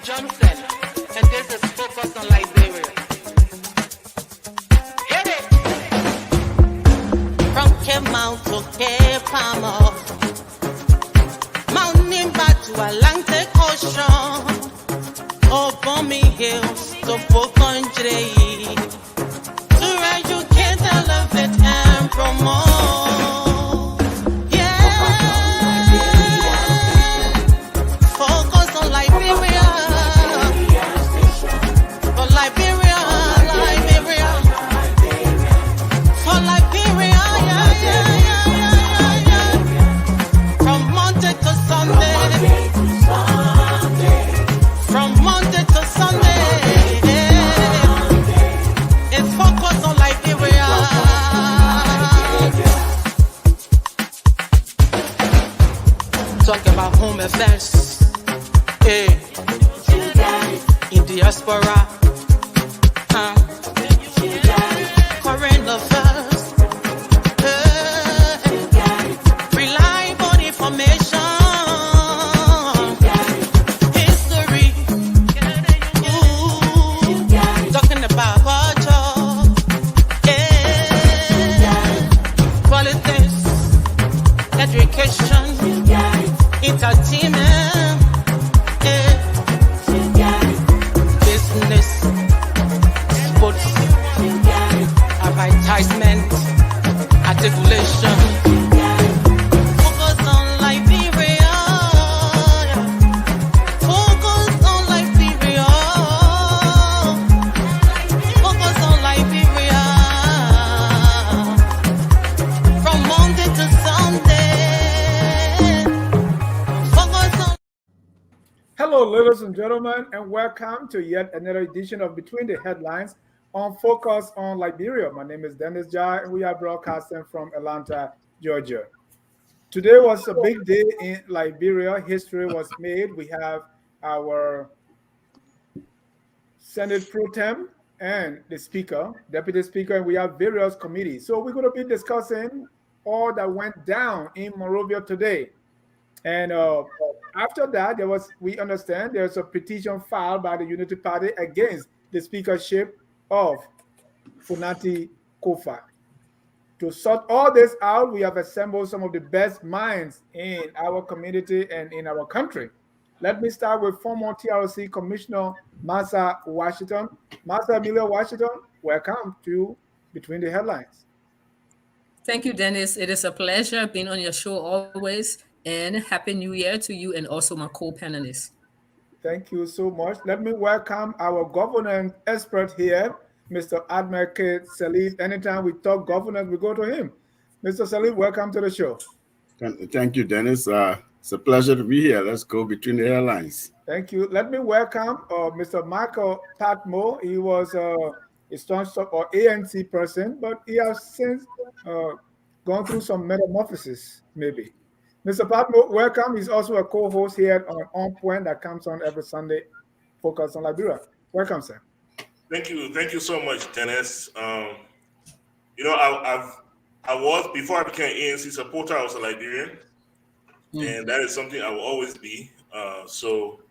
Johnson, and this is Focus on Liberia. Hit it! From Cape Mount to Cape Palmer, Mount Nimba to Atlantic Ocean, Obomi Hills to Pocondre, to educate, elevate, and promote. Talk about home affairs, hey, in diaspora, current affairs, hey, reliable information, history, ooh, talking about culture, hey, politics, education, entertainment, business, sports, advertisement, articulation. Focus on Liberia. Focus on Liberia. Focus on Liberia. From Monday to Sunday. Hello, ladies and gentlemen, and welcome to yet another edition of Between the Headlines on Focus on Liberia. My name is Dennis Jai, and we are broadcasting from Atlanta, Georgia. Today was a big day in Liberia. History was made. We have our Senate Pro Tem and the Speaker, Deputy Speaker, and we have various committees. So we're going to be discussing all that went down in Monrovia today. And after that, we understand there's a petition filed by the Unity Party against the speakership of Funati Kofa. To sort all this out, we have assembled some of the best minds in our community and in our country. Let me start with former TRC Commissioner Martha Washington. Martha Amelia Washington, welcome to Between the Headlines. Thank you, Dennis. It is a pleasure being on your show always. And Happy New Year to you and also my co-panelists. Thank you so much. Let me welcome our governance expert here, Mr. Admiral Salif. Anytime we talk governance, we go to him. Mr. Salif, welcome to the show. Thank you, Dennis. It's a pleasure to be here. Let's go Between the Airlines. Thank you. Let me welcome Mr. Michael Patmo. He was a strong or ANC person, but he has since gone through some metamorphosis, maybe. Mr. Patmo, welcome. He's also a co-host here on Point that comes on every Sunday, Focus on Liberia. Welcome, sir. Thank you so much, Dennis. I was, before I became an ANC supporter, I was a Liberian, and that is something I will always be. So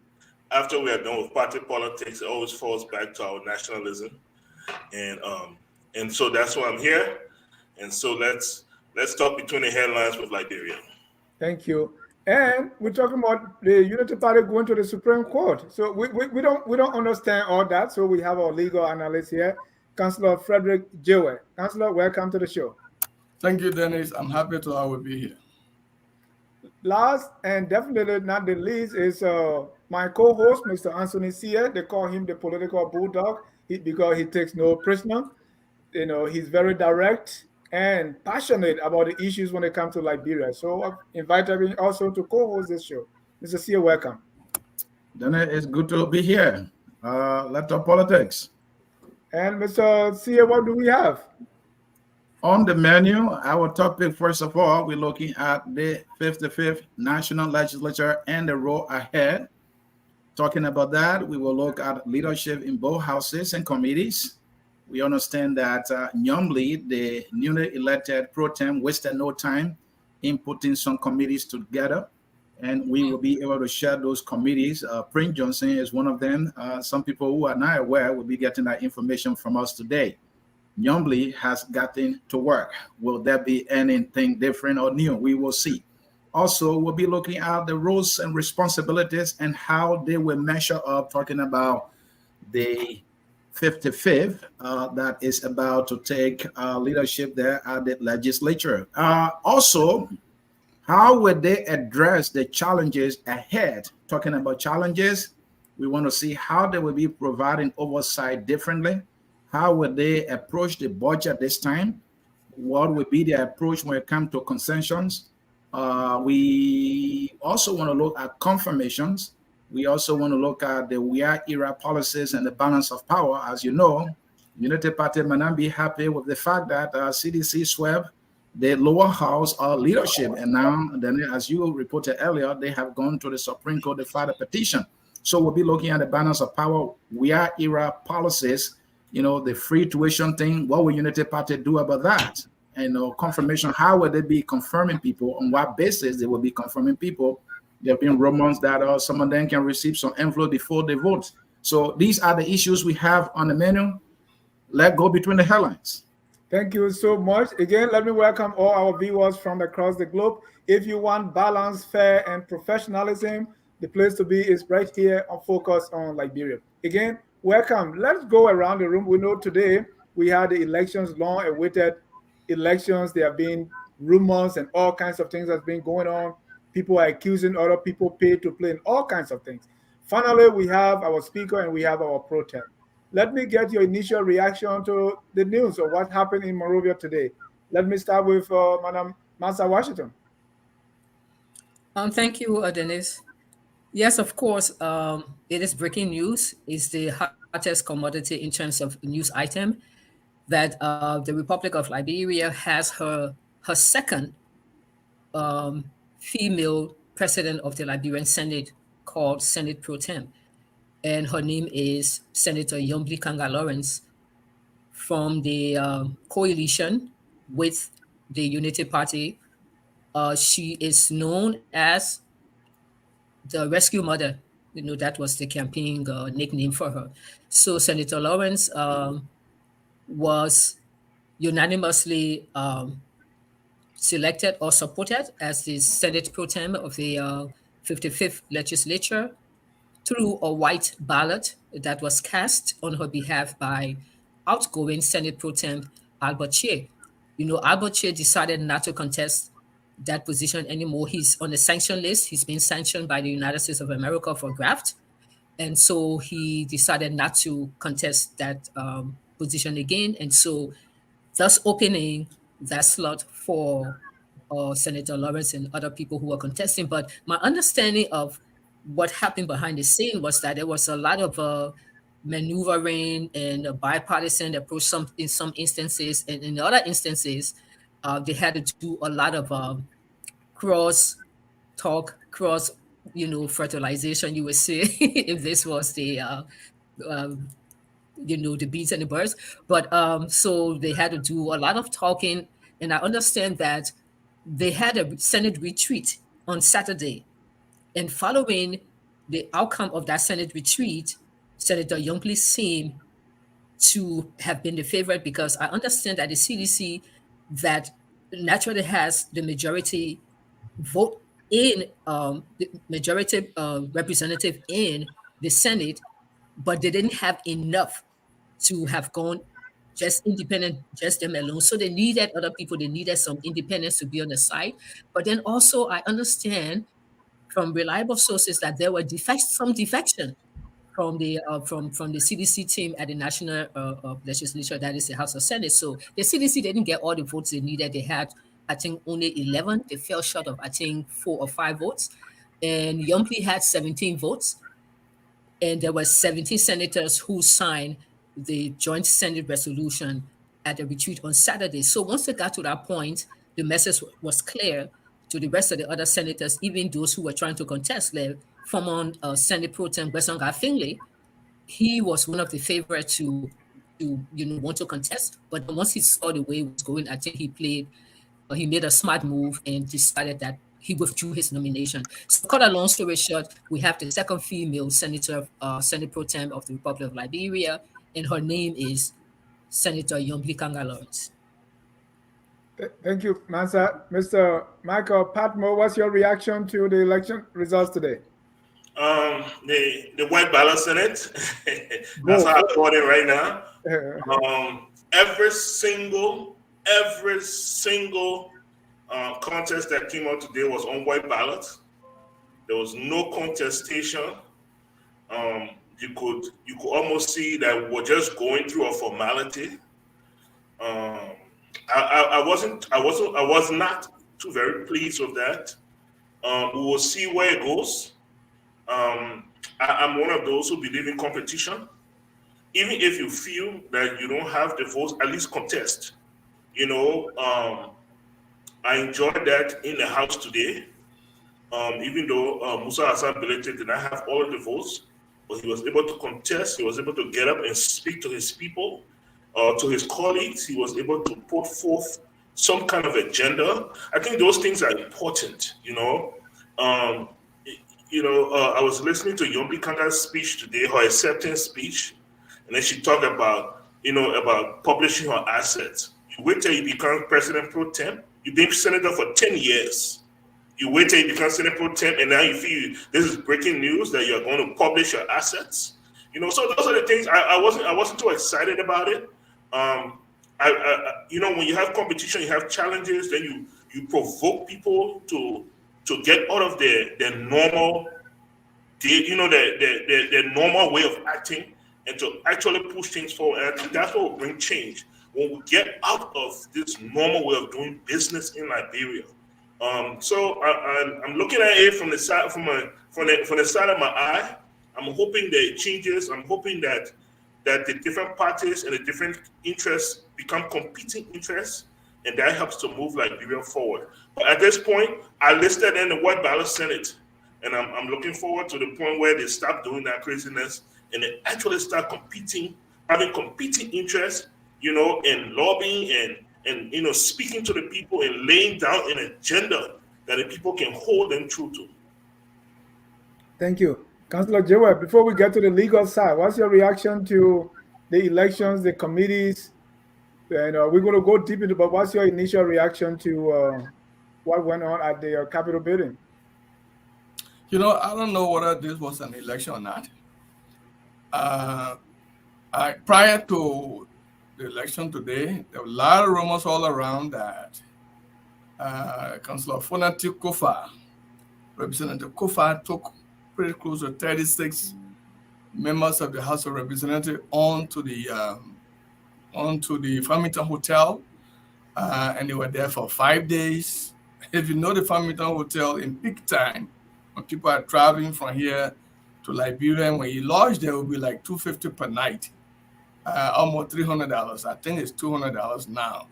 after we are done with party politics, it always falls back to our nationalism, and so that's why I'm here. And so let's talk Between the Headlines with Liberia. Thank you. And we're talking about the Unity Party going to the Supreme Court. So we don't understand all that. So we have our legal analyst here, Councillor Frederick Jewell. Councillor, welcome to the show. Thank you, Dennis. I'm happy to I will be here. Last and definitely not the least is my co-host, Mr. Ansony Sieh. They call him the political bulldog because he takes no prisoner. He's very direct and passionate about the issues when it comes to Liberia. So I've invited him also to co-host this show. Mr. Sieh, welcome. Dennis, it's good to be here. Let's talk politics. And Mr. Sieh, what do we have? On the menu, our topic, first of all, we're looking at the 55th National Legislature and the road ahead. Talking about that, we will look at leadership in both houses and committees. We understand that Nyomli, the newly elected pro tem, wasted no time in putting some committees together. and we will be able to share those committees. Prince Johnson is one of them. Some people who are not aware will be getting that information from us today. Yombly has gotten to work. Will there be anything different or new? We will see. Also, we'll be looking at the roles and responsibilities and how they will measure up, talking about the 55th that is about to take leadership there at the legislature. Also, how will they address the challenges ahead? Talking about challenges, we want to see how they will be providing oversight differently. How will they approach the budget this time? What will be their approach when it comes to concessions? We also want to look at confirmations. We also want to look at the Weah era policies and the balance of power. As you know, Unity Party may not be happy with the fact that CDC swept the lower house leadership. And now, then, as you reported earlier, they have gone to the Supreme Court to file a petition. So we'll be looking at the balance of power, Weah era policies, the free tuition thing. What will Unity Party do about that? And confirmation, how will they be confirming people? On what basis they will be confirming people? There have been rumors that some of them can receive some envelope before they vote. So these are the issues we have on the menu. Let's go between the headlines. Thank you so much. Again, let me welcome all our viewers from across the globe. If you want balance, fair, and professionalism, the place to be is right here on Focus on Liberia. Again, welcome. Let's go around the room. We know today we had the elections, long-awaited elections. There have been rumors and all kinds of things that's been going on. People are accusing other people paid to play in all kinds of things. Finally, we have our speaker and we have our pro tem. Let me get your initial reaction to the news of what happened in Monrovia today. Let me start with Madam Massa Washington. Thank you, Dennis. Yes, of course, it is breaking news. It's the hottest commodity in terms of news item that the Republic of Liberia has her second female president of the Liberian Senate, called Senate Pro Tem. And her name is Senator Yombly Kanga Lawrence from the coalition with the Unity Party. She is known as the Rescue Mother. That was the campaign nickname for her. So Senator Lawrence was unanimously selected or supported as the Senate Pro Tem of the 55th Legislature through a white ballot that was cast on her behalf by outgoing Senate Pro Tem Albert Sieh. Albert Sieh decided not to contest that position anymore. He's on the sanction list. He's been sanctioned by the United States of America for graft. And so he decided not to contest that position again. And so thus opening that slot for Senator Lawrence and other people who are contesting. But my understanding of what happened behind the scene was that there was a lot of maneuvering and a bipartisan approach in some instances, and in other instances, they had to do a lot of cross talk, fertilization, you would say, if this was the the bees and the birds. But so they had to do a lot of talking, and I understand that they had a Senate retreat on Saturday. And following the outcome of that Senate retreat, Senator Yombly seemed to have been the favorite, because I understand that the CDC that naturally has the majority vote in the majority representative in the Senate, but they didn't have enough to have gone just independent, just them alone. So they needed other people. They needed some independents to be on the side. But then also I understand from reliable sources that there were some defection from the CDC team at the National Legislature, that is the House of Senate. So the CDC didn't get all the votes they needed. They had, I think, only 11. They fell short of, I think, 4 or 5 votes. And Yombly had 17 votes. And there were 17 senators who signed the joint Senate resolution at the retreat on Saturday. So once they got to that point, the message was clear to the rest of the other senators, even those who were trying to contest. Like former Senate Pro Tem Gbesonga Finley, he was one of the favorites to want to contest. But once he saw the way it was going, I think he made a smart move and decided that he withdrew his nomination. So, cut a long story short, we have the second female senator, Senate Pro Tem of the Republic of Liberia, and her name is Senator Yombli Kanga Lawrence. Thank you, Mansa. Mr. Michael Patmo, what's your reaction to the election results today? The white ballot Senate. That's how I call it right now. Every single contest that came out today was on white ballot. There was no contestation. You could almost see that we're just going through a formality. I was not too very pleased with that. We will see where it goes. I'm one of those who believe in competition. Even if you feel that you don't have the votes, at least contest. I enjoyed that in the House today. Even though Musa Hassan Belete did not have all of the votes, but he was able to contest. He was able to get up and speak to his people, to his colleagues. He was able to put forth some kind of agenda. I think those things are important. I was listening to Yombli Kanga's speech today, her acceptance speech, and then she talked about publishing her assets. You wait till you become president pro tem. You've been senator for 10 years. You wait till you become senator pro tem, and now you feel this is breaking news that you're going to publish your assets. So those are the things. I wasn't too excited about it. When you have competition, you have challenges, then you provoke people to get out of their normal, their normal way of acting, and to actually push things forward. And I think that's what will bring change when we get out of this normal way of doing business in Liberia. So I'm looking at it from the side from the side of my eye. I'm hoping that it changes. I'm hoping that the different parties and the different interests become competing interests, and that helps to move Liberia forward. But at this point, I listed in the white ballot Senate, and I'm looking forward to the point where they stop doing that craziness and they actually start having competing interests, in lobbying and speaking to the people and laying down an agenda that the people can hold them true to. Thank you. Councillor Joel, before we get to the legal side, what's your reaction to the elections, the committees? And we're going to go deep into, but what's your initial reaction to what went on at the Capitol building? I don't know whether this was an election or not. Prior to the election today, there were a lot of rumors all around that Councillor Fonati Kofa, Representative Kofa, took pretty close to 36 members of the House of Representatives onto the Farmington Hotel, and they were there for 5 days. If you know the Farmington Hotel in peak time, when people are traveling from here to Liberia, and when you lodge there, it will be like $250 per night, almost $300. I think it's $200 now.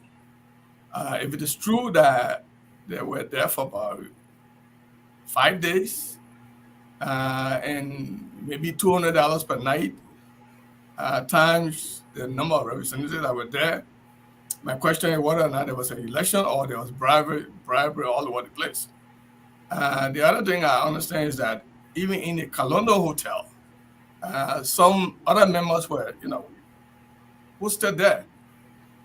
If it is true that they were there for about 5 days, and maybe $200 per night, times the number of representatives that were there, my question is whether or not there was an election or there was bribery all over the place. The other thing I understand is that even in the Kalondo Hotel, some other members were, who stood there.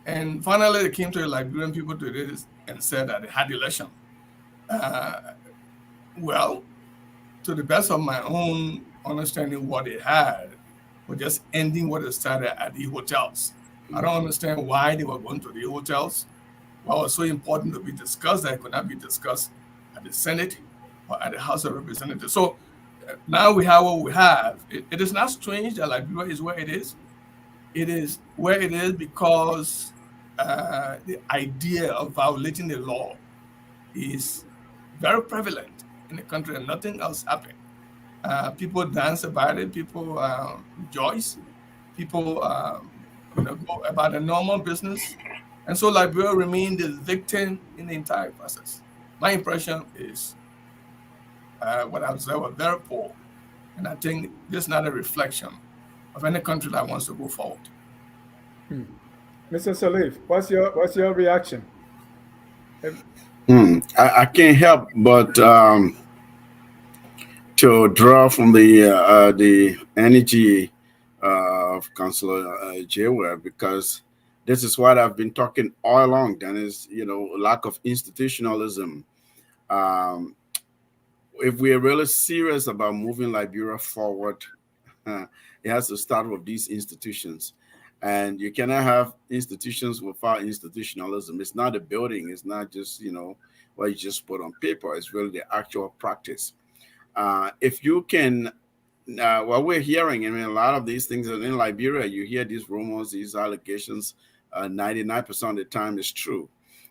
And finally, they came to the Liberian people today and said that they had the election. Well, to the best of my own understanding, what they had was just ending what they started at the hotels. I don't understand why they were going to the hotels. What was so important to be discussed that it could not be discussed at the Senate or at the House of Representatives. So now we have what we have. It is not strange that Liberia is where it is. It is where it is because the idea of violating the law is very prevalent in the country, and nothing else happened. People dance about it. People rejoice. People go about a normal business. And so Liberia remained the victim in the entire process. My impression is what I observed was very poor. And I think this is not a reflection of any country that wants to go forward. Mr. Salif, what's your reaction? I can't help but to draw from the energy of Councillor Jewell, because this is what I've been talking all along. Then is lack of institutionalism. If we're really serious about moving Liberia forward, it has to start with these institutions. And you cannot have institutions without institutionalism. It's not a building. It's not just, what you just put on paper. It's really the actual practice. If you can, what we're hearing, I mean, a lot of these things in Liberia, you hear these rumors, these allegations, 99% of the time is true.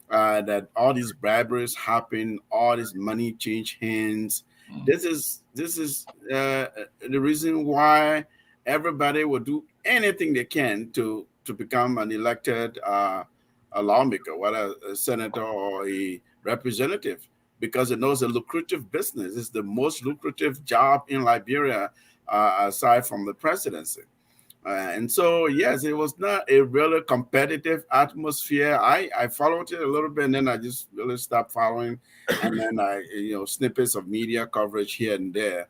That all these briberies happen, all this money change hands. This is the reason why everybody will do anything they can to become an elected a lawmaker, whether a senator or a representative, because it knows a lucrative business. It's the most lucrative job in Liberia, aside from the presidency. And so, yes, it was not a really competitive atmosphere. I followed it a little bit, and then I just really stopped following. And then snippets of media coverage here and there.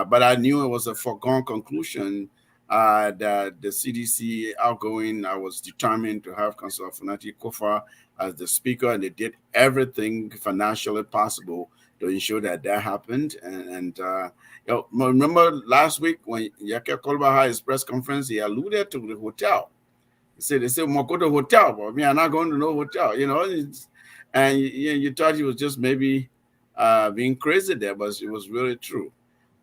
But I knew it was a foregone conclusion that the CDC outgoing, I was determined to have Councillor Funati Kofa as the speaker, and they did everything financially possible to ensure that happened. And remember last week when Yake Kolba had his press conference, he alluded to the hotel. He said, "They said, we'll go to hotel, but me, I'm not going to no hotel." And you thought he was just maybe being crazy there, but it was really true.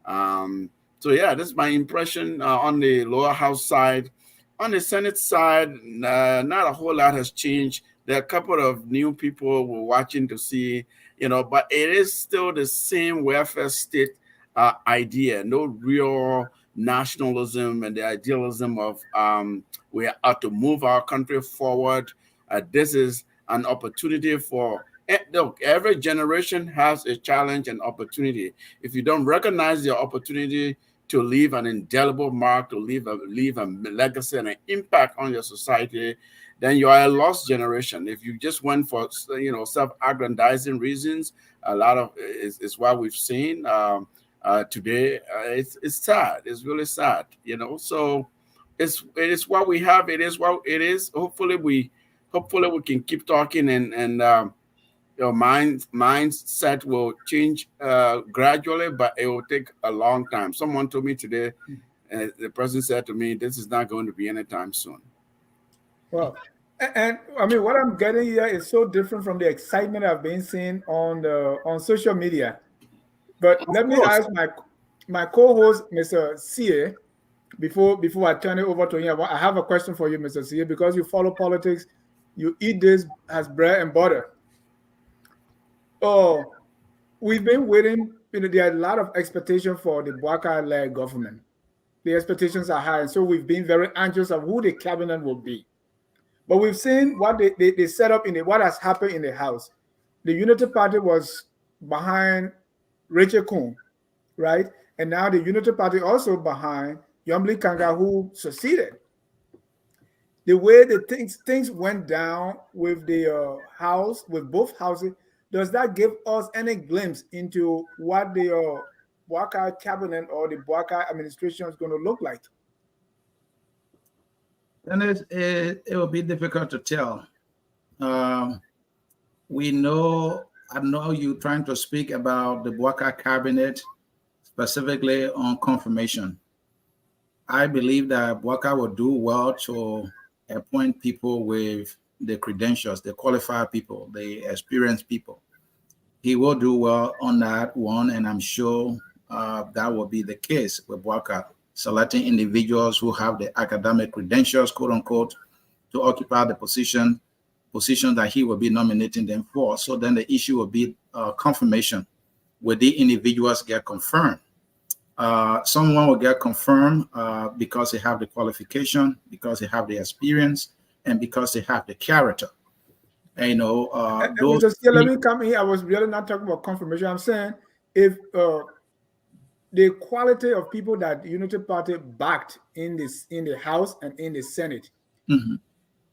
So yeah, that's my impression on the lower house side. On the Senate side, not a whole lot has changed. There are a couple of new people we're watching to see, but it is still the same welfare state idea. No real nationalism and the idealism of we are to move our country forward. This is an opportunity for look. Every generation has a challenge and opportunity. If you don't recognize the opportunity to leave an indelible mark, to leave a legacy and an impact on your society, then you are a lost generation. If you just went for self-aggrandizing reasons, a lot of is what we've seen today. It's sad. It's really sad. So it is what we have. It is what it is. Hopefully we can keep talking and your mindset will change gradually, but it will take a long time. Someone told me today, the person said to me, this is not going to be anytime soon. Well, and I mean, what I'm getting here is so different from the excitement I've been seeing on social media. But let me ask my co-host, Mr. Sieh, before I turn it over to him. I have a question for you, Mr. Sieh, because you follow politics, you eat this as bread and butter. Oh, we've been waiting. There are a lot of expectations for the Bouakai-led government. The expectations are high, and so we've been very anxious of who the cabinet will be. But we've seen what they set up what has happened in the House. The Unity Party was behind Rachel Kuhn, right? And now the Unity Party also behind Yombli Kanga, who succeeded. The way the things went down with the House, with both houses, does that give us any glimpse into what the Bouakai cabinet or the Bouakai administration is going to look like? And it will be difficult to tell. We know, I know you trying to speak about the Bouakai cabinet, specifically on confirmation. I believe that Bouakai will do well to appoint people with the credentials, the qualified people, the experienced people. He will do well on that one, and I'm sure that will be the case with Bouakai, selecting individuals who have the academic credentials, quote unquote, to occupy the position that he will be nominating them for. So then the issue will be confirmation. Will the individuals get confirmed? Someone will get confirmed because they have the qualification, because they have the experience, and because they have the character. And, those. Let me come here. I was really not talking about confirmation. I'm saying if the quality of people that the Unity Party backed in the House and in the Senate,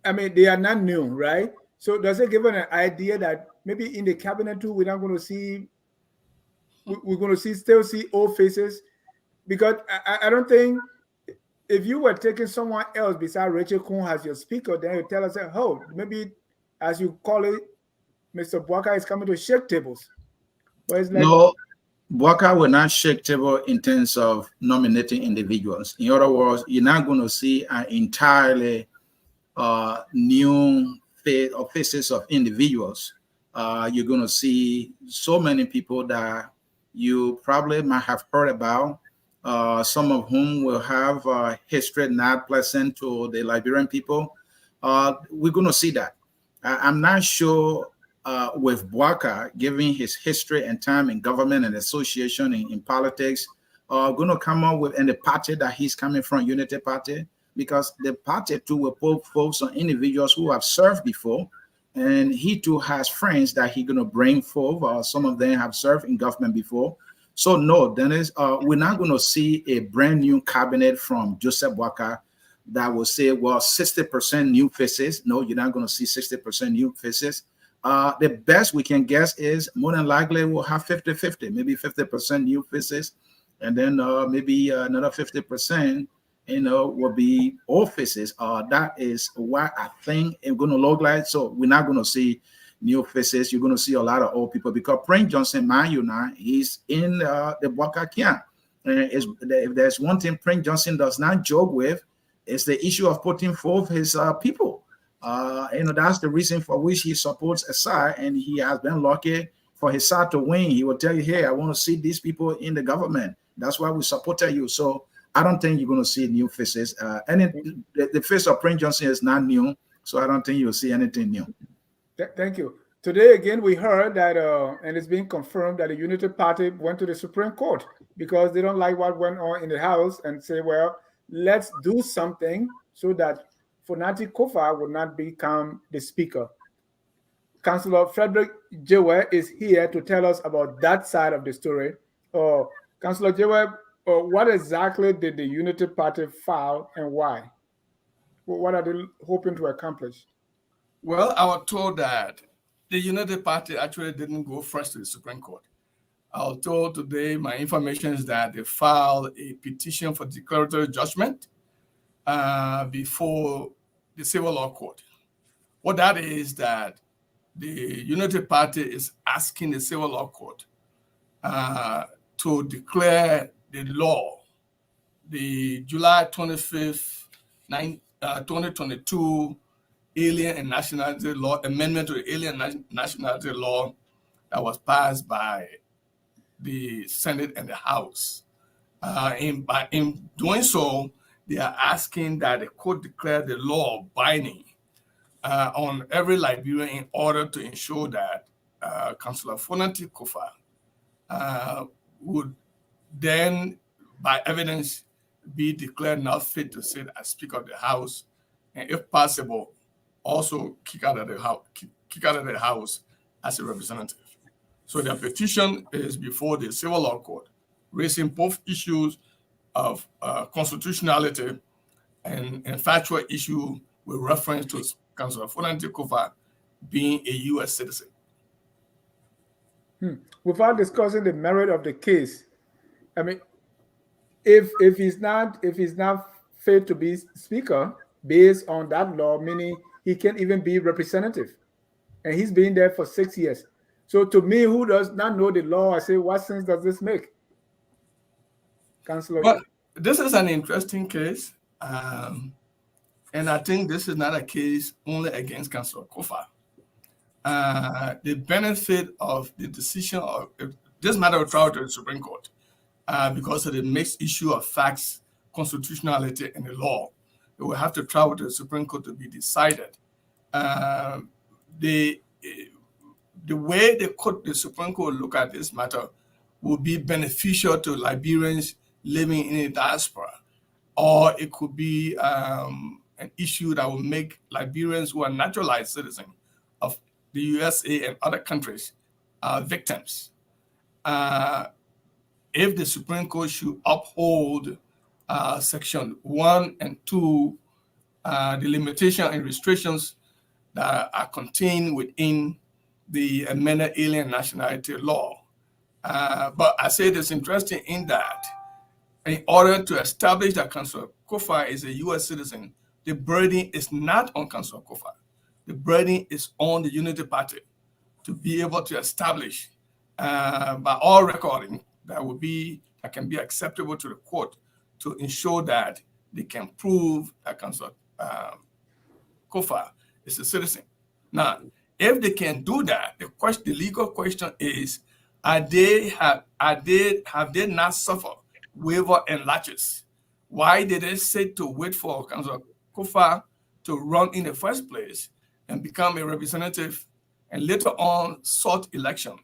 I mean, they are not new, right? So does it give an idea that maybe in the cabinet too, we're not going to see. We're going to still see old faces, because I don't think if you were taking someone else besides Rachel Kuhn as your speaker, then you tell us, oh, maybe as you call it, Mr. Bwaka is coming to shake tables. But it's like, No, Bwaka will not shake table in terms of nominating individuals. In other words, you're not going to see an entirely new face or faces of individuals. You're going to see so many people that you probably might have heard about, some of whom will have history not pleasant to the Liberian people. We're going to see that. I'm not sure with Bwaka, given his history and time in government and association in politics, going to come up with, and the party that he's coming from, Unity Party, because the party too will put folks on individuals who have served before, and he too has friends that he's going to bring forth. Some of them have served in government before. So no, Dennis, we're not going to see a brand new cabinet from Joseph Bwaka that will say, well, 60% new faces. No, you're not going to see 60% new faces. The best we can guess is more than likely we'll have 50-50, maybe 50% new faces, and then maybe another 50%, will be old faces. That is what I think it's going to look like. So we're not going to see new faces. You're going to see a lot of old people, because Prince Johnson, mind you now, he's in the Bwaka camp. And if there's one thing Prince Johnson does not joke with, it's the issue of putting forth his people. That's the reason for which he supports Sieh, and he has been lucky for his side to win. He will tell you, hey, I want to see these people in the government. That's why we supported you. So I don't think you're going to see new faces. The face of Prince Johnson is not new, so I don't think you'll see anything new. Thank you. Today, again, we heard that, and it's being confirmed, that the Unity Party went to the Supreme Court because they don't like what went on in the House, and say, well, let's do something so that Fonati Kofa will not become the speaker. Councillor Frederick Jewe is here to tell us about that side of the story. Councillor Jewe, what exactly did the Unity Party file, and why? What are they hoping to accomplish? Well, I was told that the Unity Party actually didn't go first to the Supreme Court. I was told today, my information is that they filed a petition for declaratory judgment before the Civil Law Court. What that is, that the Unity Party is asking the Civil Law Court to declare the law, the July 25th, 2022 Alien and Nationality Law, amendment to the Alien and Nationality Law that was passed by the Senate and the House. In doing so, they are asking that the court declare the law binding on every Liberian in order to ensure that Councillor Fonati Kofa would then, by evidence, be declared not fit to sit as Speaker of the House, and if possible, also kick out of the House as a representative. So the petition is before the Civil Law Court, raising both issues of constitutionality and factual issue with reference to Councillor Fonati Kofa being a U.S. citizen. Without discussing the merit of the case, I mean, if he's not fit to be speaker based on that law, meaning he can't even be representative, and he's been there for 6 years. So to me, who does not know the law, I say, what sense does this make? Councillor? Well, this is an interesting case, and I think this is not a case only against Councillor Kofa. The benefit of the decision of this matter will travel to the Supreme Court because of the mixed issue of facts, constitutionality, and the law. It will have to travel to the Supreme Court to be decided. The way the Supreme Court look at this matter will be beneficial to Liberians living in a diaspora, or it could be an issue that will make Liberians who are naturalized citizens of the USA and other countries victims. If the Supreme Court should uphold Section 1 and 2, the limitation and restrictions that are contained within the amended alien nationality law. But I say it's interesting in that in order to establish that Councillor Kofa is a U.S. citizen, the burden is not on Councillor Kofa. The burden is on the Unity Party to be able to establish by all recording that can be acceptable to the court to ensure that they can prove that Councillor Kofa is a citizen. Now, if they can do that, the legal question is, have they not suffered waiver and latches? Why did they say to wait for Councillor Kofa to run in the first place and become a representative and later on sought election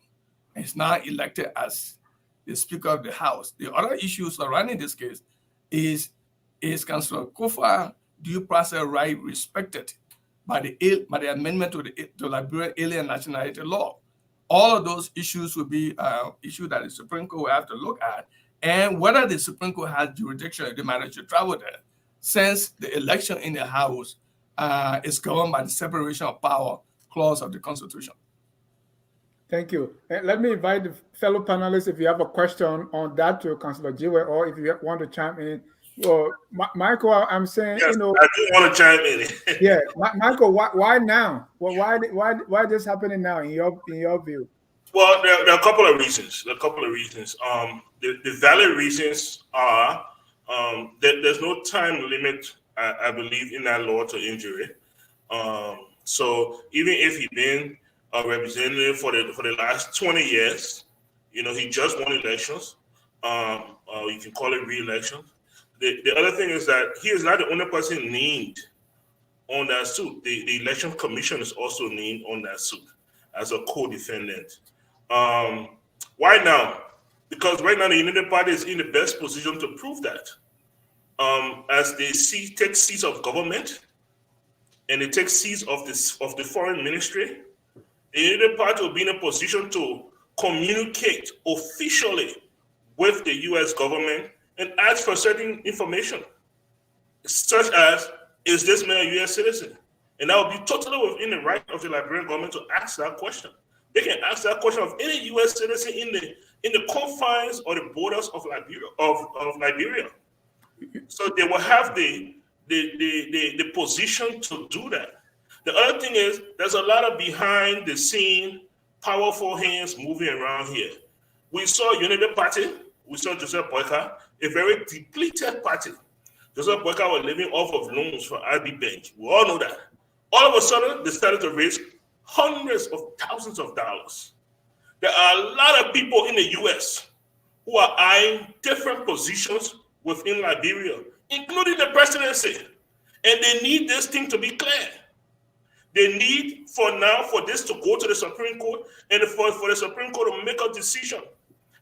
and is now elected as the Speaker of the House? The other issue surrounding this case is Councillor Kofa due process right respected by the amendment to the Liberian Alien Nationality Law? All of those issues will be issues that the Supreme Court will have to look at, and whether the Supreme Court has jurisdiction if the matter should travel there, since the election in the House is governed by the separation of power clause of the Constitution. Thank you. Let me invite the fellow panelists if you have a question on that to Councillor Jiwe, or if you want to chime in. Well, Michael, I'm saying, yes, you know, I do want to chime in. yeah, Michael, why now? Well, why this happening now in your view? Well, there are a couple of reasons. The valid reasons are that there's no time limit, I believe, in that law to injury. So even if he's been a representative for the last 20 years, you know, he just won elections. You can call it re-election. The other thing is that he is not the only person named on that suit. The Election Commission is also named on that suit as a co-defendant. Why now? Because right now the United Party is in the best position to prove that. As they take seats of government and they take seats of the foreign ministry, the United Party will be in a position to communicate officially with the U.S. government and ask for certain information, such as, is this man a U.S. citizen? And that would be totally within the right of the Liberian government to ask that question. They can ask that question of any U.S. citizen in the confines or the borders of Liberia. So they will have the position to do that. The other thing is, there's a lot of behind the scene powerful hands moving around here. We saw Unity Party. We saw Joseph Boyka, a very depleted party. Joseph Boyka was living off of loans from RB Bank. We all know that. All of a sudden, they started to raise hundreds of thousands of dollars. There are a lot of people in the U.S. who are eyeing different positions within Liberia, including the presidency. And they need this thing to be clear. They need for this to go to the Supreme Court and for the Supreme Court to make a decision,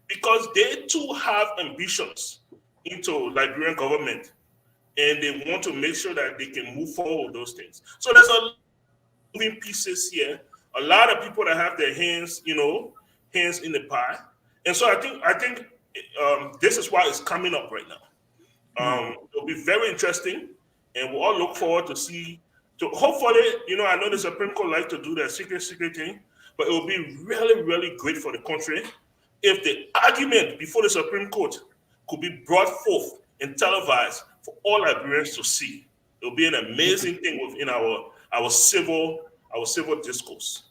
because they too have ambitions into Liberian government, and they want to make sure that they can move forward with those things. So there's a lot of moving pieces here, a lot of people that have their hands in the pie. And so I think this is why it's coming up right now. It'll be very interesting, and we'll all look forward to hopefully, I know the Supreme Court likes to do that secret thing, but it will be really, really great for the country if the argument before the Supreme Court could be brought forth and televised for all Liberians to see. It will be an amazing thing within our civil discourse.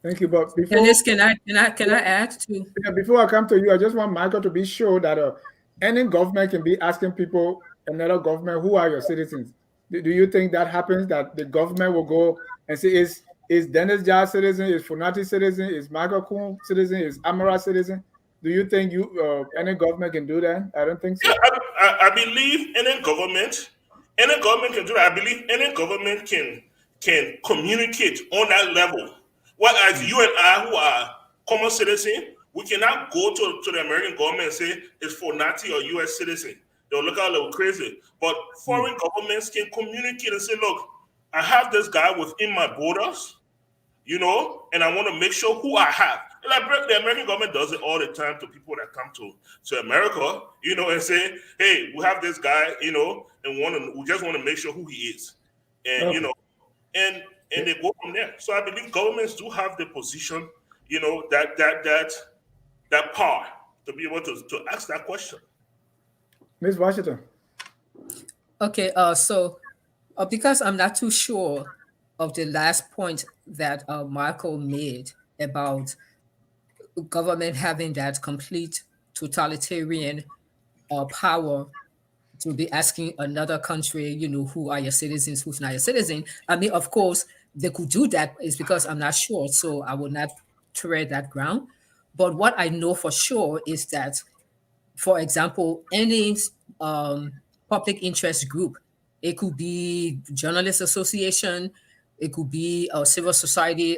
Thank you, but before Dennis, can I add to? Yeah, before I come to you, I just want Michael to be sure that any government can be asking people, another government, who are your citizens? Do you think that happens, that the government will go and say, is Dennis Jar citizen, is Funati citizen, is Michael Kuhn citizen, is Amara citizen? Do you think any government can do that? I don't think so. Yeah, I believe any government can do that. I believe any government can communicate on that level. Whereas you and I, who are common citizens, we cannot go to the American government and say it's Funati or U.S. citizen. They'll look a little crazy. But foreign governments can communicate and say, look, I have this guy within my borders, and I want to make sure who I have. The American government does it all the time to people that come to America, and say, hey, we have this guy, and we just want to make sure who he is. And, and they go from there. So I believe governments do have the position, that power to be able to ask that question. Ms. Washington. Okay, so because I'm not too sure of the last point that Michael made about government having that complete totalitarian power to be asking another country, who are your citizens, who's not your citizen. I mean, of course, they could do that. It's because I'm not sure, so I will not tread that ground. But what I know for sure is that, for example, any public interest group, it could be journalists association, it could be a civil society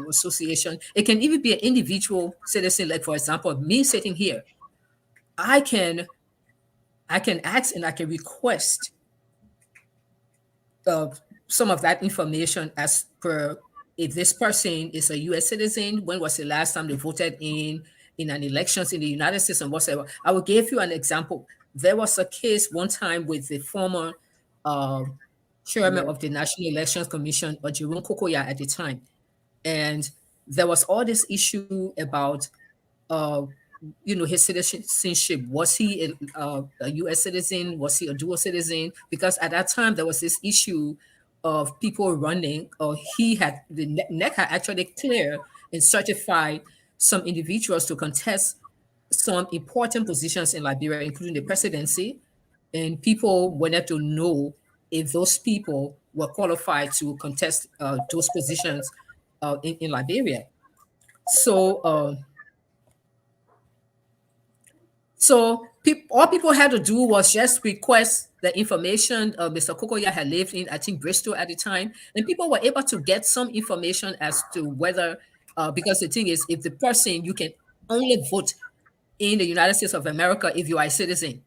association, it can even be an individual citizen. Like, for example, me sitting here, I can ask and I can request some of that information as per if this person is a U.S. citizen, when was the last time they voted in an elections in the United States and whatever. I will give you an example. There was a case one time with the former chairman of the National Elections Commission, Jerome Kokoya at the time. And there was all this issue about his citizenship. Was he a U.S. citizen? Was he a dual citizen? Because at that time, there was this issue of people running, or the NEC had actually cleared and certified some individuals to contest some important positions in Liberia, including the presidency. And people wanted to know if those people were qualified to contest those positions in Liberia. So, all people had to do was just request the information. Mr. Kokoya had lived in, I think, Bristol at the time, and people were able to get some information as to whether, because the thing is, if the person, you can only vote in the United States of America if you are a citizen.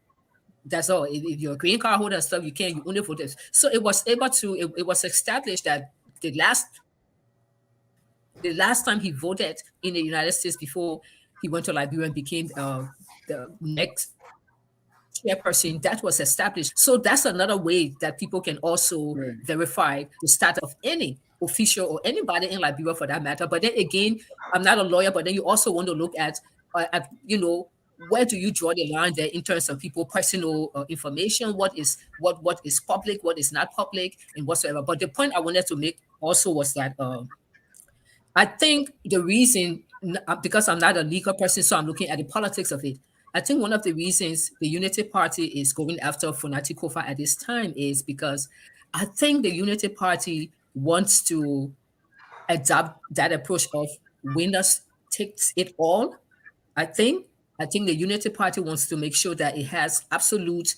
That's all. If you're a green card holder and stuff, you only vote. So it was it was established that the last time he voted in the United States before he went to Liberia and became the next chairperson, that was established. So that's another way that people can also verify the status of any official or anybody in Liberia for that matter. But then again, I'm not a lawyer, but then you also want to look at where do you draw the line there in terms of people personal information? What is public, what is not public, and whatsoever. But the point I wanted to make also was that I think the reason, because I'm not a legal person, so I'm looking at the politics of it. I think one of the reasons the Unity Party is going after Funati Kofa at this time is because I think the Unity Party wants to adopt that approach of winners takes it all. I think the Unity Party wants to make sure that it has absolute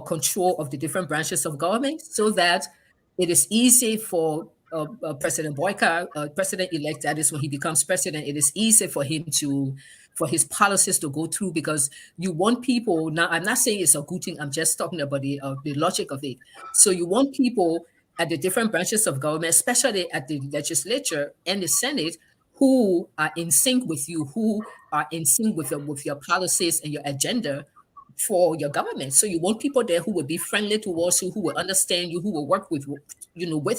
control of the different branches of government, so that it is easy for President Boyka, president-elect, that is when he becomes president, it is easy for him for his policies to go through, because you want people, now I'm not saying it's a good thing, I'm just talking about the logic of it. So you want people at the different branches of government, especially at the legislature and the Senate, who are in sync with you, who are in sync with your policies and your agenda for your government. So you want people there who will be friendly towards you, who will understand you, who will work with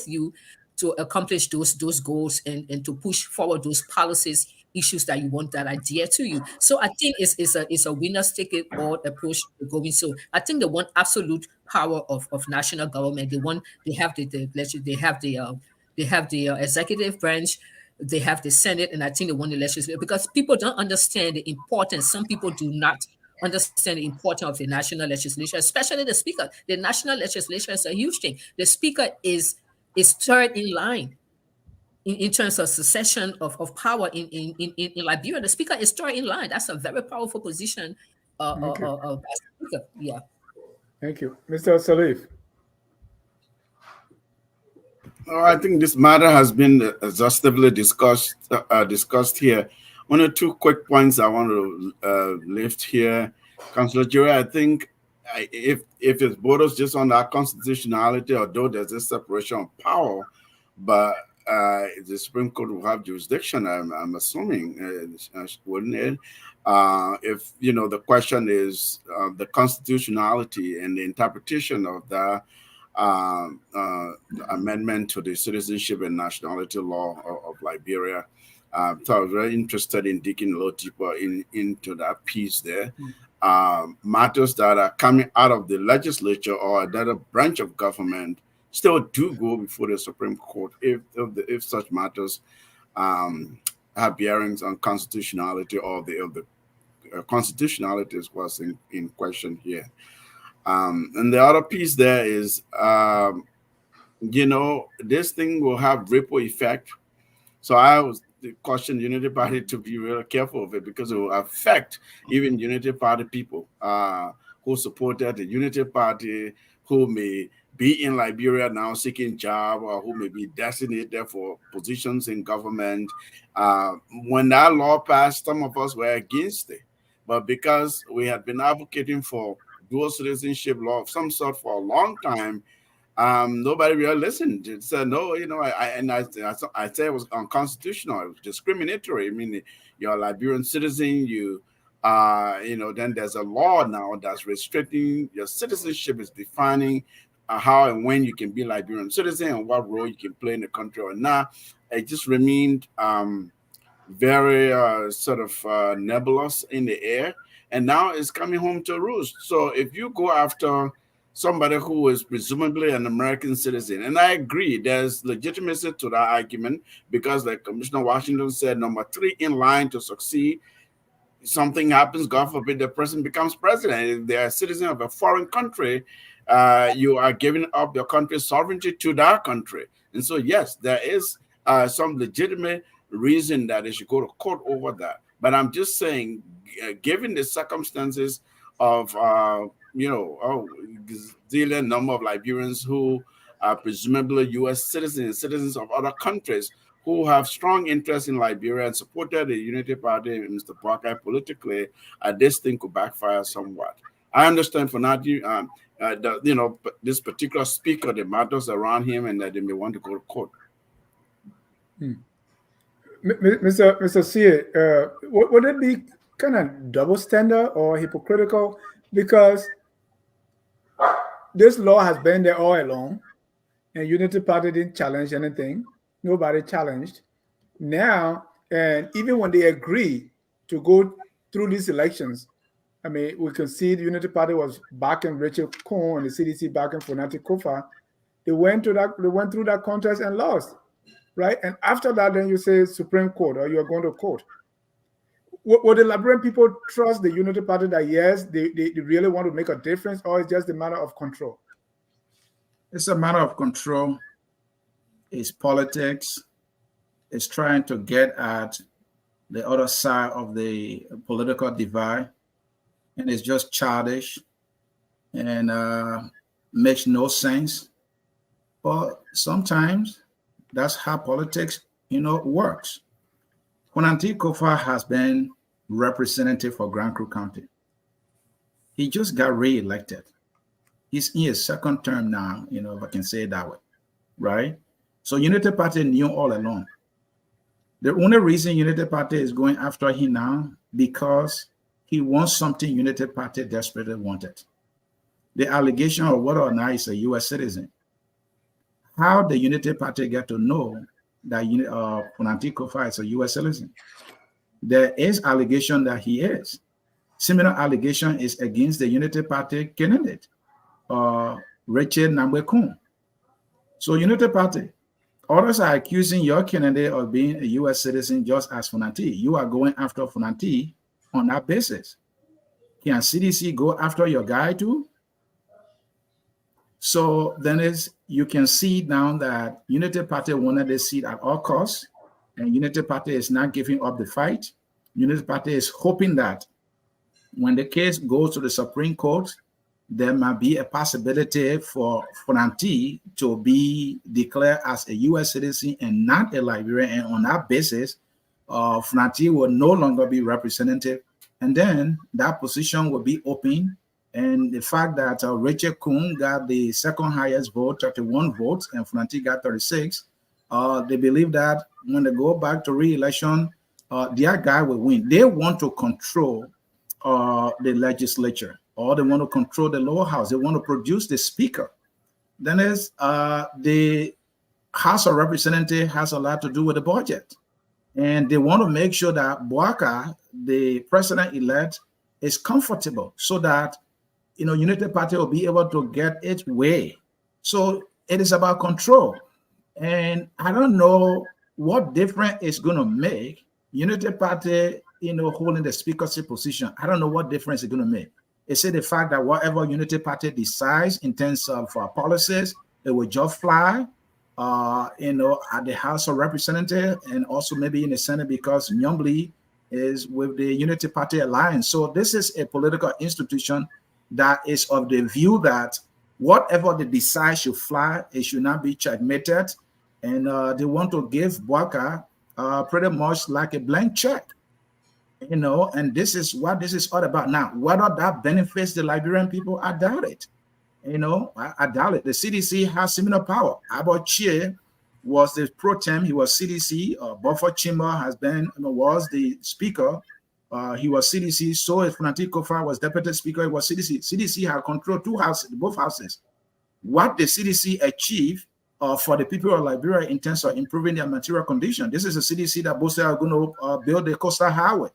you to accomplish those goals and to push forward those policies, issues that you want that are dear to you. So I think it's a winner's take it all approach to going. So I think they want absolute power of national government. They have the executive branch, they have the Senate, and I think they want the legislature, because people don't understand the importance. Some people do not understand the importance of the national legislature, especially the speaker. The national legislature is a huge thing. The speaker is third in line in terms of succession of power in Liberia. The speaker is third in line. That's a very powerful position as speaker. Yeah. Thank you. Mr. Salif. I think this matter has been exhaustively discussed here. One or two quick points I want to lift here. Councillor Jerry, I think if it's borders just on that constitutionality, although there's a separation of power, but the Supreme Court will have jurisdiction, I'm assuming, wouldn't it? If, the question is the constitutionality and the interpretation of that, amendment to the citizenship and nationality law of Liberia. So I was very interested in digging a little deeper into that piece there. Matters that are coming out of the legislature or that a branch of government still do go before the Supreme Court if such matters have bearings on constitutionality or the constitutionality is what's in question here. And the other piece there is, this thing will have ripple effect. So I was caution Unity Party to be really careful of it because it will affect even Unity Party people who supported the Unity Party, who may be in Liberia now seeking job, or who may be designated for positions in government. When that law passed, some of us were against it. But because we had been advocating for dual citizenship law of some sort for a long time, nobody really listened. It said, no, I said it was unconstitutional, it was discriminatory. I mean, you're a Liberian citizen, then there's a law now that's restricting your citizenship, is defining how and when you can be a Liberian citizen and what role you can play in the country or not. It just remained very sort of nebulous in the air. And now it's coming home to roost. So if you go after somebody who is presumably an American citizen, and I agree, there's legitimacy to that argument because, like Commissioner Washington said, number 3 in line to succeed, something happens, God forbid, the person becomes president. If they're a citizen of a foreign country, you are giving up your country's sovereignty to that country. And so, yes, there is some legitimate reason that they should go to court over that. But I'm just saying, given the circumstances of, zillion number of Liberians who are presumably U.S. citizens of other countries who have strong interest in Liberia and supported the Unity Party and Mr. Parker politically, this thing could backfire somewhat. I understand for now, this particular speaker, the matters around him, and that they may want to go to court. Mr. Sieh, would it be kind of double standard or hypocritical? Because this law has been there all along, and Unity Party didn't challenge anything. Nobody challenged. Now, and even when they agree to go through these elections, I mean, we can see the Unity Party was backing Rachel Cohn and the CDC backing Fonati Kofa. They went through that contest and lost, right? And after that, then you say Supreme Court or you're going to court. Would the Liberian people trust the Unity Party that yes, they really want to make a difference, or it's just a matter of control? It's a matter of control. It's politics. It's trying to get at the other side of the political divide. And it's just childish and makes no sense. But sometimes that's how politics, works. Fonati Kofa has been representative for Grand Creek County. He just got re-elected. He's in his second term now, if I can say it that way, right? So Unity Party knew all along. The only reason Unity Party is going after him now, because he wants something Unity Party desperately wanted. The allegation of whether or not he's a U.S. citizen. How the Unity Party get to know that Fonati Kofa is a U.S. citizen? There is allegation that he is. Similar allegation is against the Unity Party candidate, Rachel Nambwe-Kun. So Unity Party, others are accusing your candidate of being a U.S. citizen just as Fonati. You are going after Fonati on that basis. Can CDC go after your guy too? So then you can see now that Unity Party wanted this seat at all costs, and Unity Party is not giving up the fight. Unity Party is hoping that when the case goes to the Supreme Court, there might be a possibility for Fonati to be declared as a U.S. citizen and not a Liberian, and on that basis, Fonati will no longer be representative, and then that position will be open. And the fact that Rachel Cohn got the second highest vote, 31 votes, and Fonati got 36, they believe that when they go back to re-election, their guy will win. They want to control the legislature, or they want to control the lower house. They want to produce the speaker. Dennis, the House of Representatives has a lot to do with the budget. And they want to make sure that Boaka, the president-elect, is comfortable so that, United Party will be able to get its way. So it is about control. And I don't know what difference it's going to make. United Party, holding the speakership position. I don't know what difference it's going to make. It's the fact that whatever United Party decides in terms of policies, it will just fly, at the House of Representatives and also maybe in the Senate because Nyongli is with the Unity Party Alliance. So this is a political institution that is of the view that whatever they decide should fly, it should not be checkmated. And they want to give Boaka pretty much like a blank check. And this is what this is all about. Now, whether that benefits the Liberian people, I doubt it. I doubt it. The CDC has similar power. Abba Sieh was the pro tem. He was CDC. Buffer Chima was the speaker. He was CDC. So if Funati Kofa was deputy speaker, he was CDC. CDC had control both houses. What the CDC achieved for the people of Liberia in terms of improving their material condition. This is a CDC that both are going to build the coastal highway.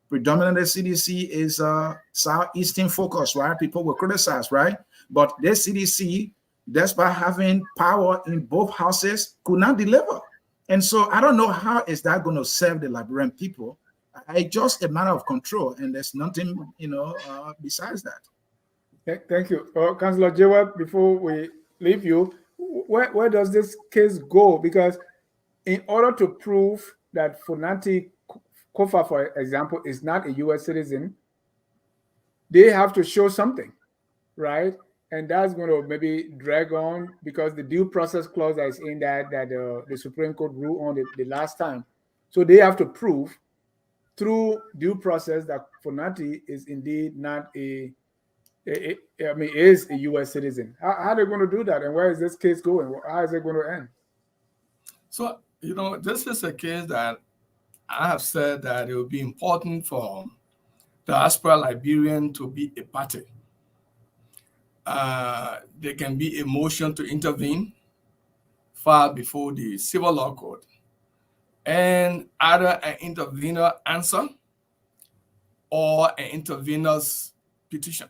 Predominantly, CDC is southeastern focus, right? People will criticize, right? But this CDC, despite having power in both houses, could not deliver. And so I don't know how is that going to serve the Liberian people. It's just a matter of control, and there's nothing, besides that. Thank you. Councillor Jewett, before we leave you, where does this case go? Because in order to prove that Funati Kofa, for example, is not a U.S. citizen, they have to show something, right? And that's going to maybe drag on because the due process clause that is in that the Supreme Court ruled on the last time. So they have to prove through due process that Funati is indeed not is a U.S. citizen. How are they going to do that? And where is this case going? How is it going to end? So, this is a case that I have said that it would be important for the diaspora Liberian to be a party. There can be a motion to intervene filed before the Civil Law Court, and either an intervener answer or an intervener's petition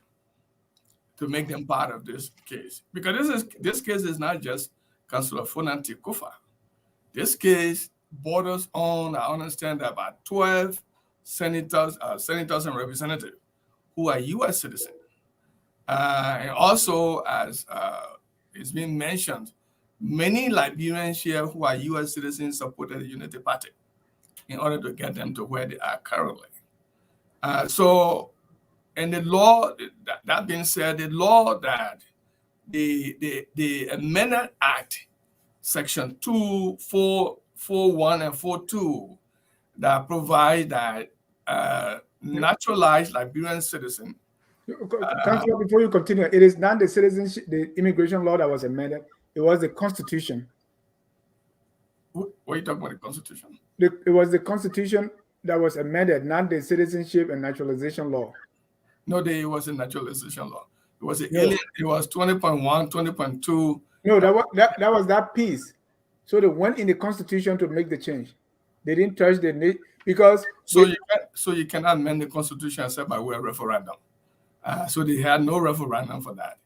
to make them part of this case. Because this case is not just Councillor Funati Kofa. This case borders on, I understand, about 12 senators and representatives who are U.S. citizens. And also, as it's been mentioned, many Liberians here who are U.S. citizens supported the Unity Party in order to get them to where they are currently. And the law, that being said, the law that the Amendment Act, Section 241 and 42, that provide that naturalized Liberian citizen. Councillor, before you continue, it is not the citizenship, the immigration law that was amended. It was the Constitution. What are you talking about, the Constitution? It was the Constitution that was amended, not the citizenship and naturalization law. No, it was a naturalization law. It was alien. It was 20.1, 20.2. No, that was that piece. So they went in the Constitution to make the change. They didn't touch the because you cannot amend the Constitution except by way of referendum. So they had no referendum for that.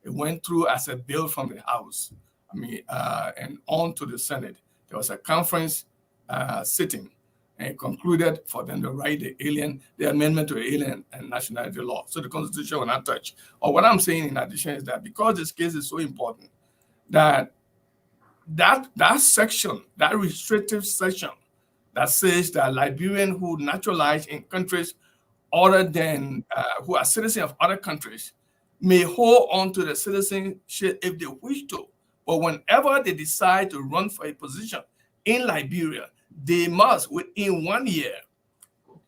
It went through as a bill from the House. And on to the Senate. There was a conference sitting and concluded for them to write the amendment to the Alien and Nationality Law. So the Constitution will not touch. Or what I'm saying in addition is that because this case is so important, that section, that restrictive section that says that Liberians who naturalize in countries other than who are citizens of other countries may hold on to the citizenship if they wish to. But whenever they decide to run for a position in Liberia, they must, within 1 year,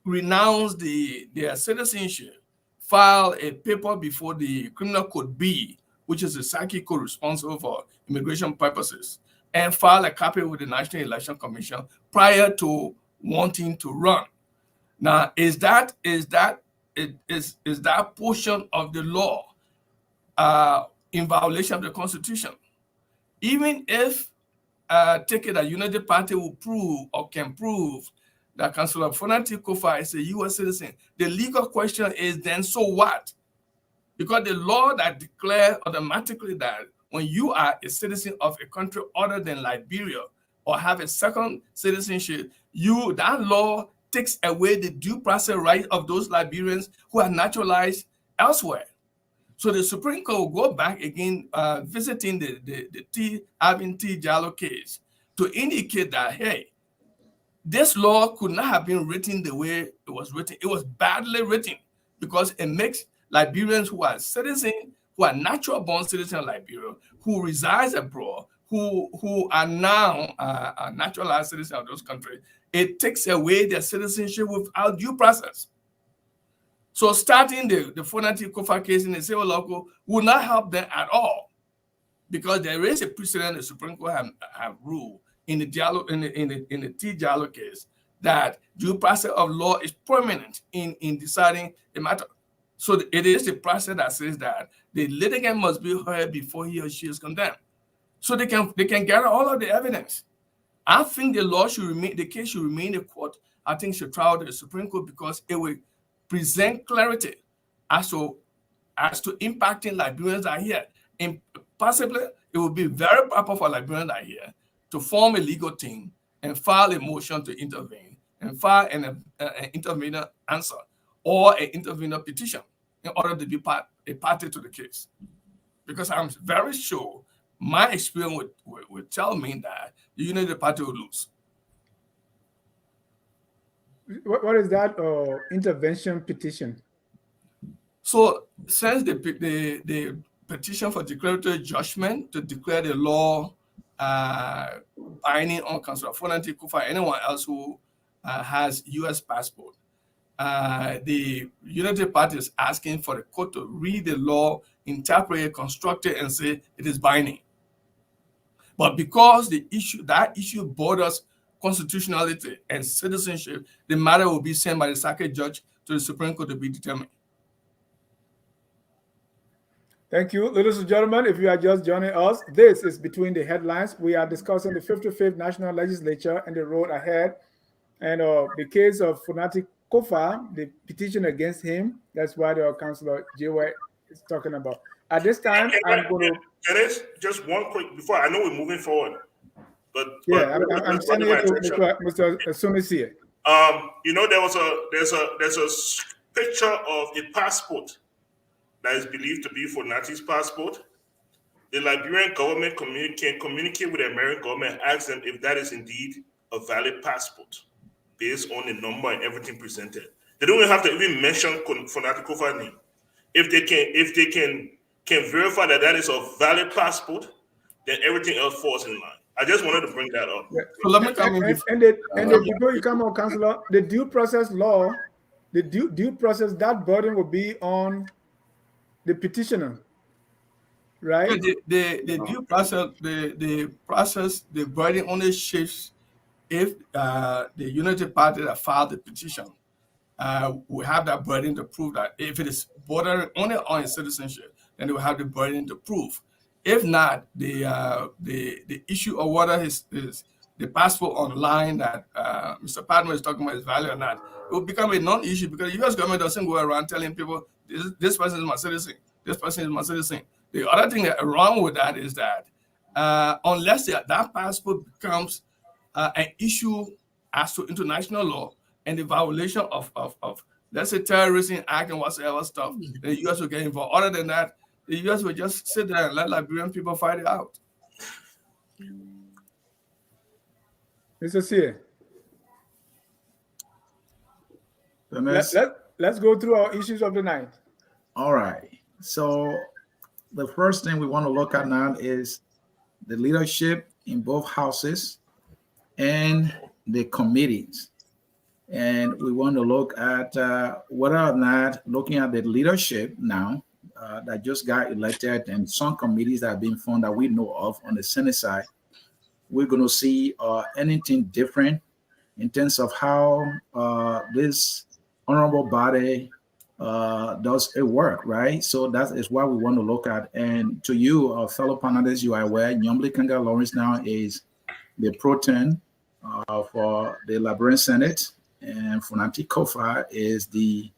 renounce their citizenship, file a paper before the Criminal Code B, which is the psychic code responsible for immigration purposes, and file a copy with the National Election Commission prior to wanting to run. Now, is that portion of the law in violation of the Constitution? Even if take it that United Party will prove or can prove that Councillor Fonati Kofa is a U.S. citizen, the legal question is then, so what? Because the law that declares automatically that when you are a citizen of a country other than Liberia or have a second citizenship, that law takes away the due process right of those Liberians who are naturalized elsewhere. So the Supreme Court will go back again, visiting the Alvin T. Jallo case to indicate that, hey, this law could not have been written the way it was written. It was badly written because it makes Liberians who are citizens, who are natural born citizens of Liberia, who reside abroad, who are now naturalized citizens of those countries, it takes away their citizenship without due process. So starting the Fonati Kofa case in the civil law will not help them at all, because there is a precedent the Supreme Court have ruled in the T. Jallo case that due process of law is permanent in deciding the matter. So it is the process that says that the litigant must be heard before he or she is condemned. So they can gather all of the evidence. I think the case should remain in court. I think should travel to the Supreme Court because it will present clarity as to impacting Liberians that are here. And possibly it will be very proper for Liberians that are here to form a legal team and file a motion to intervene and file an intervener answer or an intervener petition in order to be a party to the case. Because I'm very sure my experience would tell me that the United Party will lose. What is that intervention petition? So since the petition for declaratory judgment to declare the law binding on Councillor Fonati Kofa, anyone else who has U.S. passport, the United Party is asking for the court to read the law, interpret it, construct it, and say it is binding. But because that issue borders constitutionality and citizenship, the matter will be sent by the circuit judge to the Supreme Court to be determined. Thank you. Ladies and gentlemen, if you are just joining us, this is Between the Headlines. We are discussing the 55th National Legislature and the road ahead. And the case of Fonati Kofa, the petition against him, that's what Councillor J.Y. is talking about. At this time, I'm going to... Dennis, just one quick, before, I know we're moving forward, but I'm sending it to Mr. Sieh. You know, there's a picture of a passport that is believed to be Fonati's passport. The Liberian government can communicate with the American government and ask them if that is indeed a valid passport based on the number and everything presented. They don't even have to even mention Fonati Kofa's name. If they can verify that is a valid passport, then everything else falls in line. I just wanted to bring that up. Yeah. So let me come in. Before you come on, Councillor, the due process law, the due process, that burden will be on the petitioner, right? The due process, the burden only shifts if the United Party that filed the petition will have that burden to prove that. If it is bordering only on citizenship, then they will have the burden to prove. If not, the issue of whether the passport online that Mr. Padman is talking about is valid or not, it will become a non-issue because the U.S. government doesn't go around telling people this person is my citizen, this person is my citizen. The other thing that wrong with that is that unless that passport becomes an issue as to international law and the violation of let's say terrorism act and whatsoever stuff, the U.S. will get involved. Other than that, the U.S. will just sit there and let Liberian people fight it out. Mr. Sieh. Let's go through our issues of the night. All right. So the first thing we want to look at now is the leadership in both houses and the committees. And we want to look at whether or not, looking at the leadership now that just got elected and some committees that have been formed that we know of on the Senate side, we're going to see anything different in terms of how this honorable body does it work, right? So that is what we want to look at. And to you, fellow panelists, you are aware, Nyomli Kanga Lawrence now is the pro-tem for the Liberian Senate, and Funanti Kofa is the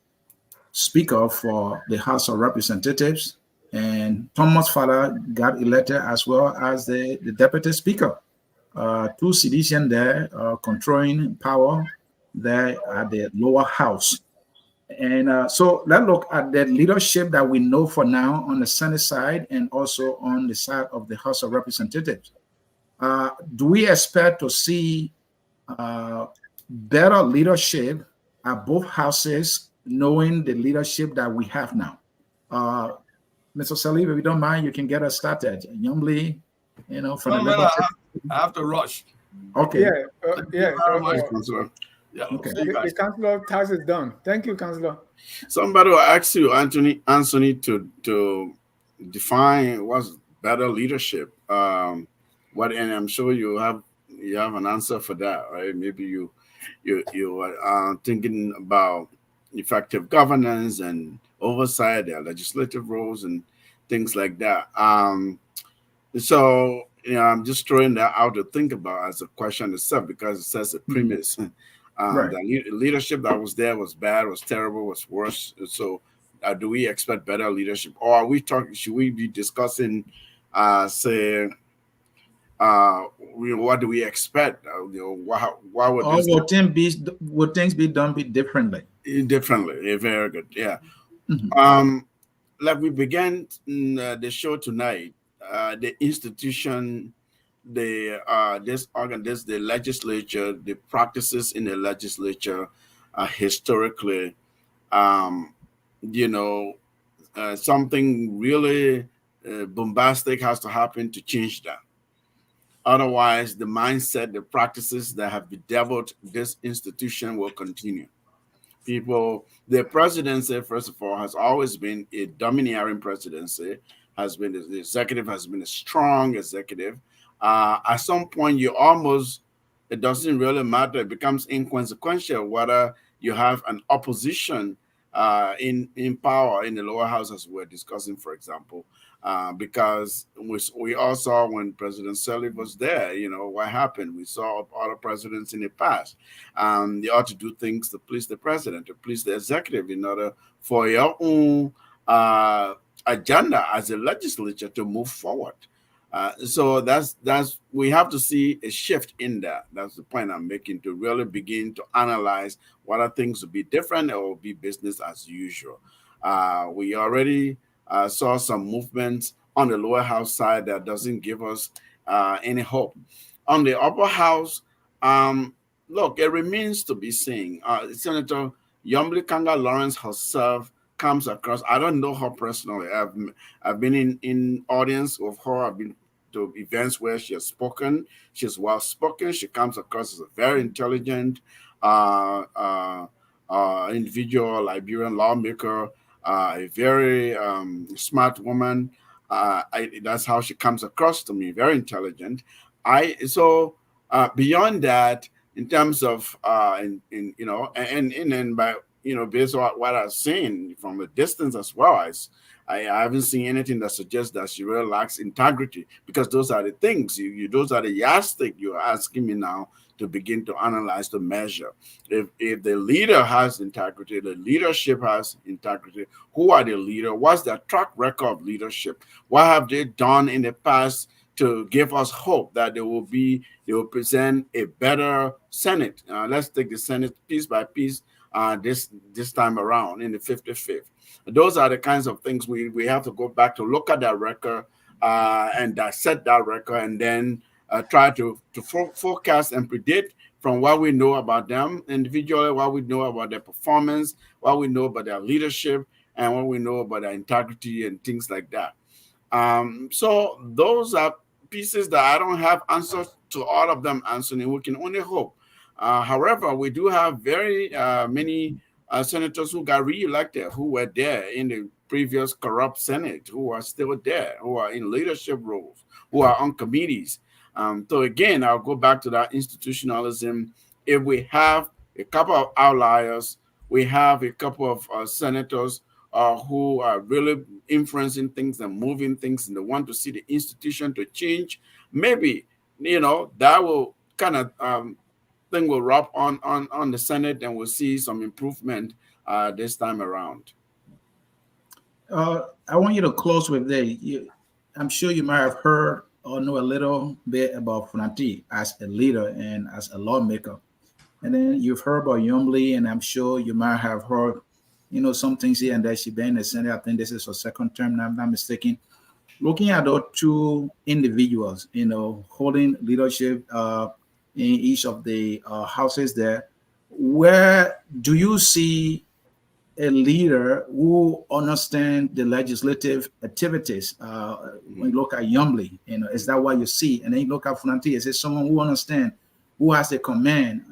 Speaker for the House of Representatives, and Thomas Father got elected as well as the Deputy Speaker. Two citizens there controlling power there at the lower house. And so let's look at the leadership that we know for now on the Senate side and also on the side of the House of Representatives. Do we expect to see better leadership at both houses, knowing the leadership that we have now? Mr. Salib, if you don't mind, you can get us started. Youngly, from No, the man, I have to rush. Okay. Yeah. Okay. The councillor task is done. Thank you, councillor. Somebody will ask you, Ansony, to define what's better leadership. And I'm sure you have an answer for that, right? Maybe you are thinking about effective governance and oversight, their legislative roles and things like that. So I'm just throwing that out to think about as a question itself, because it says a premise. Right. The leadership that was there was bad, was terrible, was worse. So do we expect better leadership, or are we talking? Should we be discussing, say, what do we expect? Why would or would things be done differently? Differently, very good. Yeah. Like we began the show tonight, the institution, the legislature, the practices in the legislature, historically, something really bombastic has to happen to change that. Otherwise, the mindset, the practices that have bedeviled this institution will continue. The presidency, first of all, has always been a domineering presidency. The executive has been a strong executive. At some point, it doesn't really matter. It becomes inconsequential whether you have an opposition in power in the lower house, as we're discussing, for example, because we all saw when President Sirleaf was there, what happened. We saw other presidents in the past. They ought to do things to please the president, to please the executive, in order for your own agenda as a legislature to move forward. So that's we have to see a shift in that. That's the point I'm making, to really begin to analyze whether things will be different or will be business as usual. We already saw some movements on the lower house side that doesn't give us any hope. On the upper house, look, it remains to be seen. Senator Yombli Kanga Lawrence herself comes across. I don't know her personally. I've been in audience with her. I've been to events where she has spoken. She's well spoken. She comes across as a very intelligent individual, Liberian lawmaker, a very smart woman. That's how she comes across to me. Very intelligent. Beyond that, in terms of based on what I've seen from a distance as well, I haven't seen anything that suggests that she really lacks integrity, because those are the things, those are the yardstick you're asking me now to begin to analyze, to measure. If the leader has integrity, the leadership has integrity, who are the leader? What's their track record of leadership? What have they done in the past to give us hope that they will present a better Senate? Let's take the Senate piece by piece this time around in the 55th. Those are the kinds of things we have to go back to look at that record and dissect that record, and then try to forecast and predict from what we know about them individually, what we know about their performance, what we know about their leadership, and what we know about their integrity and things like that. So those are pieces that I don't have answers to all of them, Ansony. We can only hope. However, we do have very many senators who got re-elected, who were there in the previous corrupt Senate, who are still there, who are in leadership roles, who are on committees. So again, I'll go back to that institutionalism. If we have a couple of outliers We have a couple of senators who are really influencing things and moving things, and they want to see the institution to change. Maybe, that will kind of thing will rub on the Senate, and we'll see some improvement this time around. I want you to close with this. I'm sure you might have heard or know a little bit about Funati as a leader and as a lawmaker. And then you've heard about Yombly, and I'm sure you might have heard, some things here and there. She's been in the Senate. I think this is her second term, if I'm not mistaken. Looking at those two individuals, holding leadership in each of the houses there, where do you see a leader who understands the legislative activities? When you look at Yombly, is that what you see? And then you look at Funati, is it someone who understands, who has the command?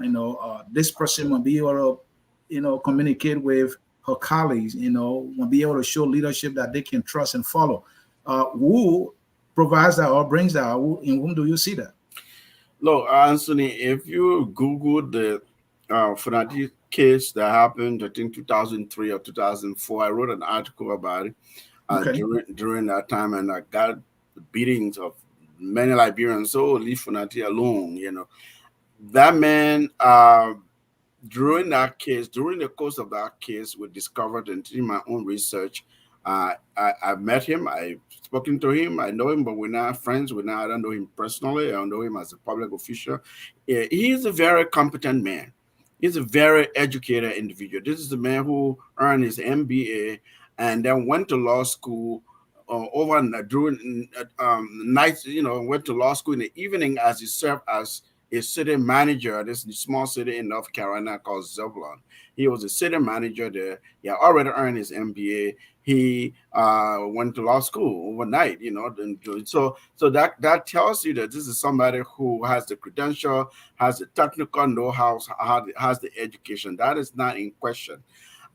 This person will be able to, communicate with her colleagues, will be able to show leadership that they can trust and follow. Who provides that or brings that? In whom do you see that? Look, Anthony, if you Google the Funati case that happened, I think 2003 or 2004, I wrote an article about it during that time, and I got the beatings of many Liberians. So leave Funati alone, That man, during the course of that case, we discovered, and in my own research, I met him, I've spoken to him, I know him, but we're not friends. I don't know him personally. I don't know him as a public official. He's a very competent man. He's a very educated individual. This is the man who earned his MBA and then went to law school during nights, went to law school in the evening as he served as a city manager at this small city in North Carolina called Zebulon. He was a city manager there. He had already earned his MBA. He went to law school overnight, so that tells you that this is somebody who has the credential, has the technical know-how, has the education. That is not in question.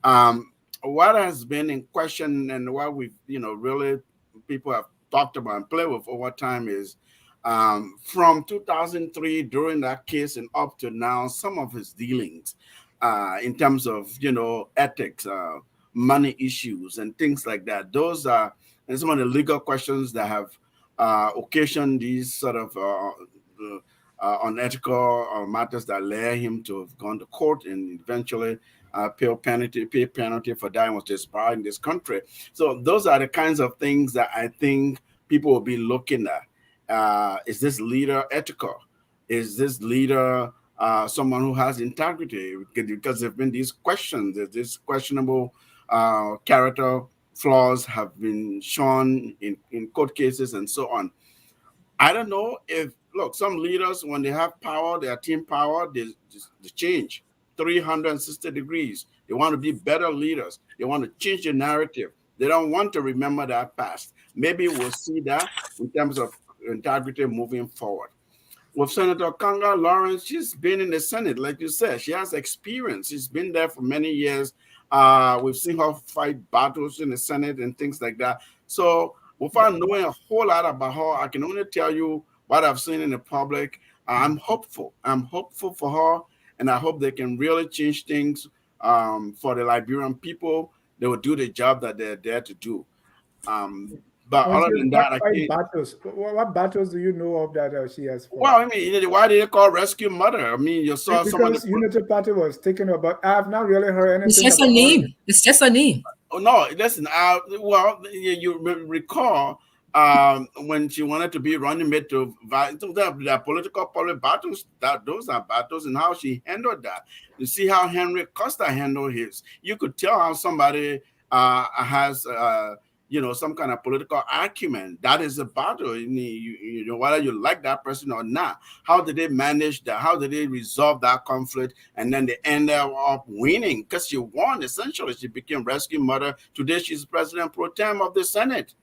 What has been in question and what we've, really people have talked about and played with over time is from 2003 during that case and up to now, some of his dealings in terms of, ethics, money issues and things like that. Those are and some of the legal questions that have occasioned these sort of unethical matters that led him to have gone to court and eventually pay penalty for that and was disbarred in this country. So those are the kinds of things that I think people will be looking at. Is this leader ethical? Is this leader someone who has integrity? Because there have been these questions, this questionable character flaws have been shown in court cases and so on. I don't know if, look, some leaders, when they have power, their team power, they change 360 degrees. They want to be better leaders. They want to change the narrative. They don't want to remember that past. Maybe we'll see that in terms of integrity moving forward. With Senator Kanga Lawrence, she's been in the Senate, like you said. She has experience. She's been there for many years. We've seen her fight battles in the Senate and things like that. So without knowing a whole lot about her, I can only tell you what I've seen in the public. I'm hopeful. I'm hopeful for her, and I hope they can really change things for the Liberian people. They will do the job that they're there to do. But other than that, I can't. What battles do you know of that she has fought? Well, I mean, why did they call Rescue Mother? I mean, you saw some of the Unity Party was taken about. I have not really heard anything. It's just a name. It's just a name. Oh no! Listen, well, you recall when she wanted to be running mate to the political battles. Those are battles, and how she handled that. You see how Henry Costa handled his. You could tell how somebody has. Some kind of political acumen. That is a battle. Whether you like that person or not. How did they manage that? How did they resolve that conflict? And then they ended up winning because she won. Essentially, she became Rescue Mother. Today, she's President Pro Tem of the Senate.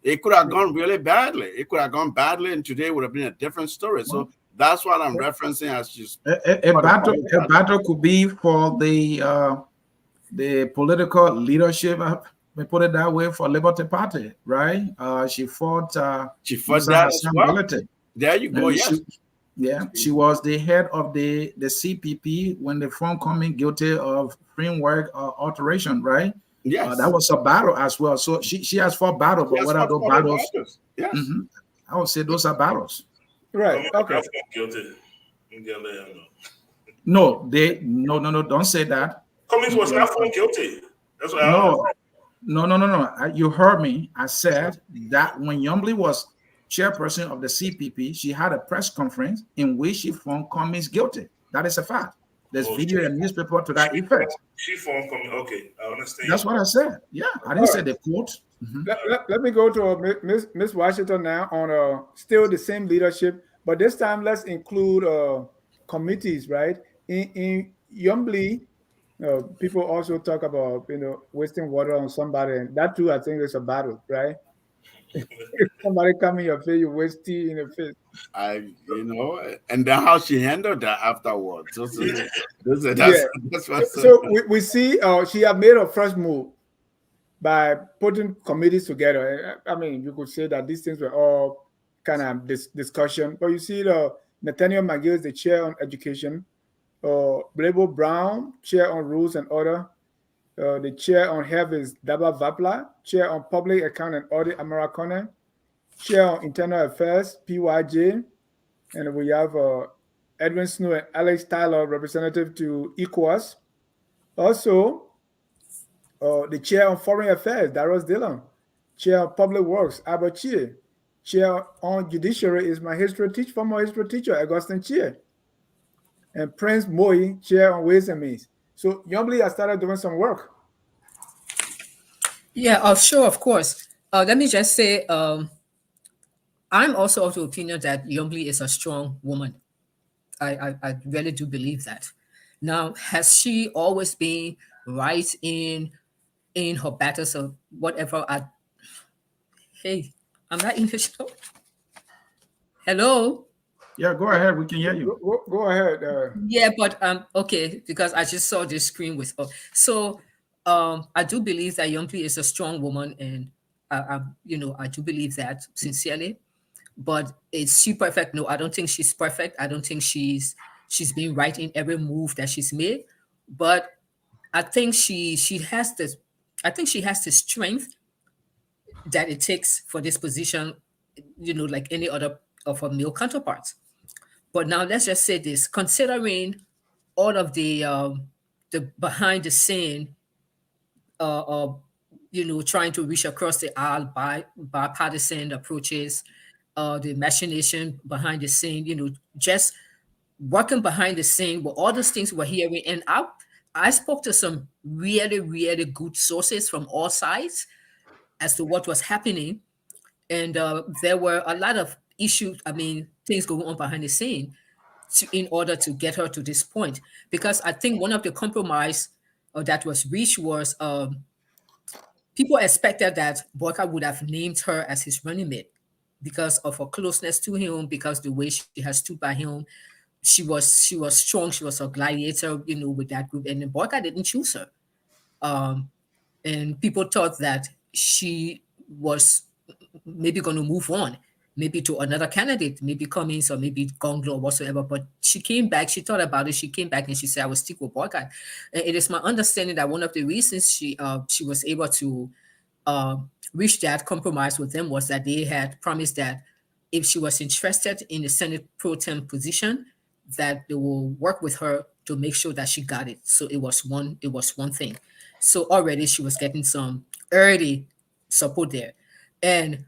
It could have gone really badly. It could have gone badly, and today would have been a different story. So that's what I'm referencing as just a battle could be for the political leadership. We put it that way for Liberty Party, right? She fought that as well. There you go. Yes. Yeah, she was the head of the CPP when they found coming guilty of framework alteration, right? Yes. That was a battle as well. So she has fought battle, She but has what are fought those other battles? battles. Yes. Mhm. I would say those are battles. Right. Cummings Okay. was not found guilty. India let him know. No, no, don't say that. Cummings was not found guilty. That's what I No, understand. no. You heard me. I said that when Yombly was chairperson of the CPP, she had a press conference in which she found Cummings guilty. That is a fact. There's Oh, video and newspaper to that effect. She found Cummings. Okay, I understand. That's what I said. Yeah, I didn't say the quote. Mhm. Let me go to Miss Washington now on still the same leadership, but this time let's include committees, right? In Yumbly, people also talk about wasting water on somebody, and that too I think is a battle, right? If somebody come in your face, you waste tea in the face. And then how she handled that afterwards. Yeah. That's what. So we see she have made a first move by putting committees together. I mean, you could say that these things were all kind of discussion, but you see Nathaniel McGill is the chair on education, Blabo Brown, chair on rules and order, the chair on health is Daba Vapla, chair on public account and audit Amara Kone, chair on internal affairs PYJ, and we have Edwin Snow and Alex Tyler, representative to ECOWAS. Also, the chair on foreign affairs, Darius Dillon, chair on public works, Albert Sieh, chair on judiciary is my former history teacher, Augustine Sieh, and Prince Moi, chair on ways and means. So Yombly has started doing some work. Yeah, sure, of course. Let me just say, I'm also of the opinion that Yombly is a strong woman. I really do believe that. Now, has she always been right in her battles or whatever? Hey, I'm not English. Hello. Yeah, go ahead. We can hear you. Go ahead. Yeah, but okay, because I just saw this screen with so I do believe that Youngly is a strong woman, and I do believe that sincerely. But is she perfect? No, I don't think she's perfect. I don't think she's been right in every move that she's made. But I think she has this. I think she has the strength that it takes for this position. Like any other of her male counterparts. But now let's just say this: considering all of the behind the scene, trying to reach across the aisle by bipartisan approaches, the machination behind the scene, just working behind the scene with all those things we're hearing. And I spoke to some really, really good sources from all sides as to what was happening. And there were a lot of issues, things going on behind the scene in order to get her to this point. Because I think one of the compromise that was reached was people expected that Boyka would have named her as his running mate because of her closeness to him, because the way she has stood by him. She was strong. She was a gladiator, with that group. And then Boyka didn't choose her. And people thought that she was maybe going to move on, maybe to another candidate, maybe Cummings or maybe Gonglo or whatsoever. But she came back, she thought about it, she came back and she said, I will stick with Boycott. And it is my understanding that one of the reasons she was able to reach that compromise with them was that they had promised that if she was interested in the Senate pro tem position, that they will work with her to make sure that she got it. So it was one thing. So already she was getting some early support there. And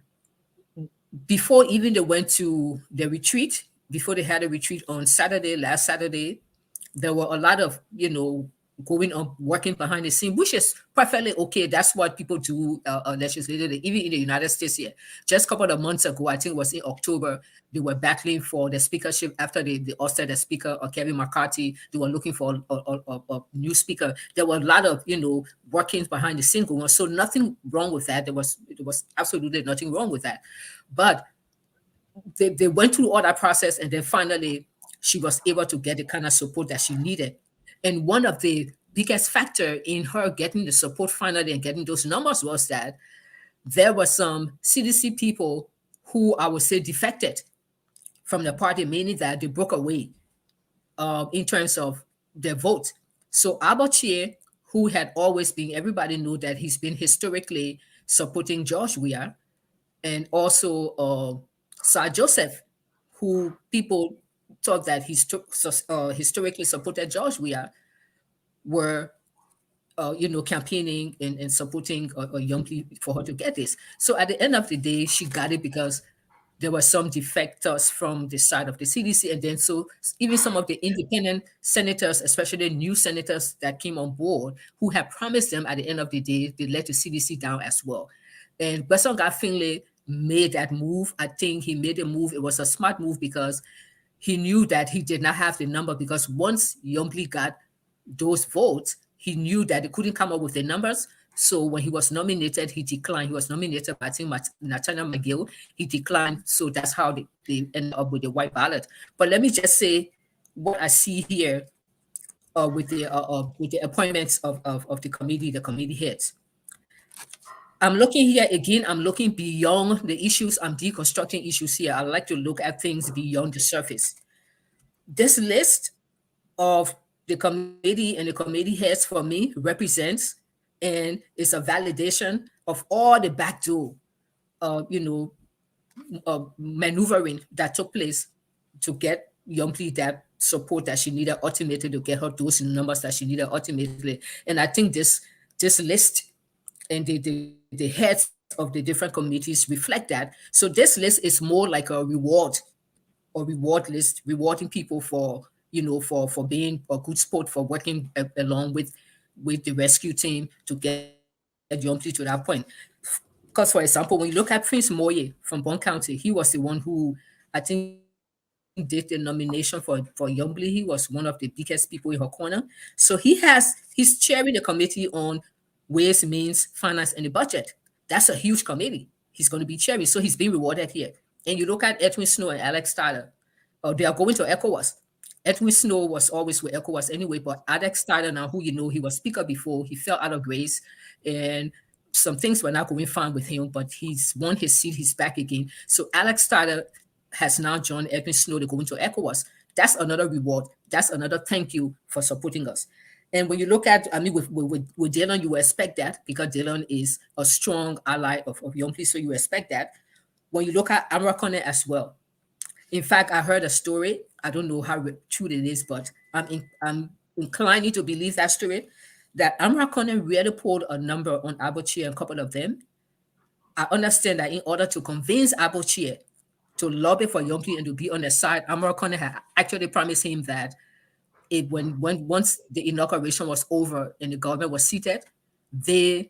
before even they went to the retreat, before they had a retreat on last Saturday, there were a lot of, going on, working behind the scene, which is perfectly okay. That's what people do legislatively, even in the United States here. Just a couple of months ago, I think it was in October, they were battling for the speakership after they ousted the speaker, Kevin McCarthy. They were looking for a new speaker. There were a lot of, workings behind the scene going on. So nothing wrong with that. There was absolutely nothing wrong with that. But they went through all that process, and then finally she was able to get the kind of support that she needed. And one of the biggest factor in her getting the support finally and getting those numbers was that there were some CDC people who I would say defected from the party, meaning that they broke away in terms of their vote. So Abachie, who had always been, everybody knew that he's been historically supporting George Weah, and also Sir Joseph, who people thought that historically supported George Weah, were campaigning and supporting a young people for her to get this. So at the end of the day, she got it because there were some defectors from the side of the CDC, and then so even some of the independent senators, especially new senators that came on board, who had promised them at the end of the day, they let the CDC down as well. And Besonga Finlay made that move. I think he made a move. It was a smart move because he knew that he did not have the number, because once Yombly got those votes, he knew that he couldn't come up with the numbers. So when he was nominated, he declined. He was nominated by, I think, Nathaniel McGill. He declined. So that's how they ended up with the white ballot. But let me just say what I see here with the appointments of the committee heads. I'm looking here again. I'm looking beyond the issues. I'm deconstructing issues here. I like to look at things beyond the surface. This list of the committee and the committee heads for me represents and is a validation of all the backdoor, maneuvering that took place to get Youngly that support that she needed ultimately, to get her those numbers that she needed ultimately. And I think this list and the heads of the different committees reflect that. So this list is more like a reward list, rewarding people for being a good sport, for working along with the rescue team to get Youngly to that point. Because, for example, when you look at Prince Moye from Bond County, he was the one who, I think, did the nomination for Youngly. He was one of the biggest people in her corner. So he's chairing the committee on Ways, Means, Finance, and the Budget. That's a huge committee. He's going to be chairing. So he's being rewarded here. And you look at Edwin Snow and Alex Starter. They are going to ECOWAS. Edwin Snow was always with ECOWAS anyway, but Alex Starter now, who he was speaker before, he fell out of grace, and some things were not going fine with him, but he's won his seat, he's back again. So Alex Starter has now joined Edwin Snow to go into ECOWAS. That's another reward. That's another thank you for supporting us. And when you look at, with Dylan, you expect that, because Dylan is a strong ally of Youngly, so you expect that. When you look at Amrakone as well, in fact, I heard a story. I don't know how true it is, but I'm inclining to believe that story, that Amrakone really pulled a number on Abachie and a couple of them. I understand that in order to convince Abachie to lobby for Youngly and to be on the side, Amrakone had actually promised him that once the inauguration was over and the government was seated, the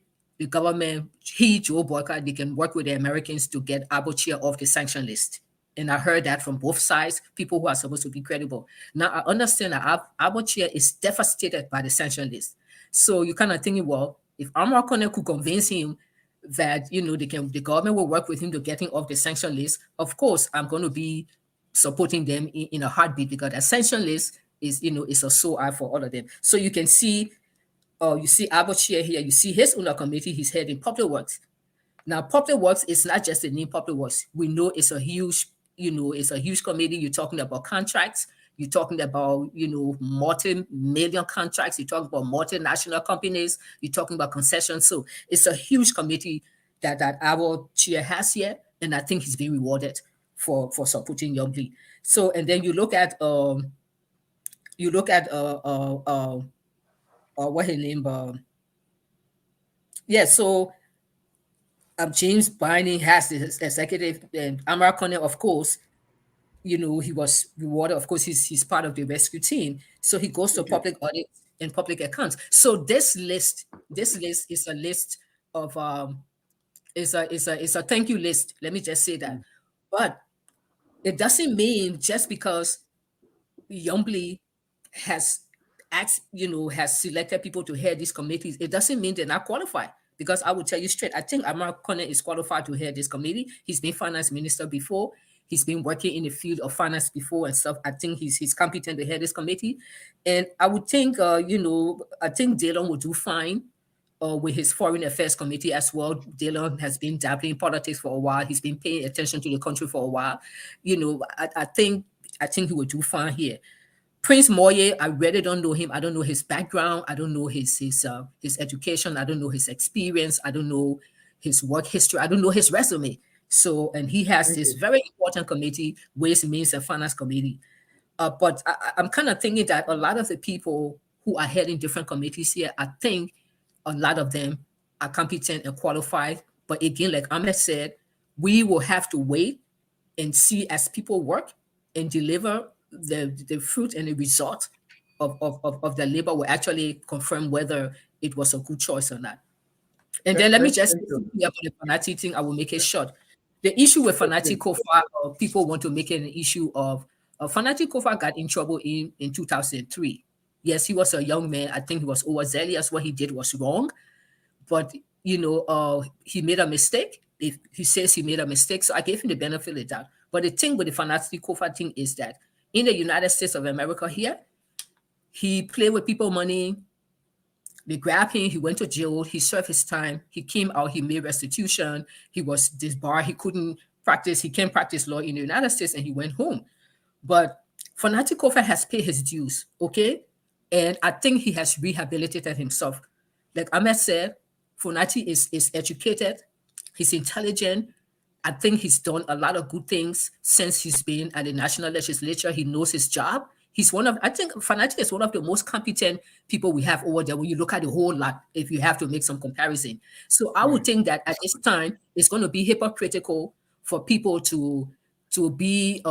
government, Joe Boyka, they can work with the Americans to get Abachie off the sanction list. And I heard that from both sides, people who are supposed to be credible. Now, I understand that Abachie is devastated by the sanction list. So you're kind of thinking, well, if Amrakone could convince him that, the government will work with him to get him off the sanction list, of course, I'm going to be supporting them in a heartbeat, because the sanction list is a sore eye for all of them. So you can see, you see Abachie here, you see his own committee, he's head in public works. Now, public works is not just the name public works. We know it's a huge committee. You're talking about contracts. You're talking about, multi-million contracts. You're talking about multinational companies. You're talking about concessions. So it's a huge committee that our chair has here, and I think he's being rewarded for supporting Youngly. So, and then you look at what her name? So James Binding has the executive, and Amrakone, of course, he was rewarded. Of course, he's part of the rescue team. So he goes to public audit and public accounts. So this list is a list of is a thank you list. Let me just say that. But it doesn't mean just because Youngly has selected people to head these committees, it doesn't mean they're not qualified. Because I will tell you straight, I think Amrakone is qualified to head this committee. He's been finance minister before. He's been working in the field of finance before and stuff. I think he's competent to head this committee. And I would think, I think Dylan will do fine. with his Foreign Affairs Committee as well. Dylan has been dabbling in politics for a while. He's been paying attention to the country for a while. I think he will do fine here. Prince Moye, I really don't know him. I don't know his background. I don't know his education. I don't know his experience. I don't know his work history. I don't know his resume. So, and he has this very important committee, Ways, Means, and Finance Committee. But I'm kind of thinking that a lot of the people who are heading different committees here, I think a lot of them are competent and qualified. But again, like Ahmed said, we will have to wait and see as people work and deliver the fruit and the result of the labor will actually confirm whether it was a good choice or not. And then let me just say something about the Fanati thing. I will make it short. The issue with Fanati Kofa, people want to make it an issue of Fanati Kofa got in trouble in 2003. Yes, he was a young man. I think he was overzealous. What he did was wrong. But, he made a mistake. He says he made a mistake. So I gave him the benefit of the doubt. But the thing with the Fanati Kofa thing is that in the United States of America here, he played with people money. They grabbed him. He went to jail. He served his time. He came out. He made restitution. He was disbarred. He couldn't practice. He can't practice law in the United States, and he went home. But Fanati Kofa has paid his dues, okay? And I think he has rehabilitated himself. Like Ahmed said, Fanati is educated. He's intelligent. I think he's done a lot of good things since he's been at the National Legislature. He knows his job. I think Fanati is one of the most competent people we have over there when you look at the whole lot, if you have to make some comparison. So I would think that at this time, it's going to be hypocritical for people to be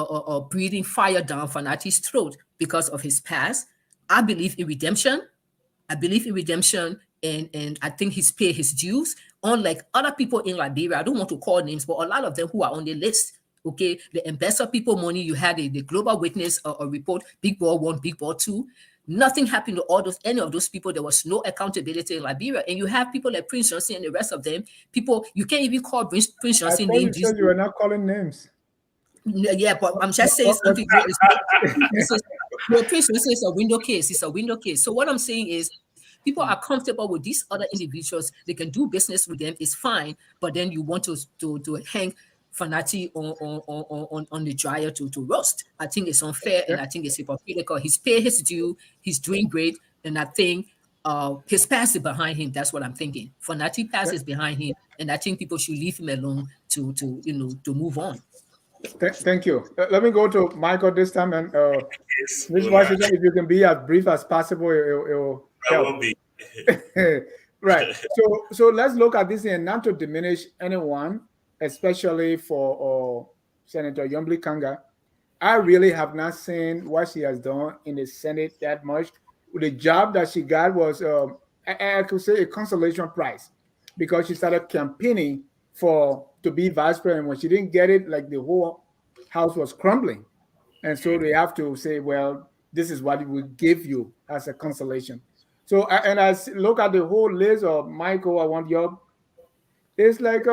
breathing fire down Fanati's throat because of his past. I believe in redemption. And I think he's paid his dues. Unlike other people in Liberia, I don't want to call names, but a lot of them who are on the list, okay, the Ambassador people money, you had the Global Witness report, Big Ball 1, Big Ball 2. Nothing happened to any of those people. There was no accountability in Liberia. And you have people like Prince Johnson and the rest of them. People, you can't even call Prince Johnson names. I thought you said you were not calling names. Yeah, but I'm just saying something. Prince Johnson is a window case. It's a window case. So what I'm saying is, people are comfortable with these other individuals. They can do business with them. It's fine. But then you want to hang Fanati on the dryer to roast. I think it's unfair, and I think it's hypocritical. He's paid his due. He's doing great, and I think his past is behind him. That's what I'm thinking. Fanati past is behind him, and I think people should leave him alone to move on. Thank you. Let me go to Michael this time, and Ms. Washington, if you can be as brief as possible, it will help. I will be. Right. So let's look at this and not to diminish anyone, especially for Senator Yombly Kanga. I really have not seen what she has done in the Senate that much. The job that she got was, I could say, a consolation prize, because she started campaigning to be vice president. When she didn't get it, like the whole house was crumbling. And so they have to say, well, this is what we give you as a consolation. So, and I look at the whole list of Michael, I want your, it's like,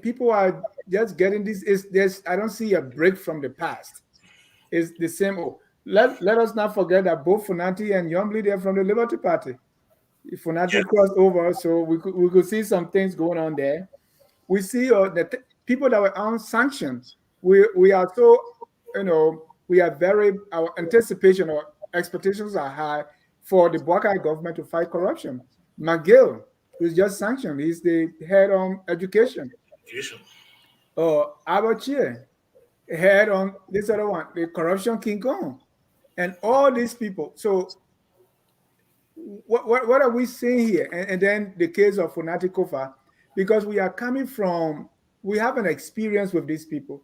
people are just getting this, I don't see a break from the past. It's the same. Let us not forget that both Funati and Yombly, they're from the Liberty Party. If Funati crossed over, so we could see some things going on there. We see the people that were on sanctions. We are so, we are our anticipation or expectations are high for the Buckeye government to fight corruption. McGill, who's just sanctioned, he's the head on education. Abachie, head on this other one, the corruption King Kong, and all these people. So what are we seeing here? And then the case of Funati Kofa, because we have an experience with these people.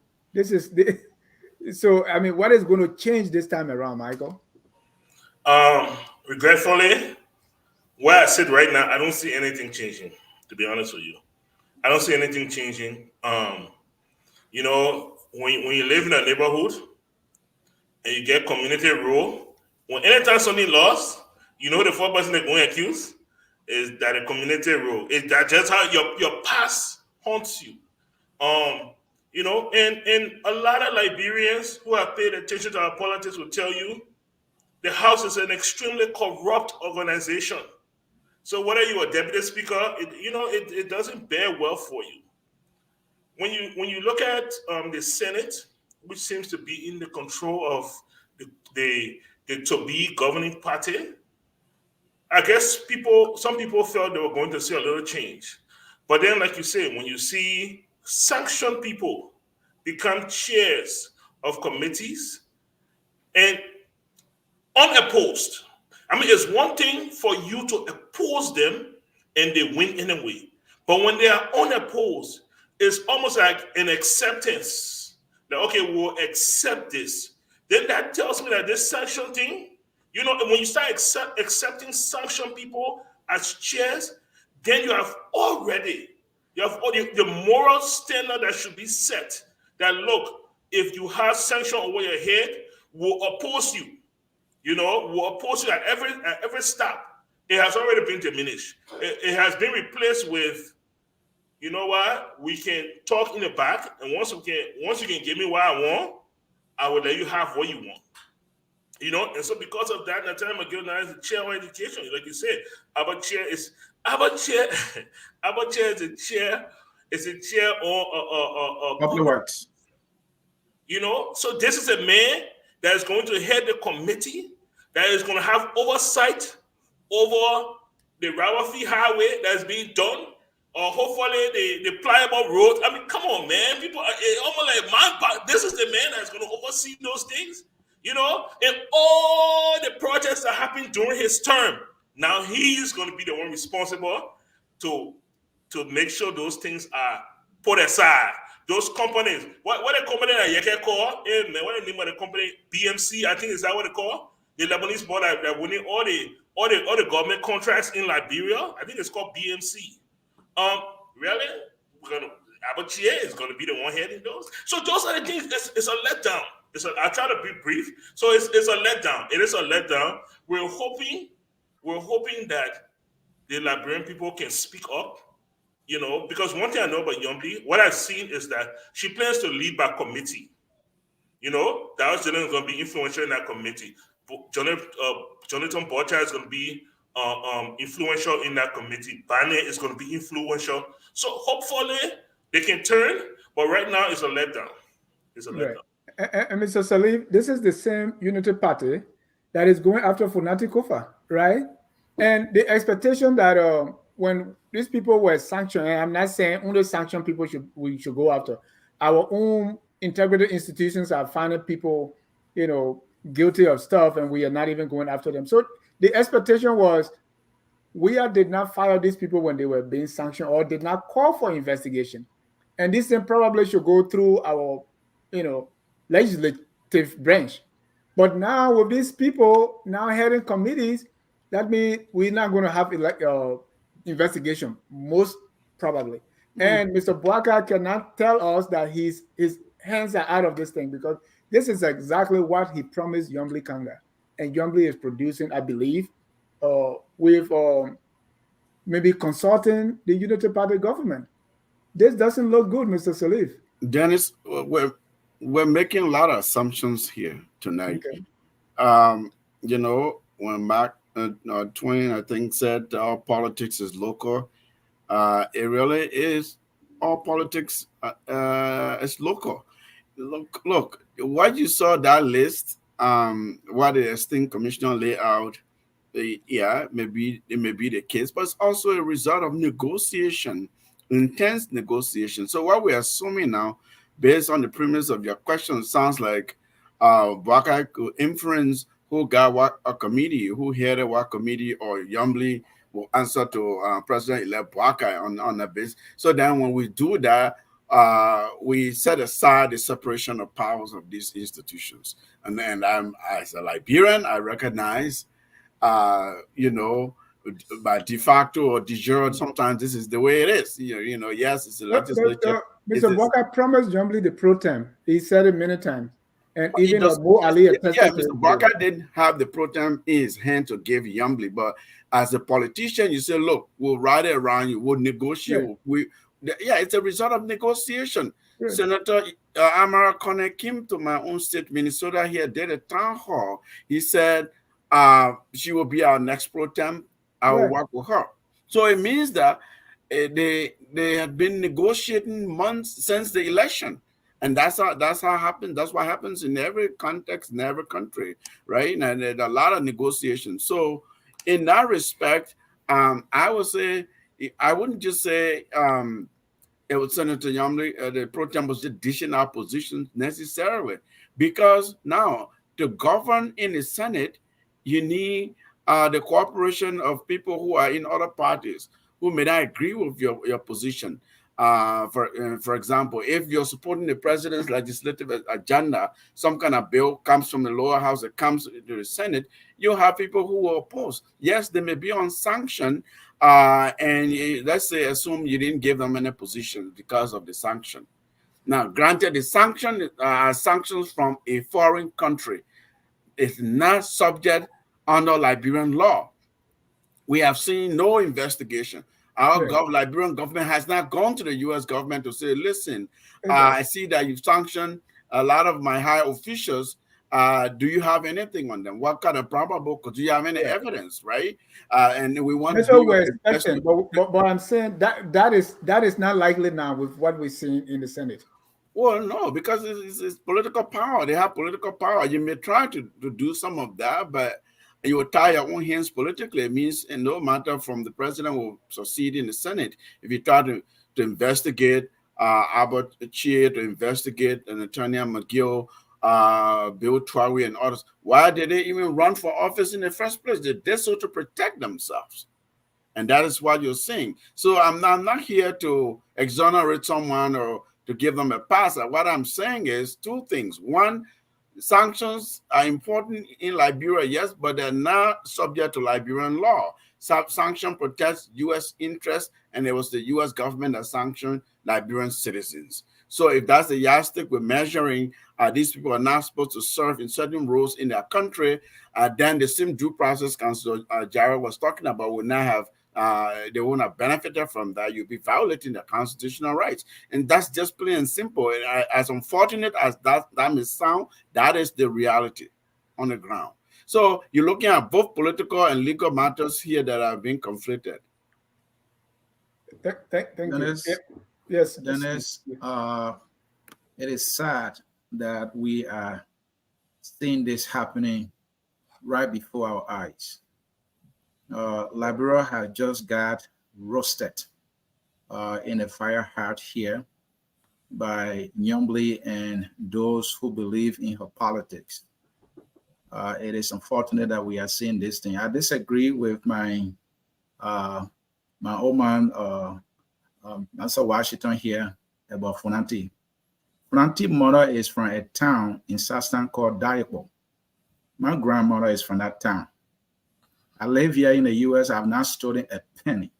So what is going to change this time around, Michael? Regretfully, where I sit right now, I don't see anything changing, to be honest with you. I don't see anything changing. When you live in a neighborhood and you get community rule, anytime something lost, the first person they're going to accuse is that a community rule. Is that just how your past haunts you? And a lot of Liberians who have paid attention to our politics will tell you the House is an extremely corrupt organization. So whether you're a deputy speaker, it doesn't bear well for you. When you look at the Senate, which seems to be in the control of the to be governing party, I guess some people felt they were going to see a little change. But then, like you say, when you see sanctioned people become chairs of committees and unopposed, I mean, it's one thing for you to oppose them and they win anyway. But when they are unopposed, it's almost like an acceptance. That, okay, we'll accept this. Then that tells me that this sanction thing, when you start accepting sanction people as chairs, then you have already the moral standard that should be set. That look, if you have sanction over your head, we'll oppose you. Will oppose you at every step. It has already been diminished. It has been replaced with, you know what? We can talk in the back, and once you can give me what I want, I will let you have what you want. And so because of that, Natalia McGill now is the chair of education. Like you said, our chair is a chair on Public Works. So this is a man that is going to head the committee that is going to have oversight over the Rawafi highway that's being done, or hopefully the pliable road. I mean, come on, man. People are almost like, man, this is the man that's going to oversee those things, and all the projects that happened during his term. Now he's going to be the one responsible to make sure those things are put aside. Those companies, what the company that you can call, what the name of the company? BMC, I think is that what they call? The Lebanese board that winning all the government contracts in Liberia. I think it's called BMC. Really? Abachier is going to be the one heading those. So those are the things. It's a letdown. I try to be brief. So it's a letdown. It is a letdown. We're hoping that the Liberian people can speak up. Because one thing I know about Yombi, what I've seen is that she plans to lead by committee. That was going to be influential in that committee. Jonathan Bocha is going to be influential in that committee. Bane is going to be influential. So hopefully they can turn, but right now it's a letdown. It's a letdown. And Mr. Salif, this is the same Unity Party that is going after Funati Kofa, right? And the expectation that when these people were sanctioned, and I'm not saying only sanctioned people we should go after. Our own integrated institutions are finding people, guilty of stuff, and we are not even going after them. So the expectation was did not fire these people when they were being sanctioned or did not call for investigation. And this thing probably should go through our, legislative branch. But now with these people now heading committees, that means we're not going to have investigation, most probably. And Mr. Bwaka cannot tell us that his hands are out of this thing, because this is exactly what he promised Yombly Kanga. And Yombly is producing, I believe, with maybe consulting the Unity Party government. This doesn't look good, Mr. Salif. Dennis, we're making a lot of assumptions here tonight. Okay. When Mark Twain, I think, said all politics is local, it really is. All politics is local. Look, what you saw that list, what the esteemed commissioner laid out, it may be the case, but it's also a result of negotiation, intense negotiation. So what we're assuming now, based on the premise of your question, sounds like Bwaka could inference who got what a committee, who headed what committee, or Yombly will answer to President-elect Bwaka on that basis. So then when we do that, we set aside the separation of powers of these institutions. And then as a Liberian, I recognize, by de facto or de jure, sometimes this is the way it is. Yes, it's a legislature. Mr. Bwaka promised Yombly the pro tem. He said it many times. And even Abu Ali Mr. Bwaka didn't have the pro tem in his hand to give Yombly, but as a politician, you say, look, we'll ride it around you, we'll negotiate. Yeah. It's a result of negotiation. Yeah. Senator Amara Conner came to my own state, Minnesota, here, did a town hall. He said she will be our next pro tem. I will work with her. So it means that they have been negotiating months since the election, and that's how happens. That's what happens in every context in every country, right? And there's a lot of negotiations. So in that respect, I would say I wouldn't just say it was Senator Yamley, the pro tem was just dishing out positions necessarily, because now to govern in the Senate, you need the cooperation of people who are in other parties who may not agree with your position. For example, if you're supporting the president's legislative agenda, some kind of bill comes from the lower house that comes to the Senate, you have people who will oppose. Yes, they may be on sanction, and let's say assume you didn't give them any position because of the sanction. Now, granted, the sanction sanctions from a foreign country is not subject under Liberian law. We have seen no investigation. Our Liberian government has not gone to the U.S. government to say, listen, I see that you've sanctioned a lot of my high officials. Do you have anything on them? What kind of probable? Do you have any evidence, right? And we want That's to what we're expecting, but I'm saying that is not likely now with what we're seeing in the Senate. Well, no, because it's political power. They have political power. You may try to do some of that, but you will tie your own hands politically. It means, and no matter from the president will succeed in the Senate. If you try to investigate Albert Sieh, to investigate Attorney McGill, Bill Trowie, and others, why did they even run for office in the first place? They did so to protect themselves. And that is what you're saying. So I'm not here to exonerate someone or to give them a pass. What I'm saying is two things. One, sanctions are important in Liberia, yes, but they're not subject to Liberian law. Sanction protects U.S. interests, and it was the U.S. government that sanctioned Liberian citizens. So if that's the yardstick we're measuring, these people are not supposed to serve in certain roles in their country, then the same due process Councilor Jared was talking about will not have they won't have benefited from that. You'll be violating their constitutional rights. And that's just plain and simple. And as unfortunate as that may sound, that is the reality on the ground. So you're looking at both political and legal matters here that are being conflicted. Thank Dennis, you. Yes. Dennis, it is sad that we are seeing this happening right before our eyes. Liberia has just got roasted in a fire heart here by Nyomble and those who believe in her politics. It is unfortunate that we are seeing this thing. I disagree with my old man, Master Washington here about Funanti. Funanti's mother is from a town in Sastan called Dayapo. My grandmother is from that town. I live here in the U.S. I have not stolen a penny.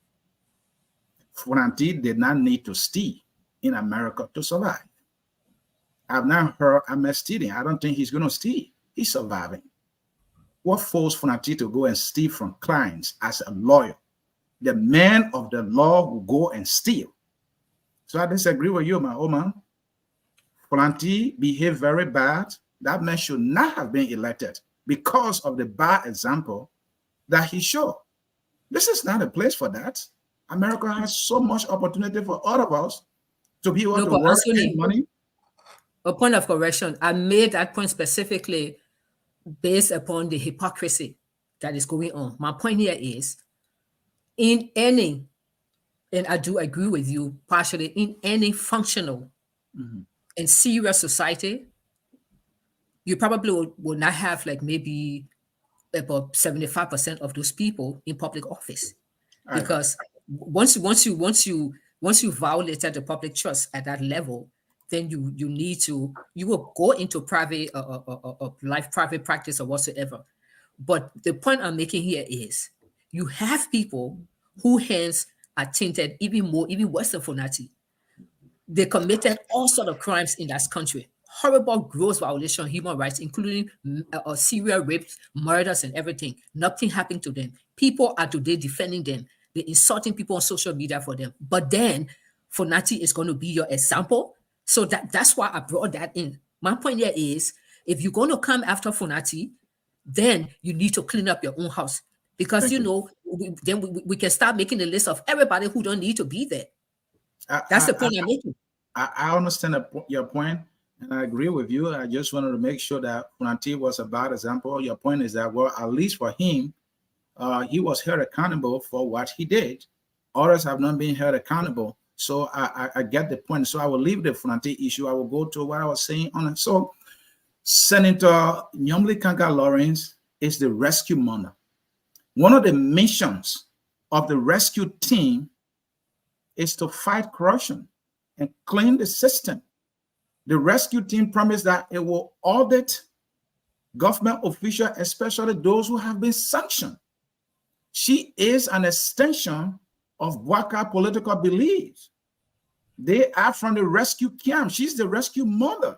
Funanti did not need to steal in America to survive. I've not heard Ahmed stealing. I don't think he's going to steal. He's surviving. What forced Funanti to go and steal from clients as a lawyer? The man of the law will go and steal. So I disagree with you, my old man. Funanti behaved very bad. That man should not have been elected because of the bad example that he showed. This is not a place for that. America has so much opportunity for all of us to be able to work and money. A point of correction. I made that point specifically based upon the hypocrisy that is going on. My point here is, in any, and I do agree with you partially, in any functional and serious society, you probably will not have like maybe about 75% of those people in public office, because once you violated the public trust at that level, then you will go into private private practice or whatsoever. But the point I'm making here is, you have people whose hands are tainted even worse than Funanti. They committed all sorts of crimes in that country. Horrible, gross violation of human rights, including serial rapes, murders, and everything. Nothing happened to them. People are today defending them. They're insulting people on social media for them. But then Funanti is going to be your example. So that's why I brought that in. My point here is, if you're going to come after Funanti, then you need to clean up your own house. Because, we can start making a list of everybody who don't need to be there. That's the point I'm making. I understand your point, and I agree with you. I just wanted to make sure that Funanti was a bad example. Your point is that, well, at least for him, he was held accountable for what he did. Others have not been held accountable. So I get the point. So I will leave the Funanti issue. I will go to what I was saying on it. So Senator Nyomli Kanka Lawrence is the rescue monarch. One of the missions of the rescue team is to fight corruption and clean the system. The rescue team promised that it will audit government officials, especially those who have been sanctioned. She is an extension of Waka political beliefs. They are from the rescue camp. She's the rescue mother.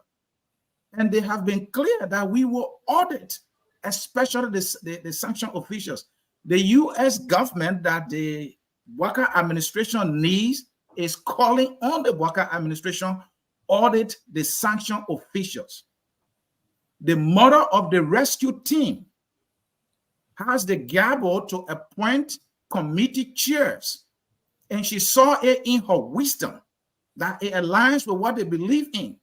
And they have been clear that we will audit, especially the sanctioned officials. The U.S. government that the Waka administration needs is calling on the Waka administration audit the sanctioned officials. The mother of the rescue team has the gavel to appoint committee chairs, and she saw it in her wisdom that it aligns with what they believe in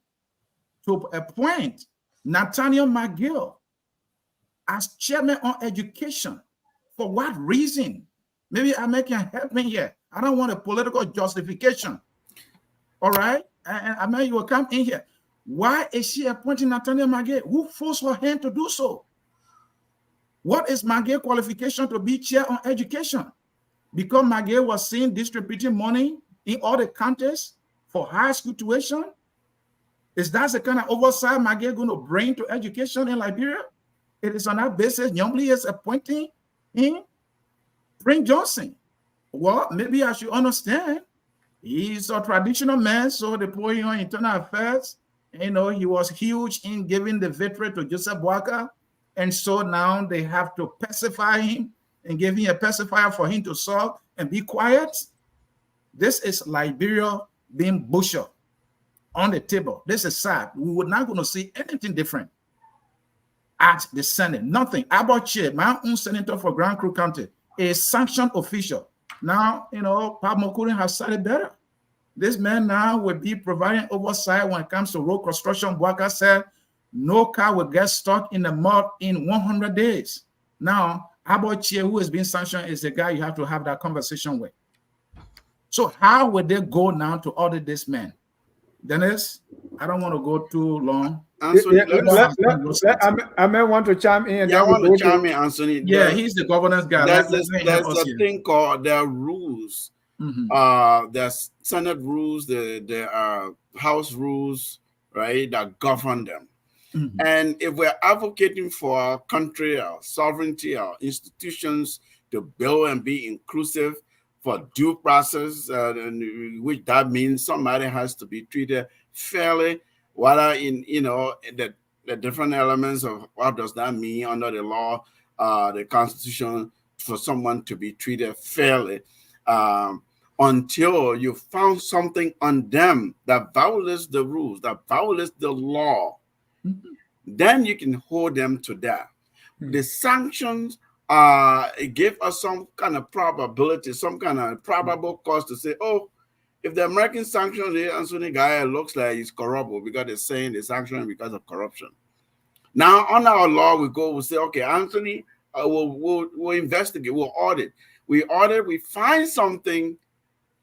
to appoint Nathaniel McGill as chairman on education. For what reason? Maybe Ahmed can help me here. I don't want a political justification. All right? And Ahmed, you will come in here. Why is she appointing Nathaniel McGill? Who forced her hand to do so? What is McGill's qualification to be chair on education? Because McGill was seen distributing money in all the counties for high school tuition? Is that the kind of oversight McGill going to bring to education in Liberia? It is on that basis Nyomli is appointing him. Prince Johnson. Well, maybe I should understand. He's a traditional man, so they put him on internal affairs. You know, he was huge in giving the victory to Joseph Boakai. And so now they have to pacify him and give him a pacifier for him to solve and be quiet. This is Liberia being butchered on the table. This is sad. We were not going to see anything different at the Senate. Nothing. Abache, my own senator for Grand Crew County, a sanctioned official. Now, you know, Pab Mokurin has said it better. This man now will be providing oversight when it comes to road construction. Boakai said no car will get stuck in the mud in 100 days. Now, Abache, who is being sanctioned, is the guy you have to have that conversation with. So how would they go now to audit this man? Dennis, I don't want to go too long. Ansony, I may want to chime in. Yeah, I want to chime in, Ansony. Yeah, he's the governance guy. There's a thing called there are rules. There's Senate rules, there are House rules, right, that govern them. And if we're advocating for our country, our sovereignty, our institutions to build and be inclusive for due process, which that means somebody has to be treated fairly, whether in, you know, the different elements of what does that mean under the law, the Constitution, for someone to be treated fairly, until you found something on them that violates the rules, that violates the law, then you can hold them to that. The sanctions give us some kind of probability, some kind of probable cause to say, oh, if the American sanction the Ansony guy looks like he's corrupt because they're saying the sanction because of corruption. Now, on our law, we say, okay, Ansony, we'll investigate, we'll audit. We audit, we find something,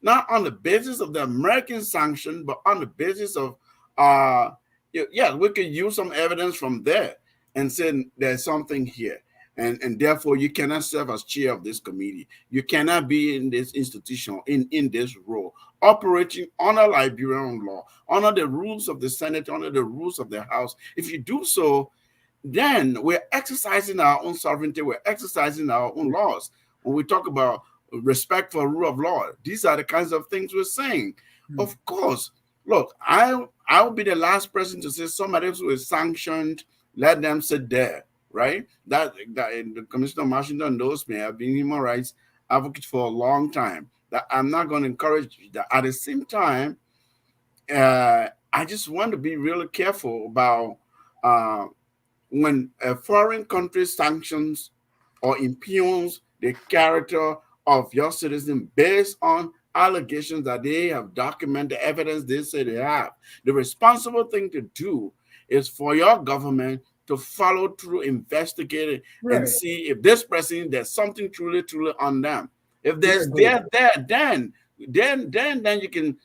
not on the basis of the American sanction, but on the basis of, we could use some evidence from there and say there's something here. And therefore, you cannot serve as chair of this committee. You cannot be in this institution, in this role, operating under Liberian law, under the rules of the Senate, under the rules of the House. If you do so, then we're exercising our own sovereignty. We're exercising our own laws. When we talk about respect for rule of law, these are the kinds of things we're saying. Of course, look, I'll be the last person to say somebody who is sanctioned, let them sit there. Right? That the Commissioner of Washington knows me. I've been human rights advocate for a long time. That I'm not going to encourage that. At the same time, I just want to be really careful about when a foreign country sanctions or impugns the character of your citizen based on allegations that they have documented, evidence they say they have. The responsible thing to do is for your government to follow through, investigate it, and see if this person, there's something truly on them. If there's then you can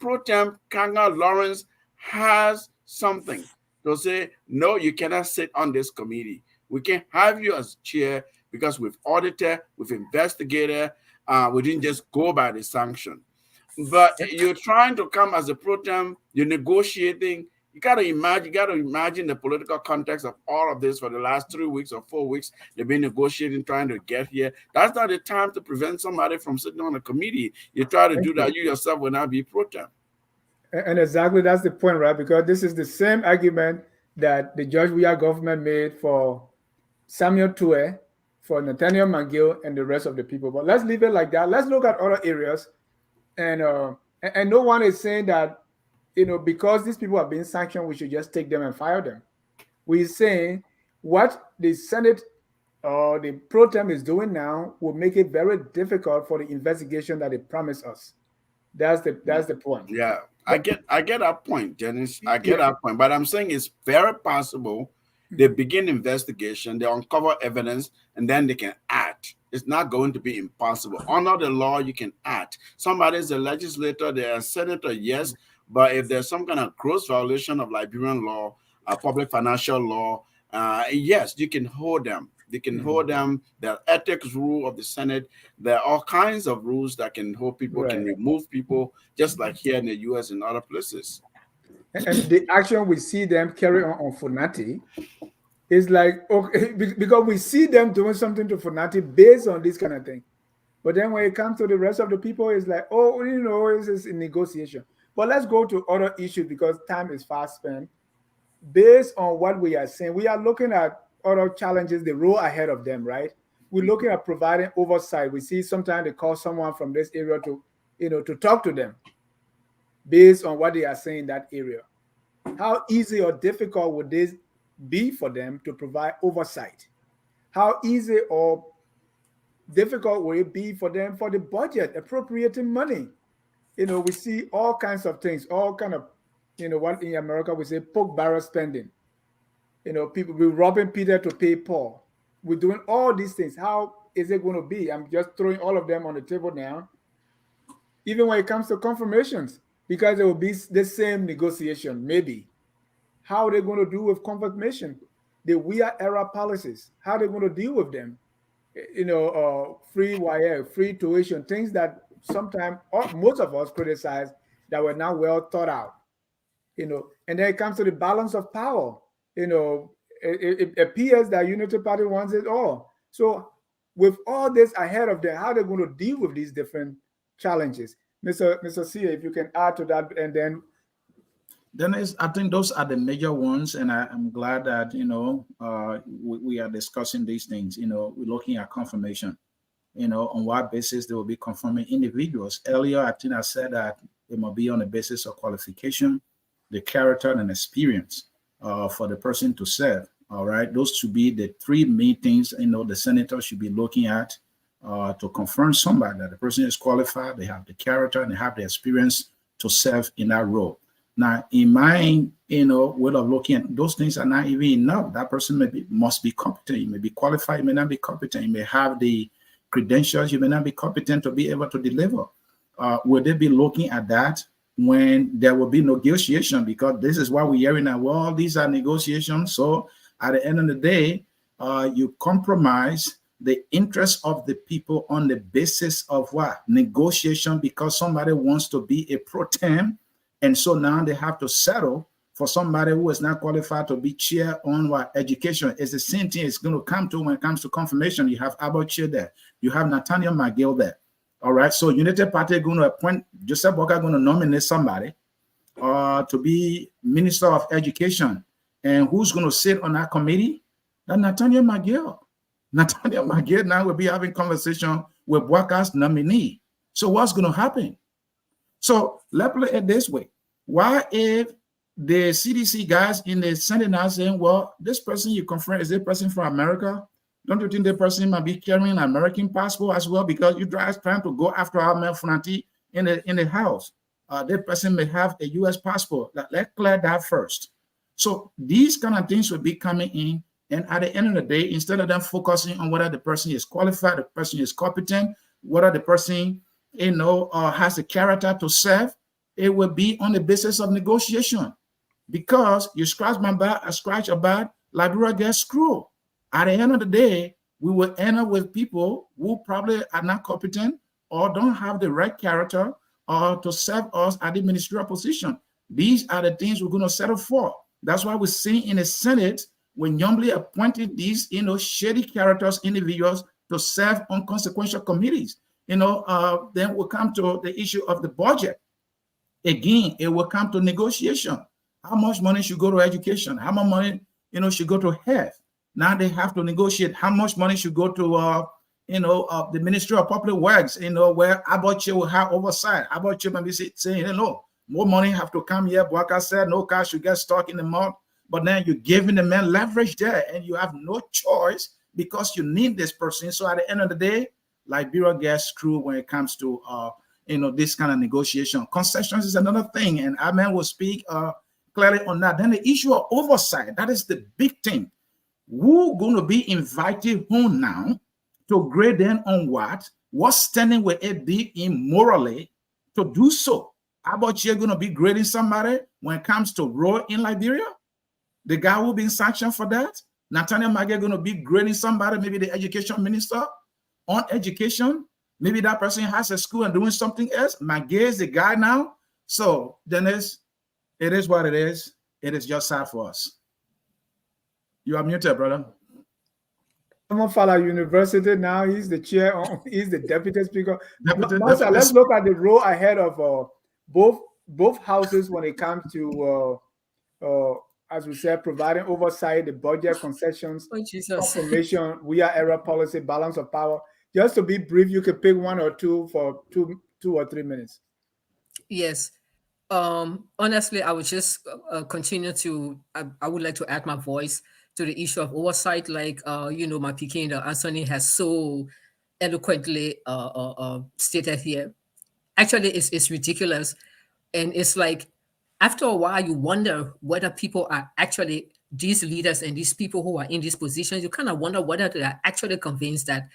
pro temp Kanga Lawrence has something to say, no, you cannot sit on this committee. We can have you as chair because we've audited, we've investigated, we didn't just go by the sanction. But you're trying to come as a pro temp, you're negotiating. You gotta imagine the political context of all of this for the last 3 weeks or 4 weeks. They've been negotiating, trying to get here. That's not the time to prevent somebody from sitting on a committee. You try to do that, you yourself will not be pro temp. And exactly that's the point, right? Because this is the same argument that the George Weah government made for Samuel Tue, for Nathaniel McGill, and the rest of the people. But let's leave it like that. Let's look at other areas. And no one is saying that, because these people are being sanctioned, we should just take them and fire them. We're saying what the Senate or the pro tem is doing now will make it very difficult for the investigation that they promised us. That's the point. Yeah, I get that point, Dennis. I get that point. But I'm saying it's very possible they begin investigation, they uncover evidence, and then they can act. It's not going to be impossible. Under the law, you can act. Somebody's a legislator, they're a senator, yes. But if there's some kind of gross violation of Liberian law, public financial law, yes, you can hold them. They can hold them. There are ethics rule of the Senate. There are all kinds of rules that can hold people, can remove people, just like here in the U.S. and other places. And the action we see them carry on Funati is like, okay, because we see them doing something to Funati based on this kind of thing. But then when it comes to the rest of the people, it's like, it's just a negotiation. But let's go to other issues because time is fast spent. Based on what we are saying, we are looking at other challenges, the road ahead of them, right? We're looking at providing oversight. We see sometimes they call someone from this area to talk to them based on what they are saying in that area. How easy or difficult would this be for them to provide oversight? How easy or difficult will it be for them for the budget, appropriating money? We see all kinds of things, all kind of, what in America we say poke barrel spending. People be robbing Peter to pay Paul. We're doing all these things. How is it going to be? I'm just throwing all of them on the table now. Even when it comes to confirmations, because it will be the same negotiation, maybe. How are they going to do with confirmation? The Weah era policies, how are they going to deal with them? Free wire, free tuition, things that sometimes most of us criticize that were not well thought out. And then it comes to the balance of power. It appears that Unity Party wants it all. So with all this ahead of them, how are they going to deal with these different challenges? Mr. Sieh, if you can add to that, and then Dennis, I think those are the major ones, and I'm glad that we are discussing these things. We're looking at confirmation. On what basis they will be confirming individuals. Earlier, I think I said that it must be on the basis of qualification, the character, and experience for the person to serve. All right, those should be the three main things. The senator should be looking at to confirm somebody that the person is qualified, they have the character, and they have the experience to serve in that role. Now, in my way of looking at those things are not even enough. That person must be competent. You may be qualified, you may not be competent. You may have the credentials, you may not be competent to be able to deliver. Will they be looking at that when there will be negotiation? Because this is what we're hearing now. Well, these are negotiations. So at the end of the day, you compromise the interest of the people on the basis of what? Negotiation, because somebody wants to be a pro tem. And so now they have to settle for somebody who is not qualified to be chair on what? Education. It's the same thing it's going to come to when it comes to confirmation. You have Albert Chair there. You have Nathaniel McGill there. All right. So United Party going to appoint Joseph Walker, going to nominate somebody to be Minister of Education. And who's going to sit on that committee? That's Nathaniel McGill. Nathaniel McGill now will be having conversation with Walker's nominee. So what's going to happen? So let's play it this way. Why if the CDC guys in the Senate now saying, well, this person you confirm is a person from America, Don't you think the person might be carrying an American passport as well? Because you guys trying to go after our man Funati in the house. That person may have a U.S. passport. Let's clear that first. So these kind of things will be coming in. And at the end of the day, instead of them focusing on whether the person is qualified, the person is competent, whether the person, has the character to serve, it will be on the basis of negotiation. Because you scratch my back, I scratch your back, Liberia gets screwed. At the end of the day, we will end up with people who probably are not competent or don't have the right character or to serve us at the ministerial position. These are the things we're going to settle for. That's why we're seeing in the Senate, when Yombly appointed these, shady characters, individuals to serve on consequential committees. Then we'll come to the issue of the budget. Again, it will come to negotiation. How much money should go to education? How much money, should go to health? Now they have to negotiate how much money should go to, the Ministry of Public Works, where Abache will have oversight. Abache may be saying, no, more money have to come here. Boaka said, no car should get stuck in the mud. But then you're giving the man leverage there, and you have no choice because you need this person. So at the end of the day, Liberia gets screwed when it comes to, this kind of negotiation. Concessions is another thing, and our man will speak clearly on that. Then the issue of oversight, that is the big thing. Who going to be invited home now to grade them on what? What standing will it be immorally to do so? How about you going to be grading somebody when it comes to role in Liberia? The guy who been sanctioned for that? Nathaniel Maggie going to be grading somebody, maybe the education minister on education? Maybe that person has a school and doing something else. Maggie is the guy now. So Dennis, it is what it is. It is just sad for us. You are muted, brother. Fala University now. He's the chair. He's the deputy speaker. Master, let's look at the road ahead of both houses when it comes to, as we said, providing oversight, the budget concessions, confirmation, we are era policy, balance of power. Just to be brief, you could pick one or two for two or 3 minutes. Yes. Honestly, I would just continue to. I would like to add my voice to the issue of oversight, like my Peking, Ansony has so eloquently stated here. Actually, it's ridiculous, and it's like after a while you wonder whether people are actually these leaders and these people who are in these positions. You kind of wonder whether they are actually convinced that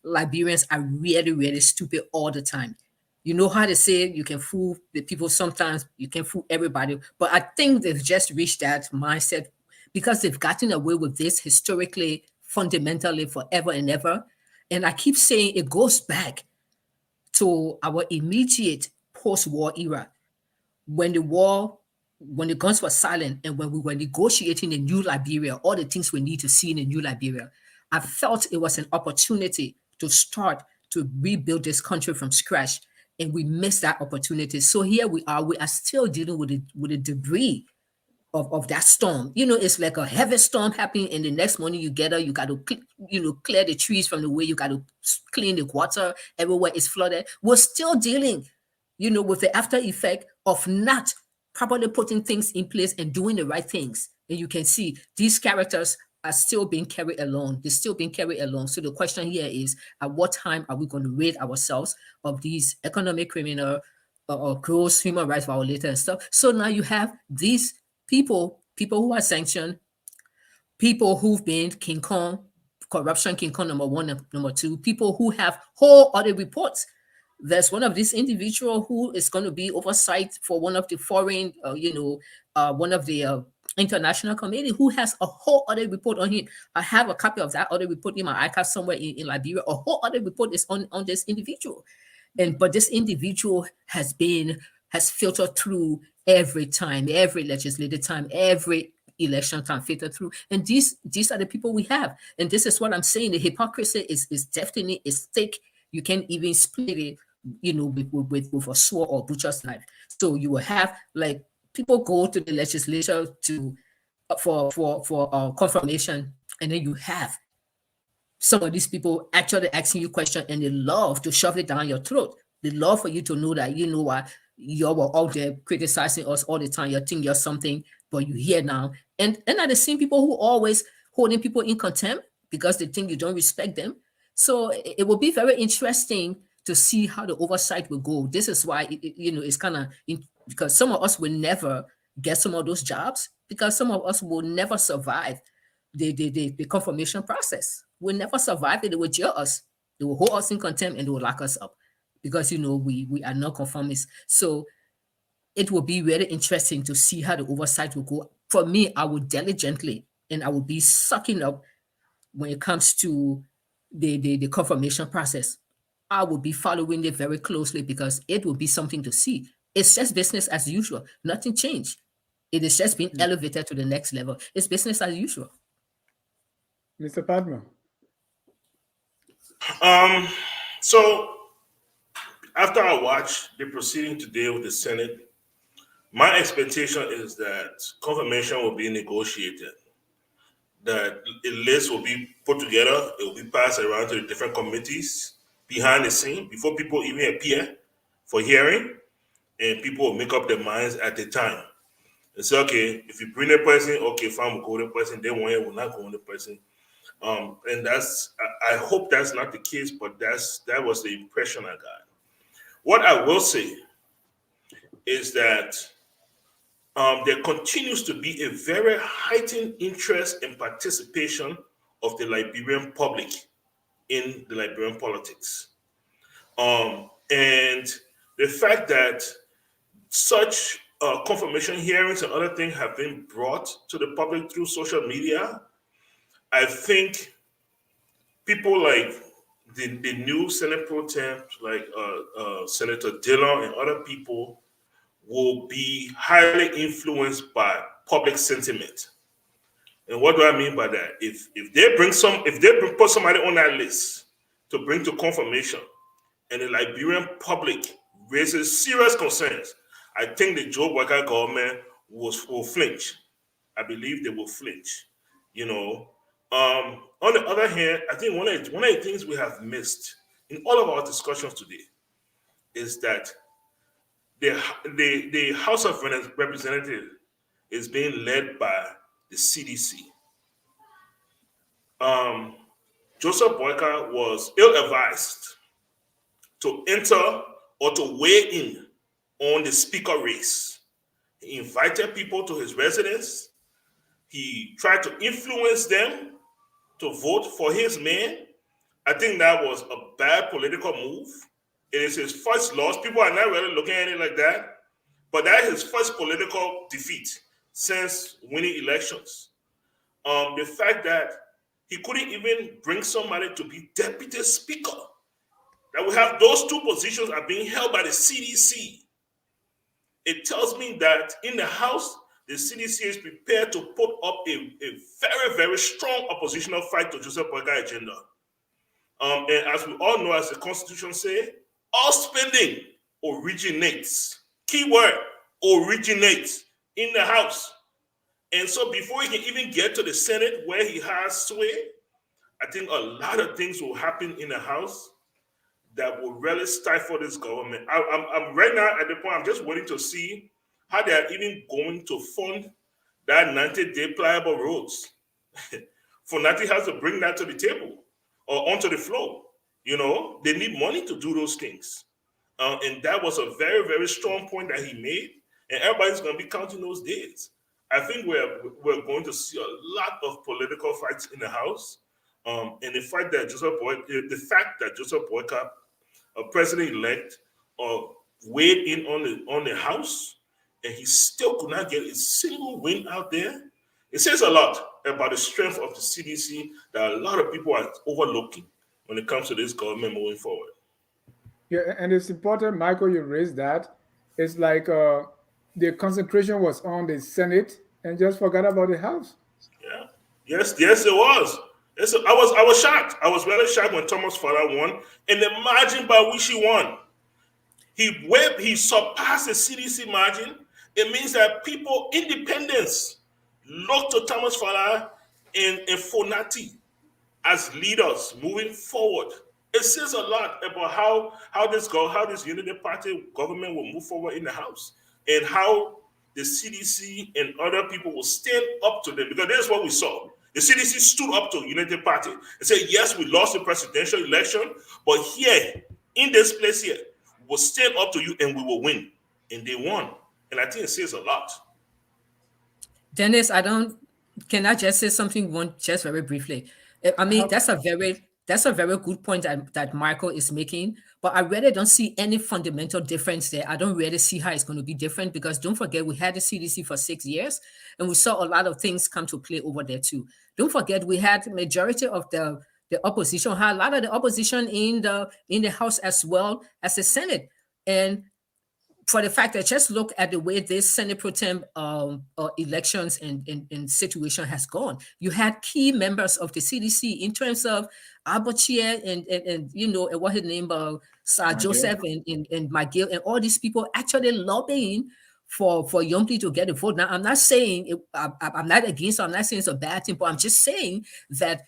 Liberians are really, really stupid all the time. You know how to say you can fool the people sometimes, you can fool everybody, but I think they've just reached that mindset because they've gotten away with this historically, fundamentally, forever and ever. And I keep saying it goes back to our immediate post-war era, when the guns were silent and when we were negotiating a new Liberia, all the things we need to see in a new Liberia. I felt it was an opportunity to start to rebuild this country from scratch, and we missed that opportunity. So here we are still dealing with the debris of that storm. It's like a heavy storm happening, and the next morning you get up, you got to clear the trees from the way, you got to clean the water, everywhere is flooded. We're still dealing, with the after effect of not properly putting things in place and doing the right things. And you can see these characters are still being carried along. They're still being carried along. So the question here is, at what time are we going to rid ourselves of these economic criminal or gross human rights violators and stuff? So now you have these people who are sanctioned, people who've been King Kong, corruption King Kong number 1 and number 2, people who have whole other reports. There's one of these individuals who is going to be oversight for one of the foreign, one of the international committee who has a whole other report on him. I have a copy of that other report in my archive somewhere in Liberia. A whole other report is on this individual. But this individual has filtered through every time, every legislative time, every election time filtered through. And these are the people we have. And this is what I'm saying. The hypocrisy is definitely thick. You can't even split it, with a sword or butcher's knife. So you will have like people go to the legislature for confirmation, and then you have some of these people actually asking you questions, and they love to shove it down your throat. They love for you to know that what you were out there criticizing us all the time. You think you're something, but you hear now, and are the same people who always holding people in contempt. because they think you don't respect them. So it will be very interesting to see how the oversight will go. This is why it's kind of because some of us will never get some of those jobs, because some of us will never survive the confirmation process. We'll never survive it. They will jail us. They will hold us in contempt and they will lock us up because we are not conformists. So it will be very interesting to see how the oversight will go. For me, I will diligently and I will be sucking up when it comes to the confirmation process. I will be following it very closely because it will be something to see. It's just business as usual. Nothing changed. It is just being elevated to the next level. It's business as usual. Mr. Padma. So after I watched the proceeding today with the Senate, my expectation is that confirmation will be negotiated, that a list will be put together, it will be passed around to the different committees behind the scene before people even appear for hearing, and people will make up their minds at the time. And say, okay, if you bring a person, okay, fine, we'll go with the person. They want it, we'll not go with the person. And I hope that's not the case, but that was the impression I got. What I will say is that there continues to be a very heightened interest and participation of the Liberian public in the Liberian politics. And the fact that such confirmation hearings and other things have been brought to the public through social media, I think people like the new Senate Pro Tem, like Senator Dillon and other people, will be highly influenced by public sentiment. And what do I mean by that? If they put somebody on that list to bring to confirmation, and the Liberian public raises serious concerns, I think the Joe Boyka government will flinch. I believe they will flinch. On the other hand, I think one of the things we have missed in all of our discussions today is that the House of Representatives is being led by the CDC. Joseph Boyka was ill-advised to enter or to weigh in on the speaker race. He invited people to his residence. He tried to influence them to vote for his man. I think that was a bad political move. It is his first loss. People are not really looking at it like that, but that is his first political defeat since winning elections. The fact that he couldn't even bring somebody to be deputy speaker, that we have those two positions are being held by the CDC. It tells me that in the House, the CDC is prepared to put up a very, very strong oppositional fight to Joseph Boyka agenda. And as we all know, as the Constitution says, all spending originates. Keyword, originates in the House. And so before he can even get to the Senate where he has sway, I think a lot of things will happen in the House that will really stifle this government. I'm right now at the point, I'm just waiting to see how they are even going to fund that 90-day pliable roads. Fonati has to bring that to the table or onto the floor. They need money to do those things. And that was a very, very strong point that he made. And everybody's going to be counting those days. I think we're going to see a lot of political fights in the House. And the fact that Joseph Boyka, a president-elect, weighed in on the House, and he still could not get a single win out there. It says a lot about the strength of the CDC that a lot of people are overlooking when it comes to this government moving forward. Yeah, and it's important, Michael, you raised that. It's like the concentration was on the Senate and just forgot about the House. Yeah. Yes, it was. I was shocked. I was very shocked when Thomas Fowler won, and the margin by which he won. He surpassed the CDC margin. It means that people, independents, look to Thomas Fowler and Fonati as leaders moving forward. It says a lot about how this Unity Party government will move forward in the House, and how the CDC and other people will stand up to them, because this is what we saw. The CDC stood up to United Party and said, yes, we lost the presidential election, but here, in this place here, we'll stand up to you and we will win. And they won. And I think it says a lot. Dennis, can I just say something just very briefly? I mean, that's a very good point that Michael is making, but I really don't see any fundamental difference there. I don't really see how it's going to be different, because don't forget, we had the CDC for 6 years and we saw a lot of things come to play over there too. Don't forget, we had majority of the opposition, had a lot of the opposition in the House as well as the Senate. And for the fact that, just look at the way this Senate pro tem elections and situation has gone. You had key members of the CDC in terms of Chair and what his name, Sir Joseph and Miguel, and all these people actually lobbying for young people to get a vote. Now, I'm not saying I'm not against. I'm not saying it's a bad thing, but I'm just saying that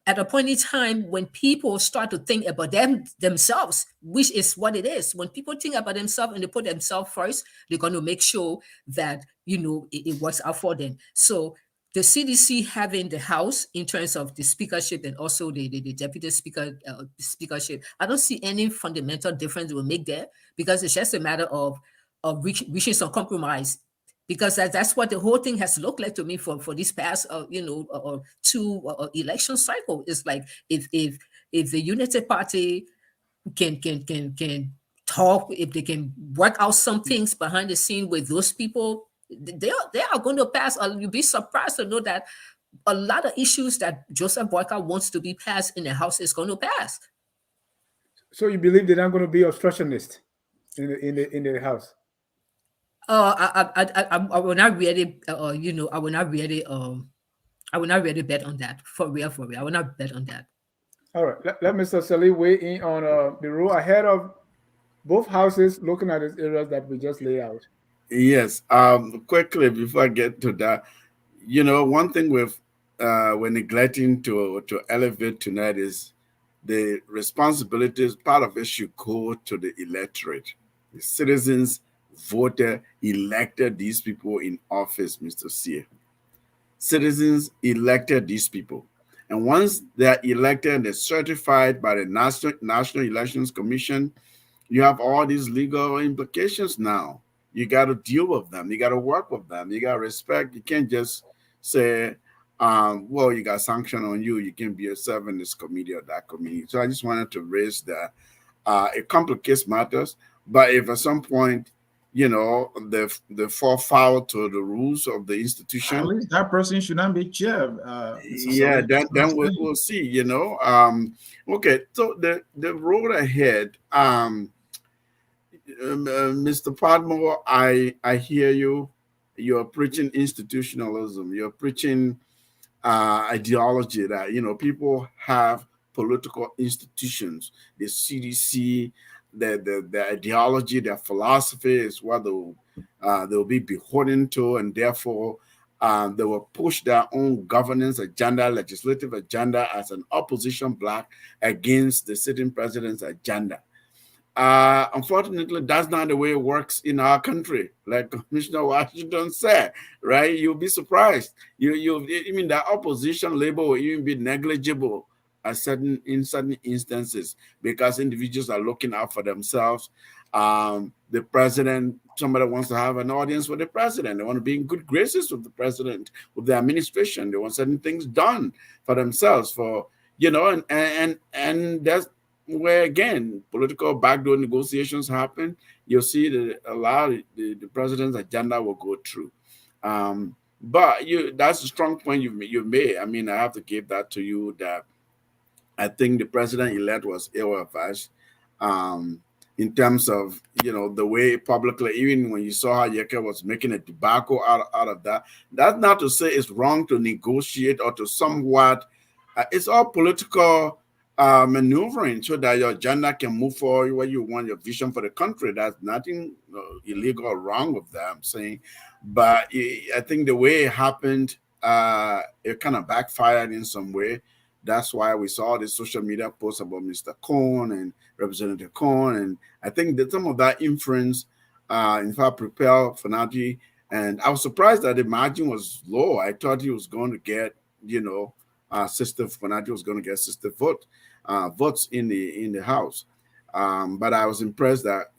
at a point in time when people start to think about themselves, which is what it is. When people think about themselves and they put themselves first, they're going to make sure that, it works out for them. So the CDC having the House in terms of the speakership and also the deputy speaker speakership, I don't see any fundamental difference will make there, because it's just a matter of reaching some compromise. Because that's what the whole thing has looked like to me for this past, two election cycle. It's like if the Unity Party can talk, if they can work out some things behind the scene with those people, they are going to pass. You'll be surprised to know that a lot of issues that Joseph Boyka wants to be passed in the House is going to pass. So you believe they're not going to be obstructionist in the House? I will not really, I will not really, I will not really bet on that. For real. I will not bet on that. All right. Let Mr. Sieh weigh in on the rule ahead of both houses, looking at these areas that we just laid out. Yes. Quickly before I get to that, one thing we're neglecting to elevate tonight is the responsibilities. Part of it should go to the electorate, the citizens. Voted, elected these people in office, Mr. Sieh. Citizens elected these people. And once they're elected and they're certified by the National Elections Commission, you have all these legal implications now. You got to deal with them. You got to work with them. You got to respect. You can't just say, well, you got sanction on you. You can be a servant in this committee or that committee. So I just wanted to raise that. It complicates matters. But if at some point, they fall foul to the rules of the institution, at least that person should not be chair. Yeah, then we'll see. Okay, so the road ahead, Mr. Podmore, I hear you. You're preaching institutionalism. You're preaching ideology that people have political institutions, the CDC. The ideology, their philosophy is what they'll be beholden to, and therefore they will push their own governance agenda, legislative agenda as an opposition bloc against the sitting president's agenda. Unfortunately, that's not the way it works in our country. Like Commissioner Washington said, right? You'll be surprised. The opposition label will even be negligible in certain instances, because individuals are looking out for themselves. The president, somebody wants to have an audience with the president. They want to be in good graces with the president, with the administration. They want certain things done for themselves, and that's where, again, political backdoor negotiations happen. You'll see that a lot of the president's agenda will go through. But that's a strong point you made. I mean, I have to give that to you, that I think the president-elect was ill-advised in terms of, the way publicly, even when you saw how Yeke was making a debacle out of that. That's not to say it's wrong to negotiate or to somewhat, it's all political maneuvering so that your agenda can move forward where you want, your vision for the country. That's nothing illegal or wrong with that, I'm saying. But I think the way it happened, it kind of backfired in some way. That's why we saw the social media posts about Mr. Cohn and Representative Cohn. And I think that some of that influence, in fact, propelled Fanati. And I was surprised that the margin was low. I thought he was going to get Sister Fanaji was going to get sister votes in the House. But I was impressed that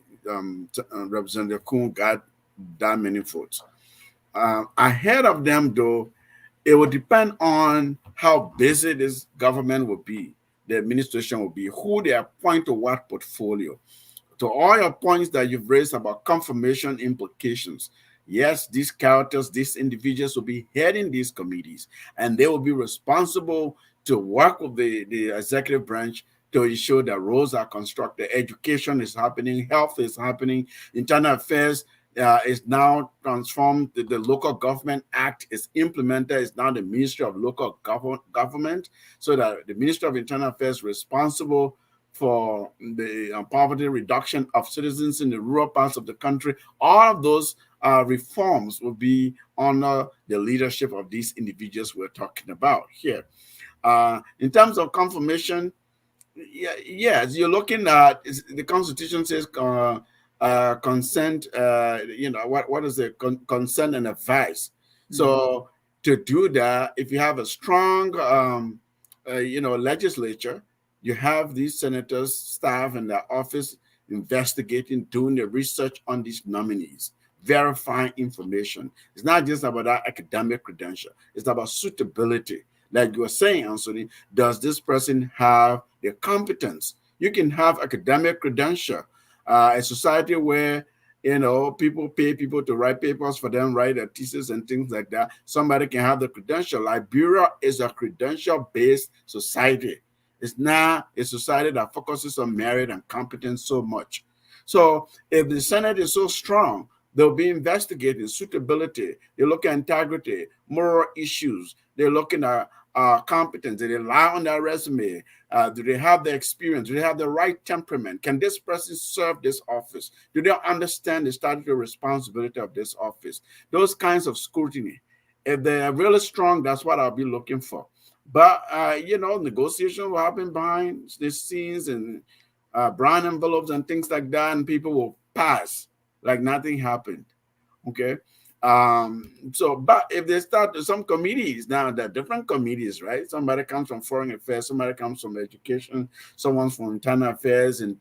Representative Kuhn got that many votes. Ahead of them, though, it will depend on how busy this government will be, the administration will be, who they appoint to what portfolio. To all your points that you've raised about confirmation implications, yes, these characters, these individuals will be heading these committees, and they will be responsible to work with the executive branch to ensure that roads are constructed, education is happening, health is happening, internal affairs is now transformed. The Local Government Act is implemented. It's now the Ministry of Local Government, so that the Ministry of Internal Affairs is responsible for the poverty reduction of citizens in the rural parts of the country. All of those reforms will be under the leadership of these individuals we're talking about here. In terms of confirmation, yes, you're looking at the Constitution says consent. What is it? Consent and advice. Mm-hmm. So to do that, if you have a strong, legislature, you have these senators, staff in their office investigating, doing the research on these nominees, verifying information. It's not just about that academic credential. It's about suitability. Like you were saying, Ansony, does this person have the competence? You can have academic credential. A society where, people pay people to write papers for them, write a thesis and things like that. Somebody can have the credential. Liberia is a credential-based society. It's not a society that focuses on merit and competence so much. So if the Senate is so strong, they'll be investigating suitability. They look at integrity, moral issues. They're looking at competence. Do they rely on their resume? Do they have the experience? Do they have the right temperament? Can this person serve this office? Do they understand the statutory responsibility of this office? Those kinds of scrutiny. If they are really strong, that's what I'll be looking for. But, negotiations will happen behind the scenes and brown envelopes and things like that, and people will pass like nothing happened. Okay. But if they start some committees now, there are different committees, right? Somebody comes from foreign affairs, somebody comes from education, someone's from internal affairs and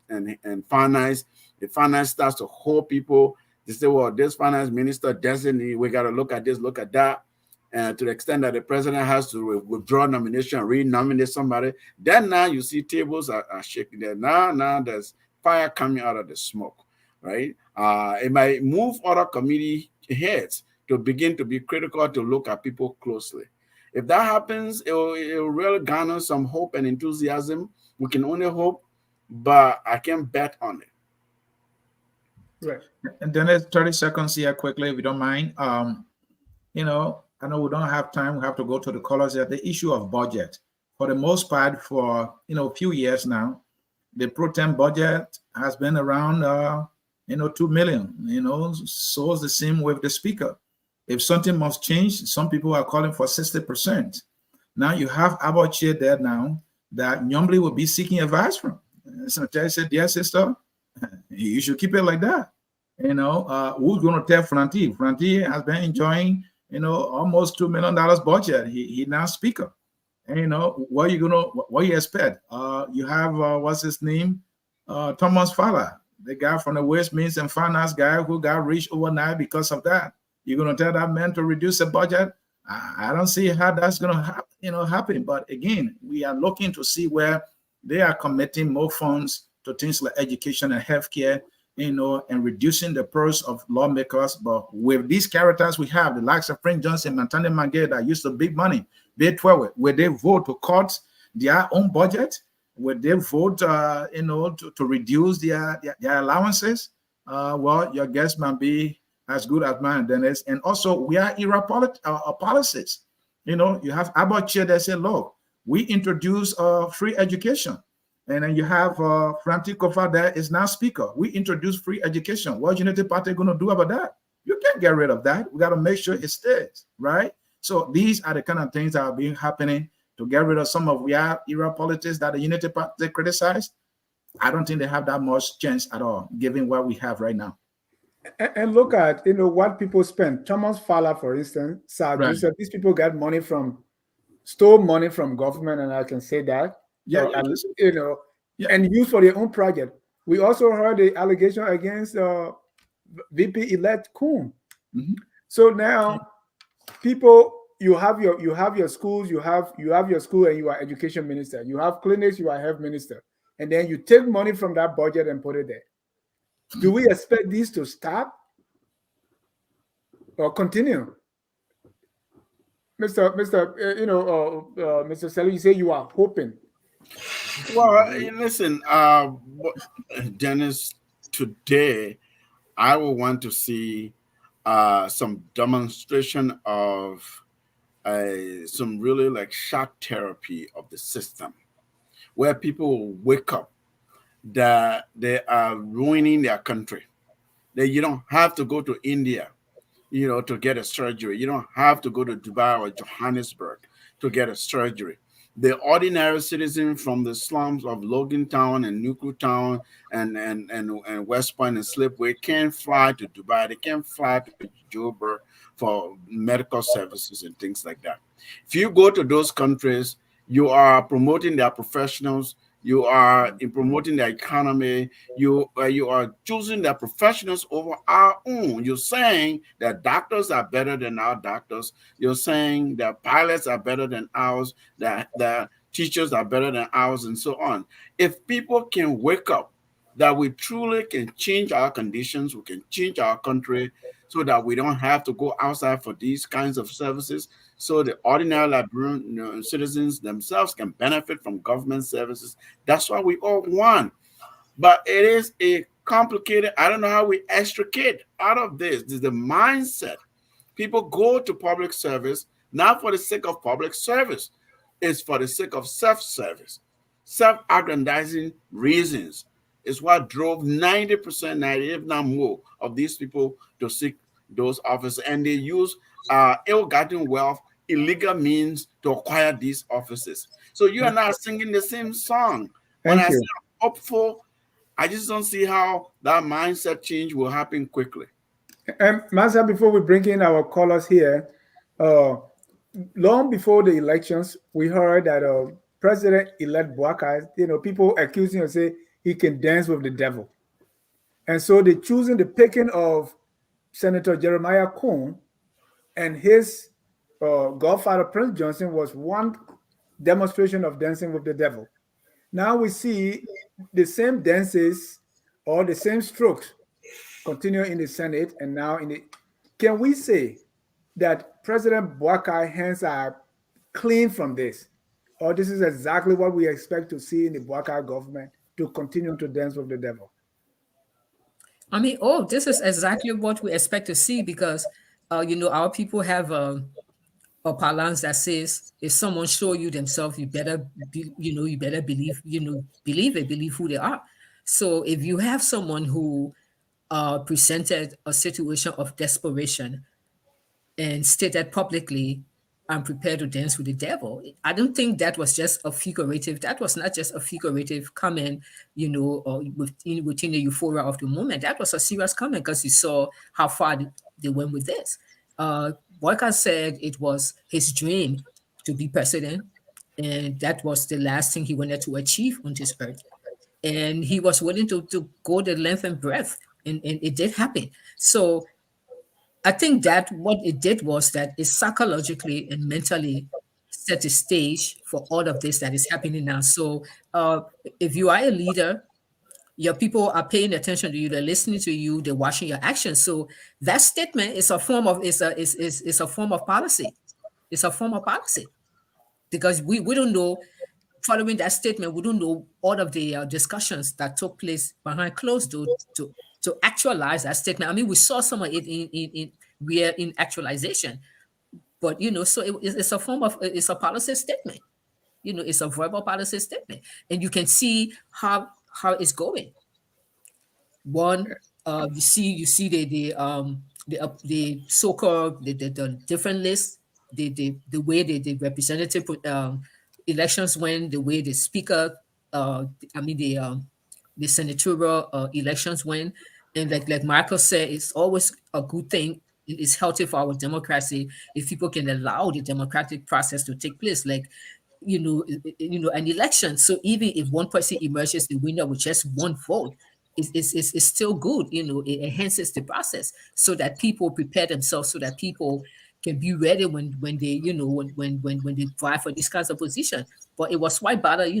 finance. The finance starts to hold people. They say, well, this finance minister designate, we got to look at this, look at that. And to the extent that the president has to withdraw nomination, re-nominate somebody, then now you see tables are shaking there. Now there's fire coming out of the smoke, right? It might move other committee heads to begin to be critical, to look at people closely. If that happens, it will really garner some hope and enthusiasm. We can only hope, but I can't bet on it. Right. And then there's 30 seconds here quickly, if you don't mind. I know we don't have time. We have to go to the colors here. The issue of budget. For the most part, for a few years now, the pro tem budget has been around 2 million. So it's the same with the speaker. If something must change, some people are calling for 60%. Now you have our chair there now that normally will be seeking advice from. Secretary said, yes, sister, you should keep it like that. Who's going to tell Franti? Franti has been enjoying almost $2 million budget. He now speaker. And what you expect? You have what's his name? Thomas Fowler, the guy from the Westminster and finance guy who got rich overnight because of that. You're gonna tell that man to reduce the budget? I don't see how that's gonna happen. But again, we are looking to see where they are committing more funds to things like education and healthcare, and reducing the purse of lawmakers. But with these characters we have, the likes of Prince Johnson, Mantani Mange, that used to big money, they 12, where they vote to cut their own budget, where they vote, to reduce their allowances, well, your guess might be as good as mine, Dennis. And also, we are era policies. You have Abbott chair that say, look, we introduce free education. And then you have Franti Kofa there is now speaker. We introduced free education. What Unity Party going to do about that? You can't get rid of that. We got to make sure it stays, right? So these are the kind of things that are being happening to get rid of some of our era politics that the Unity Party criticize. I don't think they have that much chance at all, given what we have right now. And look at what people spend. Thomas Fowler, for instance, Sir Joseph, these people get money from stole money from government, and I can say that, Yeah, yeah, and, just, yeah. and used for their own project. We also heard the allegation against VP elect Kuhn. Mhm. So now, people, you have your schools, you have your school, and you are education minister. You have clinics, you are health minister, and then you take money from that budget and put it there. Do we expect these to stop or continue? Mr. Mr. Selly, you say you are hoping. Well, listen, Dennis, today I will want to see some demonstration of some really like shock therapy of the system, where people will wake up that they are ruining their country. That you don't have to go to India, to get a surgery. You don't have to go to Dubai or Johannesburg to get a surgery. The ordinary citizen from the slums of Logan Town and Nuku Town and West Point and Slipway can't fly to Dubai. They can't fly to Joburg for medical services and things like that. If you go to those countries, you are promoting their professionals. You are in promoting the economy. You are choosing the professionals over our own. You're saying that doctors are better than our doctors. You're saying that pilots are better than ours, that teachers are better than ours, and so on. If people can wake up that we truly can change our conditions, we can change our country so that we don't have to go outside for these kinds of services, so the ordinary Liberian citizens themselves can benefit from government services. That's what we all want. But it is a complicated, I don't know how we extricate out of this. This is the mindset. People go to public service not for the sake of public service. It's for the sake of self-service, self-aggrandizing reasons. Is what drove 90%, 90, if not more, of these people to seek those offices. And they use ill-gotten wealth, illegal means to acquire these offices. So you and I are singing the same song. When Thank I say you. I'm hopeful, I just don't see how that mindset change will happen quickly. And Master, before we bring in our callers here, uh, long before the elections, we heard that President-elect Boakai, people accusing him say he can dance with the devil. And so they choosing the picking of Senator Jeremiah Cohn and his godfather, Prince Johnson, was one demonstration of dancing with the devil. Now we see the same dances or the same strokes continue in the Senate and now in the. Can we say that President Boakai hands are clean from this? Or this is exactly what we expect to see in the Boakai government to continue to dance with the devil? I mean, oh, this is exactly what we expect to see because, our people have a parlance that says, if someone show you themselves, you better, you better believe, believe it, believe who they are. So if you have someone who presented a situation of desperation and stated publicly, I'm prepared to dance with the devil. I don't think that was just a figurative, that was not just a figurative comment, or within the euphoria of the moment. That was a serious comment because you saw how far they went with this. Boyka said it was his dream to be president, and that was the last thing he wanted to achieve on this earth. And he was willing to go the length and breadth, and it did happen. So I think that what it did was that it psychologically and mentally set the stage for all of this that is happening now. So if you are a leader, your people are paying attention to you, they're listening to you, they're watching your actions. So that statement is a form of is a form of policy. It's a form of policy because we don't know. Following that statement, we don't know all of the discussions that took place behind closed doors to actualize that statement. I mean, we saw some of it in actualization, but so it's a form of it's a policy statement. It's a verbal policy statement, and you can see how it's going. One, you see the so-called the different lists, the way the representative elections went, the way the speaker, I mean the senatorial elections went, and like Michael said, it's always a good thing it's healthy for our democracy if people can allow the democratic process to take place, like an election. So even if one person emerges the winner with just one vote, it's still good. It enhances the process so that people prepare themselves, so that people can be ready when they when they vie for these kinds of position. But it was white ballot,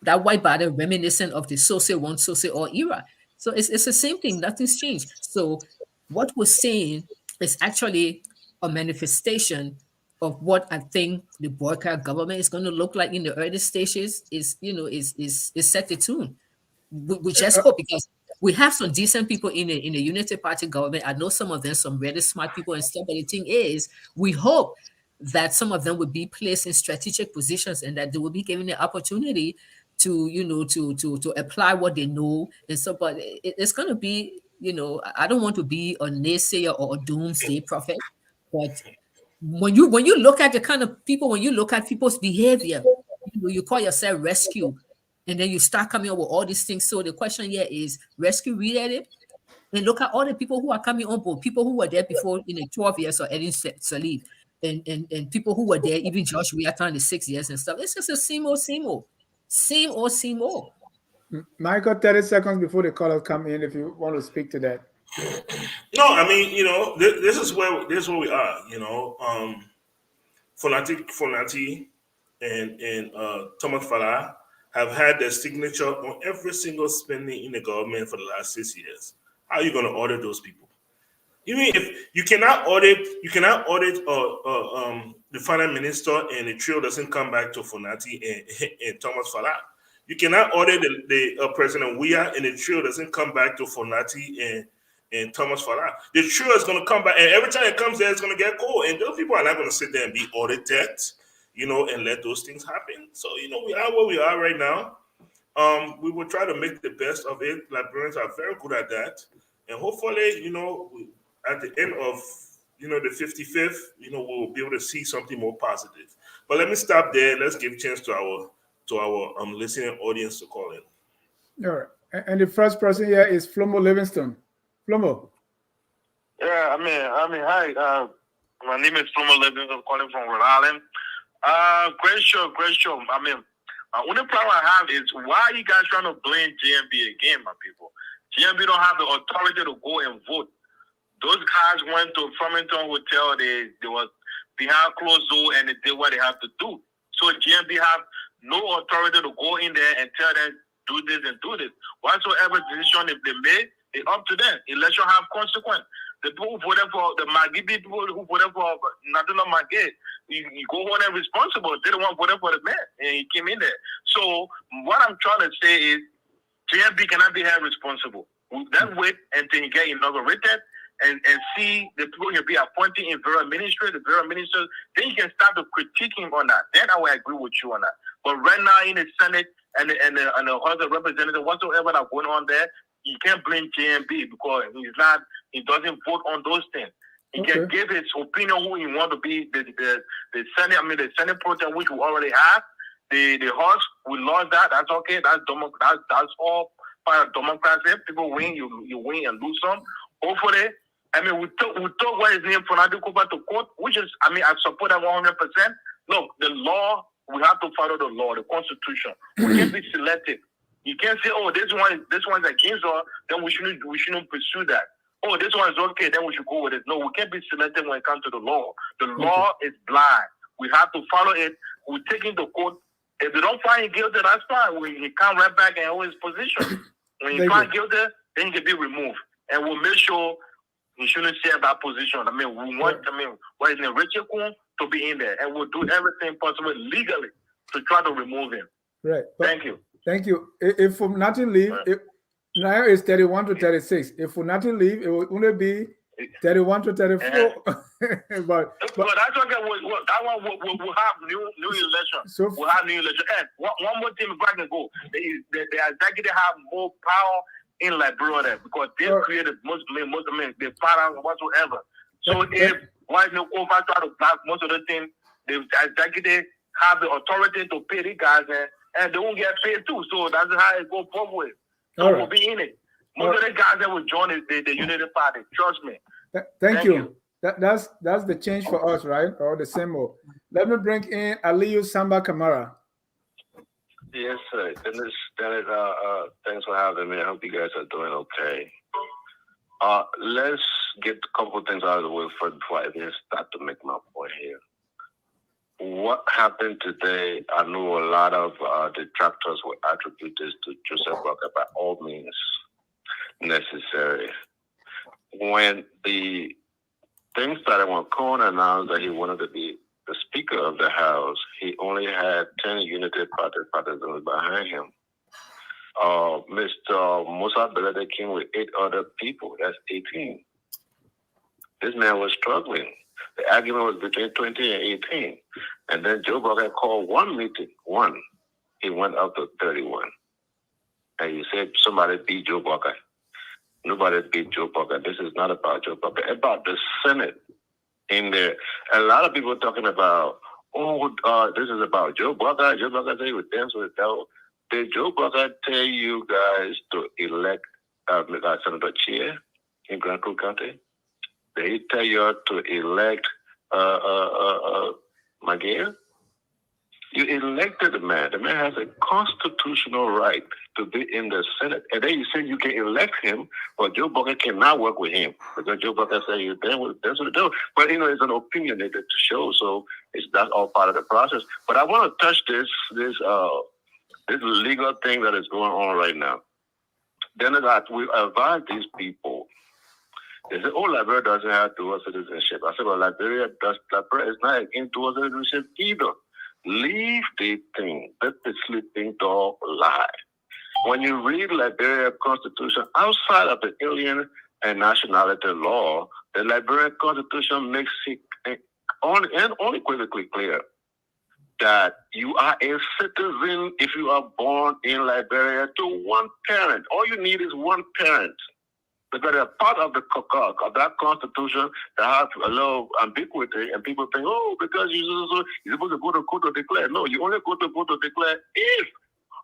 that white ballot reminiscent of the social one, social all era. So it's the same thing, nothing's changed. So what we're saying is actually a manifestation of what I think the boycott government is going to look like in the early stages. Is set the tune. We just hope, because we have some decent people in the Unity Party government. I know some of them, some really smart people and stuff. But the thing is, we hope that some of them would be placed in strategic positions and that they will be given the opportunity to to apply what they know. And so, but it's going to be, I don't want to be a naysayer or a doomsday prophet, but when you look at the kind of people, when you look at people's behavior, you call yourself rescue, and then you start coming up with all these things. So the question here is, rescue related? And look at all the people who are coming on board, people who were there before in the 12 years, or Edin Salib, and people who were there, even Josh Weather in the 6 years and stuff. It's just the same old, same old. Same old, same old. Michael, 30 seconds before the callers come in, if you want to speak to that. No, I mean, this is where we are. Fonati and Thomas Farah have had their signature on every single spending in the government for the last 6 years. How are you going to audit those people? Even if you cannot audit the finance minister and the trio doesn't come back to Fonati and Thomas Farah. You cannot audit the President Weah and the trio doesn't come back to Fonati and Thomas Farah. The trio is going to come back, and every time it comes there, it's going to get cold. And those people are not going to sit there and be audited, and let those things happen. So, we are where we are right now. We will try to make the best of it. Librarians are very good at that. And hopefully, at the end of, the 55th, we'll be able to see something more positive. But let me stop there. Let's give a chance to our listening audience to call in. All right. And the first person here is Flomo Livingston. Flomo. Yeah, hi. My name is Flomo Livingston. I'm calling from Rhode Island. Great show. My only problem I have is, why are you guys trying to blame GMB again, my people? GMB don't have the authority to go and vote. Those guys went to Farmington Hotel. They was behind closed door and they did what they have to do. So GMB have no authority to go in there and tell them do this and do this. Whatsoever decision if they made, it's up to them. Election have consequence. The people who voted for the Maggie people who voted for Nadina Maggie, you go hold them responsible. They don't want to vote for the man, and he came in there. So what I'm trying to say is, GMB cannot be held responsible. Let's wait until he get inaugurated and see the people he'll be appointing in various ministry, the various ministers. Then you can start to critique him on that. Then I will agree with you on that. But right now in the Senate and the House of Representatives, whatsoever that's going on there, you can't blame JMB because he doesn't vote on those things. He can give his opinion who he want to be the Senate. The Senate project which we already have. The House, we lost that. That's okay. That's all part of democracy. People win, you win and lose some. Hopefully, we took what is named Fonadi Cooper to court, which is, I support that 100%. Look, the law, we have to follow the law, the Constitution. We can't be selective. You can't say, oh, this one's against us, then we shouldn't pursue that. Oh, this one is okay, then we should go with it. No, we can't be selective when it comes to the law. The law is blind. We have to follow it. We take it to court. If they don't find him guilty, that's fine. He can't right back and hold his position. When he find guilty, then he can be removed. And we'll make sure he shouldn't stay at that position. We want, what is name, Richard Kuhn to be in there. And we'll do everything possible legally to try to remove him. Right. Thank you. Thank you. If Funati leave, now it's 31 to 36. If Funati leave, it will only be 31 to 34. but that's okay. That one we'll have new election. So we'll have new election. And one more thing, if I can go, the executive have more power in Liberia because they created most the finance whatsoever. So if white no over try to block most of the things, the executive have the authority to pay the guys and they won't get paid too. So that's how it go forward. So we'll be in it. Most of the guys that will join the Unity Party, trust me, Thank you. That's the change for us, right? Or the symbol. Let me bring in Aliyu Samba Kamara. Yes, sir. Dennis, thanks for having me. I hope you guys are doing okay. Let's get a couple of things out of the way first before I even start to make my point here. What happened today, I know a lot of detractors will attribute this to Joseph Walker by all means necessary. When the thing started, when Cohen announced that he wanted to be the Speaker of the House, he only had 10 United Party partisans behind him. Mr. Musa Belede came with 8 other people. That's 18. This man was struggling. The argument was between 20 and 18. And then Joe Biden called one meeting, one. He went up to 31. And he said, somebody beat Joe Biden. Nobody beat Joe Biden. This is not about Joe Biden. It's about the Senate in there. A lot of people talking about, this is about Joe Biden. Joe Biden said he would dance with the devil. Did Joe Biden tell you guys to elect Senator Sieh in Grand Coulee County? Did he tell you to elect McGill? You elected the man. The man has a constitutional right to be in the Senate. And then you say you can elect him, but Joe Biden cannot work with him. Because Joe Biden said you dance with the devil. But, it's an opinionated to show, so that's all part of the process. But I want to touch this legal thing that is going on right now. Then we advise these people. They say, Liberia doesn't have dual citizenship. I said, well, Liberia is not against dual citizenship either. Leave the thing. Let the sleeping dog lie. When you read Liberia Constitution, outside of the alien and nationality law, the Liberian Constitution makes it unequivocally clear that you are a citizen if you are born in Liberia to one parent. All you need is one parent. Because a part of that constitution that has a little ambiguity, and people think, because you're supposed to go to court to declare. No, you only go to court to declare if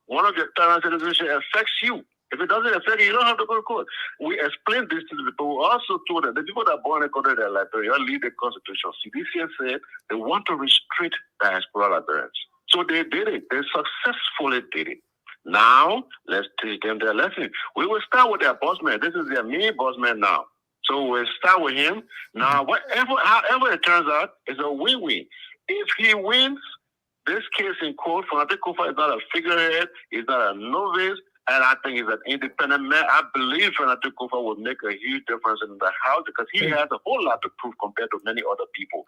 one of your parent citizenship affects you. If it doesn't affect you, you don't have to go to court. We explained this to the people. We also told them the people that are born in country that are Liberia lead the constitution. CDC said they want to restrict diaspora Liberians. So they did it. They successfully did it. Now, let's teach them their lesson. We will start with their boss man. This is their main boss man now. So we'll start with him. Now, however it turns out, it's a win-win. If he wins, this case in court, Fanatic Kofa is not a figurehead, he's not a novice, and I think he's an independent man. I believe Fanatic Kofa will make a huge difference in the House because he has a whole lot to prove compared to many other people.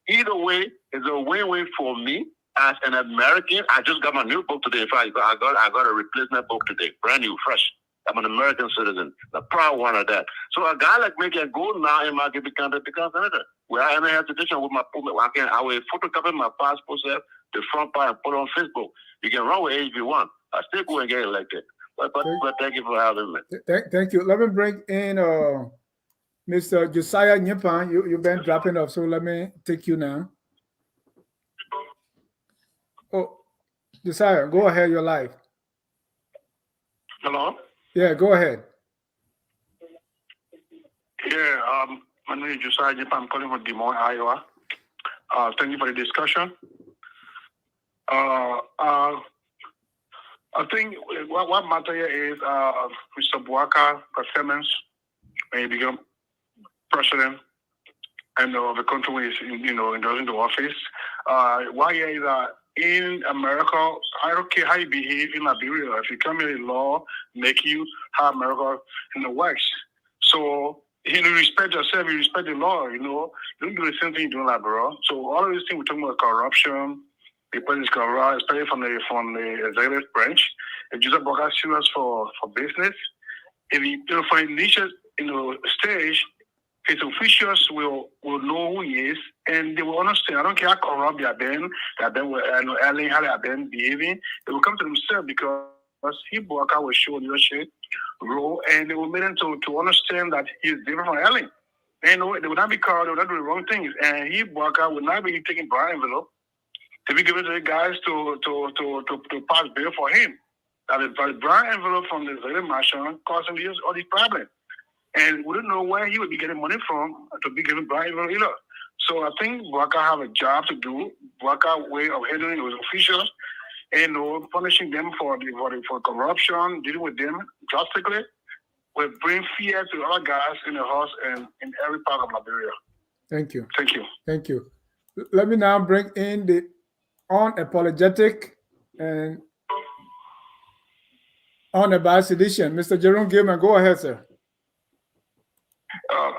Either way, it's a win-win for me. As an American, I just got my new book today. In fact, I got a replacement book today, brand new, fresh. I'm an American citizen, the proud one of that. So a guy like me can go now and get become senator. Without any hesitation with my I will photocopy my passport, the front part, and put it on Facebook. You can run with HB1. I still go and get elected. But thank you for having me. Thank you. Let me bring in Mr. Josiah Nyipan. You've been dropping off, so let me take you now. Oh, Josiah, go ahead. You're live. Hello? Yeah, go ahead. Yeah, my name is Josiah Jip. I'm calling from Des Moines, Iowa. Thank you for the discussion. I think what matter here is Mr. Bouaka performance when he became president and the country when he's in the office. Why is that? In America, I don't care how you behave in Liberia. If you come in, the law make you how America works. So you respect yourself, you respect the law. You don't do the same thing you do in Liberia. So all of these things we're talking about corruption, people is corrupt, especially from the executive branch. If Joseph Bouaka is serious for business, if you for initial stage, his officials will know who he is, and they will understand. I don't care how corrupt they have been how they have been behaving. They will come to themselves because Bouaka will show leadership role, and they will make them to understand that he is different from Ellen. They will not be caught, they will not do the wrong things, and Bouaka will not be taking bribe envelope to be given to the guys to pass bill for him. That the bribe envelope from the executive marshal causing all these problems. And we don't know where he would be getting money from to be given bribe either. So I think Boubacar have a job to do. Boubacar way of handling those officials, and punishing them for corruption, dealing with them drastically, will bring fear to other guys in the house and in every part of Liberia. Thank you. Thank you. Thank you. Let me now bring in the unapologetic and unabashed edition. Mr. Jerome Gilman, go ahead, sir.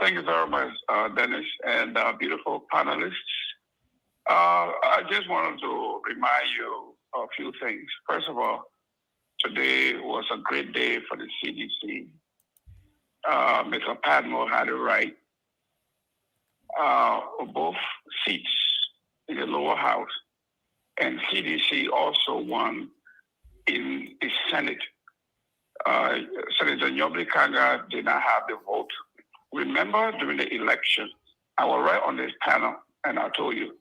Thank you very much, Dennis, and beautiful panelists. I just wanted to remind you a few things. First of all, today was a great day for the CDC. Mr. Padmore had it right. Both seats in the lower house, and CDC also won in the Senate. Senator Nyobli Kanga did not have the vote. Remember, during the election, I was right on this panel, and I told you,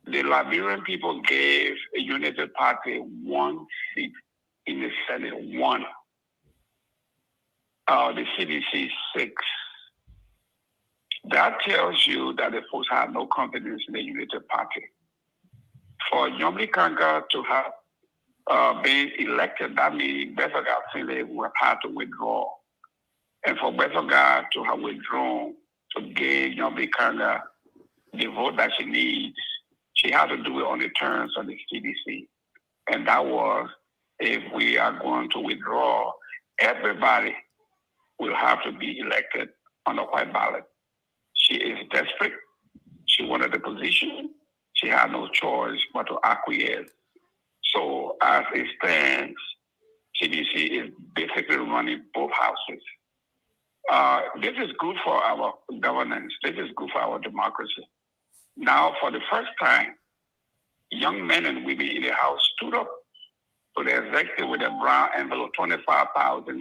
the Liberian people gave a United Party one seat in the Senate, one. The CDC, 6. That tells you that the folks have no confidence in the United Party. For Nyobli Kanga to have been elected, that means Besoga Sile would have to withdraw. And for Besoga to have withdrawn to give Nyobli Kanga the vote that she needs, she had to do it on the terms of the CDC. And that was, if we are going to withdraw, everybody will have to be elected on a white ballot. She is desperate. She wanted the position. She had no choice but to acquiesce. So as it stands, CDC is basically running both houses. This is good for our governance. This is good for our democracy. Now, for the first time, young men and women in the House stood up to the executive with a brown envelope, $25,000,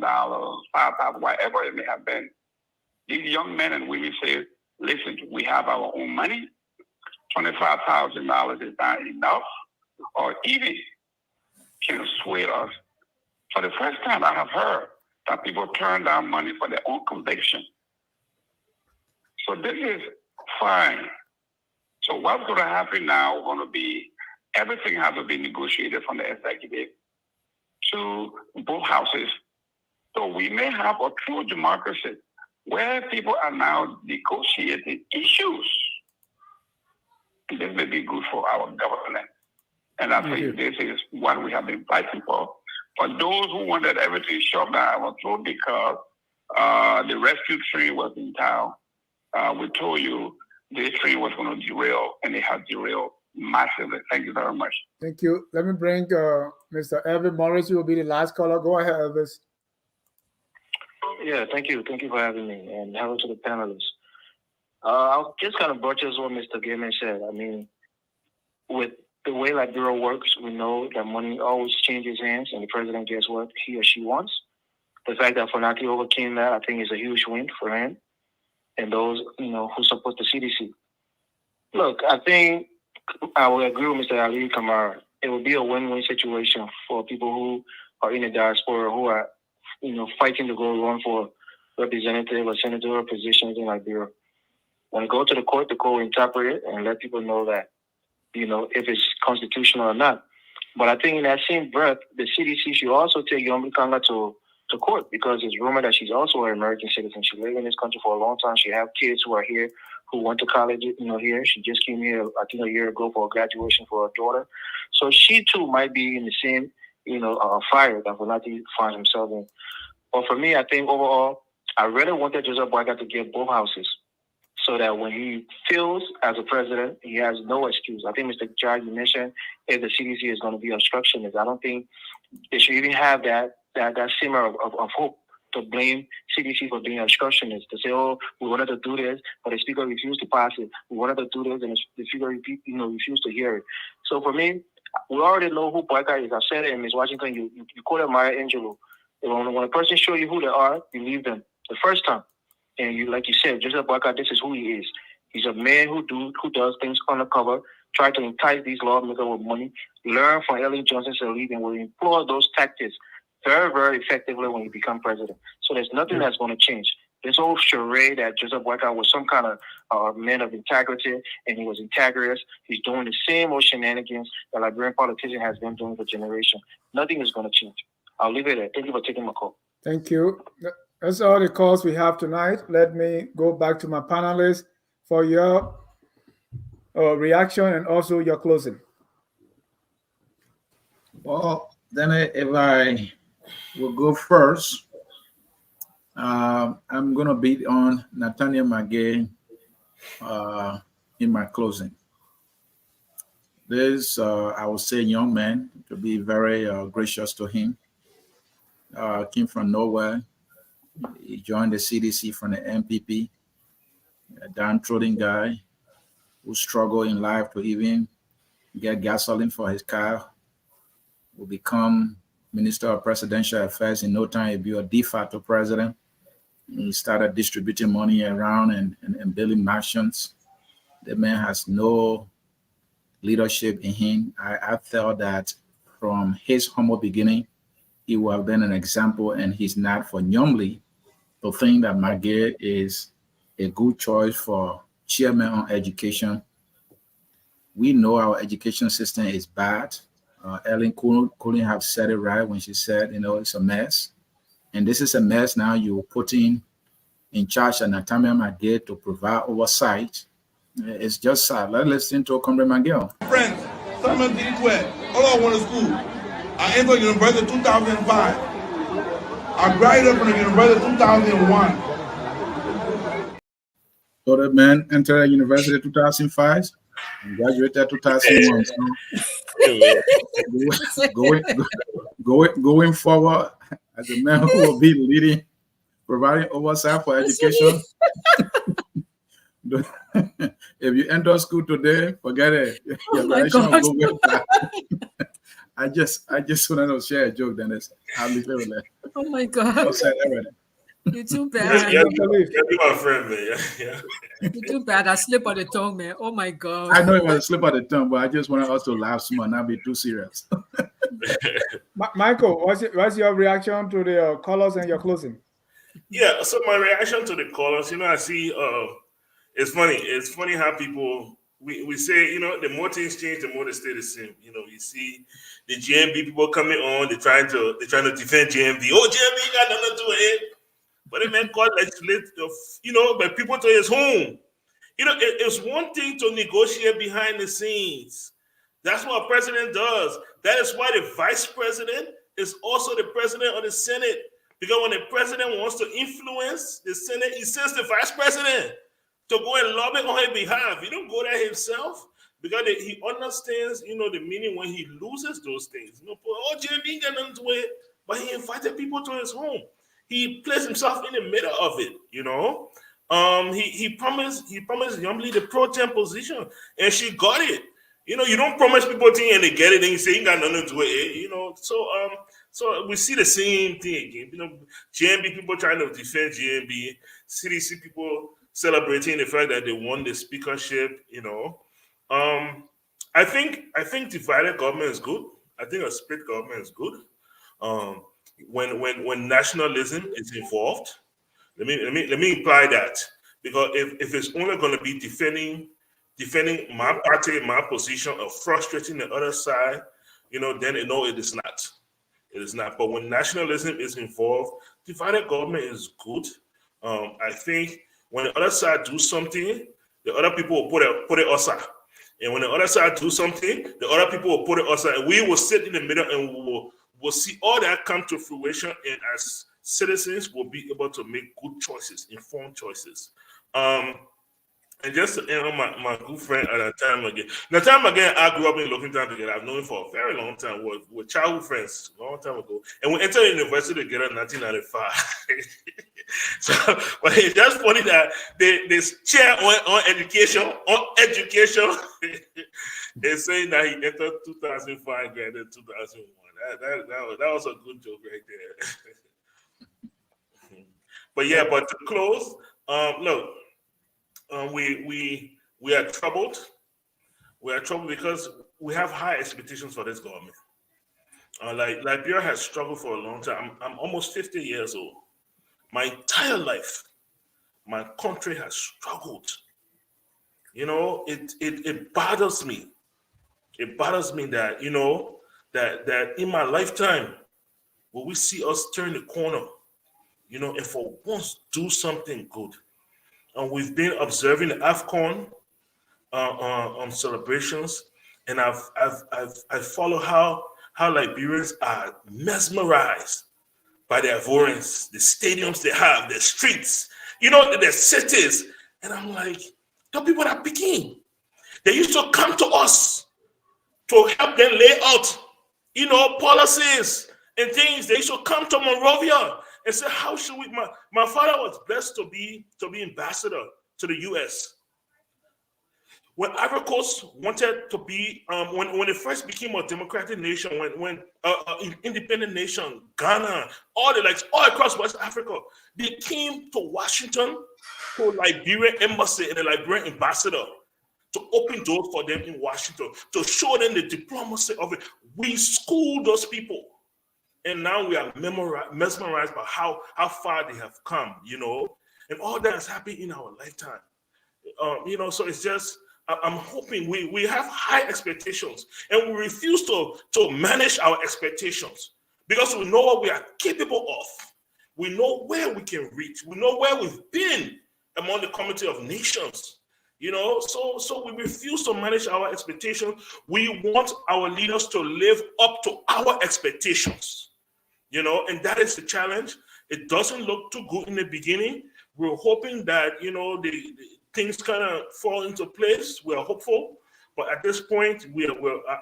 $5,000, whatever it may have been. These young men and women said, listen, we have our own money. $25,000 is not enough, or even can sway us. For the first time, I have heard that people turn down money for their own conviction. So this is fine. So what's going to happen now going to be, everything has to be negotiated from the executive to both houses. So we may have a true democracy where people are now negotiating issues. This may be good for our government. And I think this is what we have been fighting for. For those who wanted everything shut down, I was told because the rescue train was in town. We told you this train was going to derail, and it has derailed massively. Thank you very much. Thank you. Let me bring Mr. Elvis Morris. You will be the last caller. Go ahead, Elvis. Yeah, thank you. Thank you for having me, and hello to the panelists. I'll just kind of buttress what Mr. Gaiman said. I mean, with the way Liberia works, we know that money always changes hands, and the president gets what he or she wants. The fact that Fonaki overcame that, I think, is a huge win for him and those, who support the CDC. Look, I think I would agree with Mr. Ali Kamara. It would be a win-win situation for people who are in the diaspora, who are, fighting to go run for representative or senatorial positions in Liberia. When you go to the court will interpret it and let people know that, if it's constitutional or not. But I think in that same breath, the CDC should also take Nyobli Kanga to court, because it's rumored that she's also an American citizen. She lived in this country for a long time. She has kids who are here, who went to college, here. She just came here, I think, a year ago for a graduation for her daughter. So she too might be in the same, fire that Fonaki finds himself in. But for me, I think overall, I really wanted Joseph Boakai to get both houses, so that when he feels as a president, he has no excuse. I think, Mr. Jai, you mentioned if the CDC is going to be obstructionist. I don't think they should even have that simmer of hope to blame CDC for being obstructionist, to say, oh, we wanted to do this, but the speaker refused to pass it. We wanted to do this, and the speaker refused to hear it. So for me, we already know who Boakai is. I've said it in Ms. Washington. You quoted Maya Angelou. When a person shows you who they are, you leave them the first time. And you, like you said, Joseph Boakai, this is who he is. He's a man who does things undercover, try to entice these lawmakers with money, learn from Ellen Johnson's elite, and will employ those tactics very, very effectively when he becomes president. So there's nothing that's going to change. This whole charade that Joseph Boyka was some kind of man of integrity and he was integrous. He's doing the same old shenanigans that Liberian politician has been doing for generations. Nothing is going to change. I'll leave it there. Thank you for taking my call. Thank you. That's all the calls we have tonight. Let me go back to my panelists for your reaction and also your closing. Well, then if I will go first, I'm going to beat on Nathaniel McGay in my closing. This, I would say, young man, to be very gracious to him. Came from nowhere. He joined the CDC from the MPP, a downtrodden guy who struggled in life to even get gasoline for his car, will become Minister of Presidential Affairs in no time. He'll be a de facto president. He started distributing money around and building mansions. The man has no leadership in him. I felt that from his humble beginning, he would have been an example, and he's not for Nyomli to think that McGay is a good choice for chairman on education. We know our education system is bad. Ellen couldn't have said it right when she said, it's a mess. And this is a mess now you're putting in charge of Nathaniel McGay to provide oversight. It's just sad. Let's listen to Comrade McGill. Friends, Simon did it well. All I went to school. I entered university in 2005. I graduated from the university in 2001. So that man entered university in 2005 and graduated 2001. So going forward, as a man who will be leading, providing oversight for education. If you enter school today, forget it. Your graduation will go way back. I just wanted to share a joke, Dennis. I'll be very late. Oh my God. You're too bad. You're my friend, man. Yeah. You're too bad. I slip on the tongue, man. Oh my God. I know it was a slip of the tongue, but I just wanted us to laugh small, not be too serious. Michael, what's your reaction to the callers and your closing? Yeah, so my reaction to the callers, I see it's funny. It's funny how people we say, the more things change, the more they stay the same. You see the GMB people coming on, they're trying to defend GMB. Oh, GMB got nothing to do with it. But the man called legislature, but people to his home. It's one thing to negotiate behind the scenes. That's what a president does. That is why the vice president is also the president of the Senate. Because when the president wants to influence the Senate, he sends the vice president to go and lobby on his behalf. He don't go there himself because he understands, the meaning when he loses those things. Oh, JB got nothing to it, but he invited people to his home. He placed himself in the middle of it, He promised Yumli the pro tem position, and she got it. You don't promise people things and they get it, and you say you got nothing to do with it, So we see the same thing again. GMB people trying to defend GMB, CDC people celebrating the fact that they won the speakership. I think divided government is good. I think a split government is good. When nationalism is involved, let me imply that, because if it's only going to be defending my party, my position, or frustrating the other side, then it is not. It is not. But when nationalism is involved, divided government is good. I think when the other side do something, the other people will put it aside. And when the other side do something, the other people will put it aside. And we will sit in the middle and we'll see all that come to fruition. And as citizens, we'll be able to make good choices, informed choices. And just to end on my good friend at Nathaniel McGay, I grew up in Looking Down together. I've known him for a very long time. We're childhood friends, a long time ago. And we entered university together in 1995. But it's just funny that this chair on education, they're saying that he entered 2005, graduated 2001. That was a good joke right there. But yeah, but to close, look. We are troubled. We are troubled because we have high expectations for this government. Liberia has struggled for a long time. I'm almost 50 years old. My entire life, my country has struggled. You know, it bothers me. It bothers me that, you know, that in my lifetime, will we see us turn the corner, you know, and for once do something good. And we've been observing the AFCON celebrations, and I follow how Liberians are mesmerized by their avoidance, the stadiums they have, the streets, you know, the cities. And I'm like, the people that picking, they used to come to us to help them lay out, you know, policies and things. They used to come to Monrovia and say, how should we? My father was blessed to be ambassador to the U.S. When Ivory Coast wanted to be, when it first became a democratic nation, when independent nation, Ghana, all across West Africa, they came to Washington, to Liberian embassy and the Liberian ambassador to open doors for them in Washington, to show them the diplomacy of it. We schooled those people, and now we are mesmerized by how far they have come, you know, and all that has happened in our lifetime. You know, so it's just, I'm hoping we have high expectations, and we refuse to manage our expectations because we know what we are capable of. We know where we can reach. We know where we've been among the community of nations. You know, so we refuse to manage our expectations. We want our leaders to live up to our expectations. You know, and that is the challenge. It doesn't look too good in the beginning. We're hoping that, you know, the things kind of fall into place. We're hopeful, but at this point,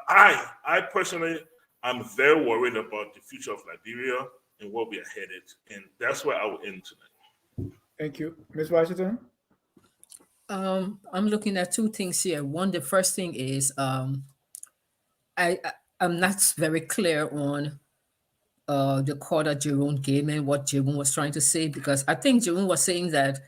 I personally, I'm very worried about the future of Liberia and where we are headed, and that's where I will end tonight. Thank you, Ms. Washington. I'm looking at two things here. One, the first thing is I'm not very clear on the quarter Jerome Gayman, what Jerome was trying to say, because I think Jerome was saying that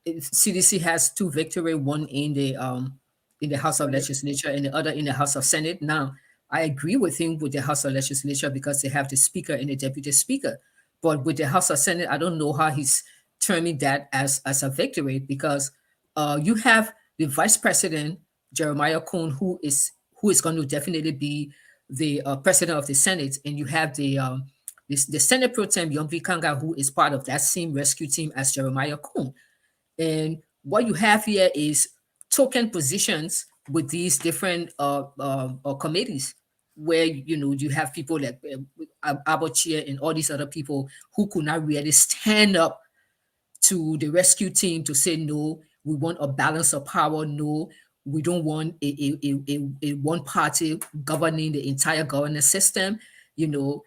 CDC has two victories, one in the House of Legislature and the other in the House of Senate. Now, I agree with him with the House of Legislature because they have the Speaker and the Deputy Speaker. But with the House of Senate, I don't know how he's terming that as a victory, because you have the Vice President, Jeremiah Cohn, who is going to definitely be the President of the Senate, and you have the Senate Pro Tem, Yomvi Kanga, who is part of that same rescue team as Jeremiah Cohn. And what you have here is token positions with these different committees, where you have people like Abochia and all these other people who could not really stand up to the rescue team to say, no, we want a balance of power. No, we don't want a one party governing the entire governance system. You know,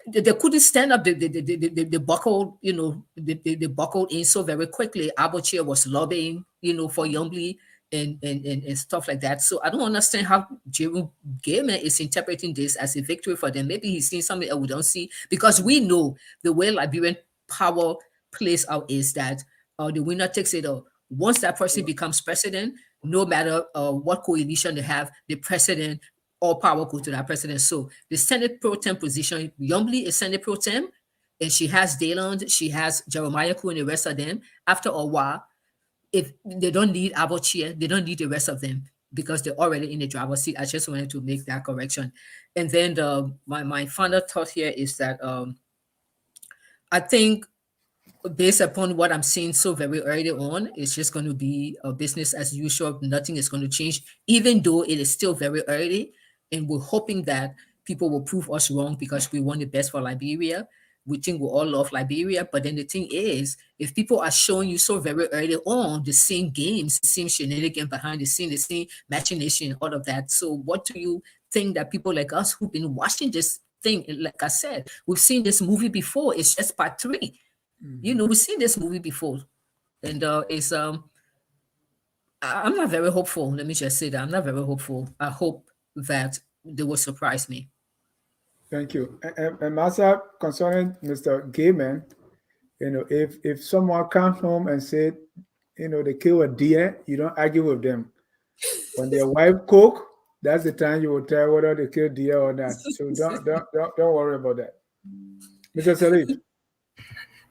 they couldn't stand up. They buckled, they buckled in so very quickly. Abochia was lobbying, for Youngly and stuff like that. So I don't understand how Jerome Gayman is interpreting this as a victory for them. Maybe he's seeing something that we don't see, because we know the way Liberian power plays out is that the winner takes it all. Once that person becomes president, no matter what coalition they have, the president, all power goes to that president. So the Senate Pro Tem position, Youngly is Senate Pro Tem, and she has Dayland, she has Jeremiah Koo and the rest of them. After a while, if they don't need Abochia, they don't need the rest of them because they're already in the driver's seat. I just wanted to make that correction. And then my final thought here is that I think based upon what I'm seeing so very early on, it's just going to be a business as usual. Nothing is going to change, even though it is still very early. And we're hoping that people will prove us wrong because we want the best for Liberia. We think we all love Liberia. But then the thing is, if people are showing you so very early on the same games, the same shenanigans behind the scene, the same machination, all of that. So what do you think that people like us who've been watching this thing, like I said, we've seen this movie before. It's just part 3. We've seen this movie before. And it's I'm not very hopeful. Let me just say that I'm not very hopeful. I hope that they will surprise me. Thank you. And Massa, concerning Mr. Gayman, if someone comes home and said, they kill a deer, you don't argue with them. When their wife cook, that's the time you will tell whether they kill deer or not. So don't worry about that. Mr. Salif.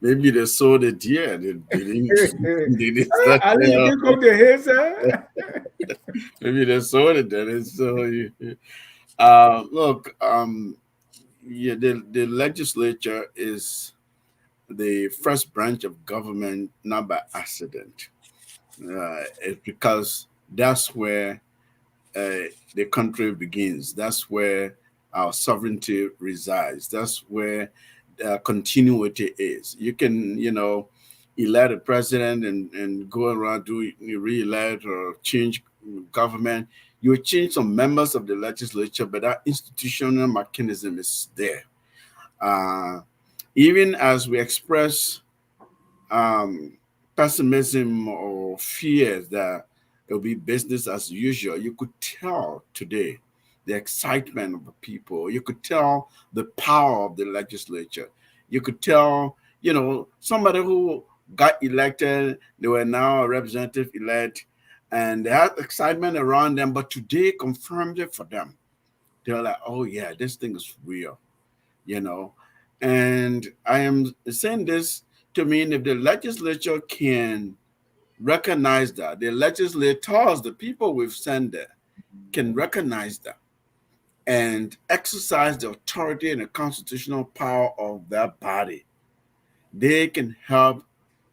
Maybe they sold it here. They didn't. They didn't start Ali, you there. didn't come to here, sir. Maybe they sold it then. And so, look, yeah, the legislature is the first branch of government, not by accident. It's because that's where the country begins. That's where our sovereignty resides. That's where continuity is. You can, elect a president and go around re-elect or change government. You change some members of the legislature, but that institutional mechanism is there. Uh, Even as we express um, pessimism or fears that it'll be business as usual, you could tell today the excitement of the people. You could tell the power of the legislature. You could tell, somebody who got elected, they were now a representative elect, and they had excitement around them, but today confirmed it for them. They're like, oh, yeah, this thing is real, you know. And I am saying this to mean if the legislature can recognize that, the legislators, the people we've sent there, can recognize that and exercise the authority and the constitutional power of that body, they can help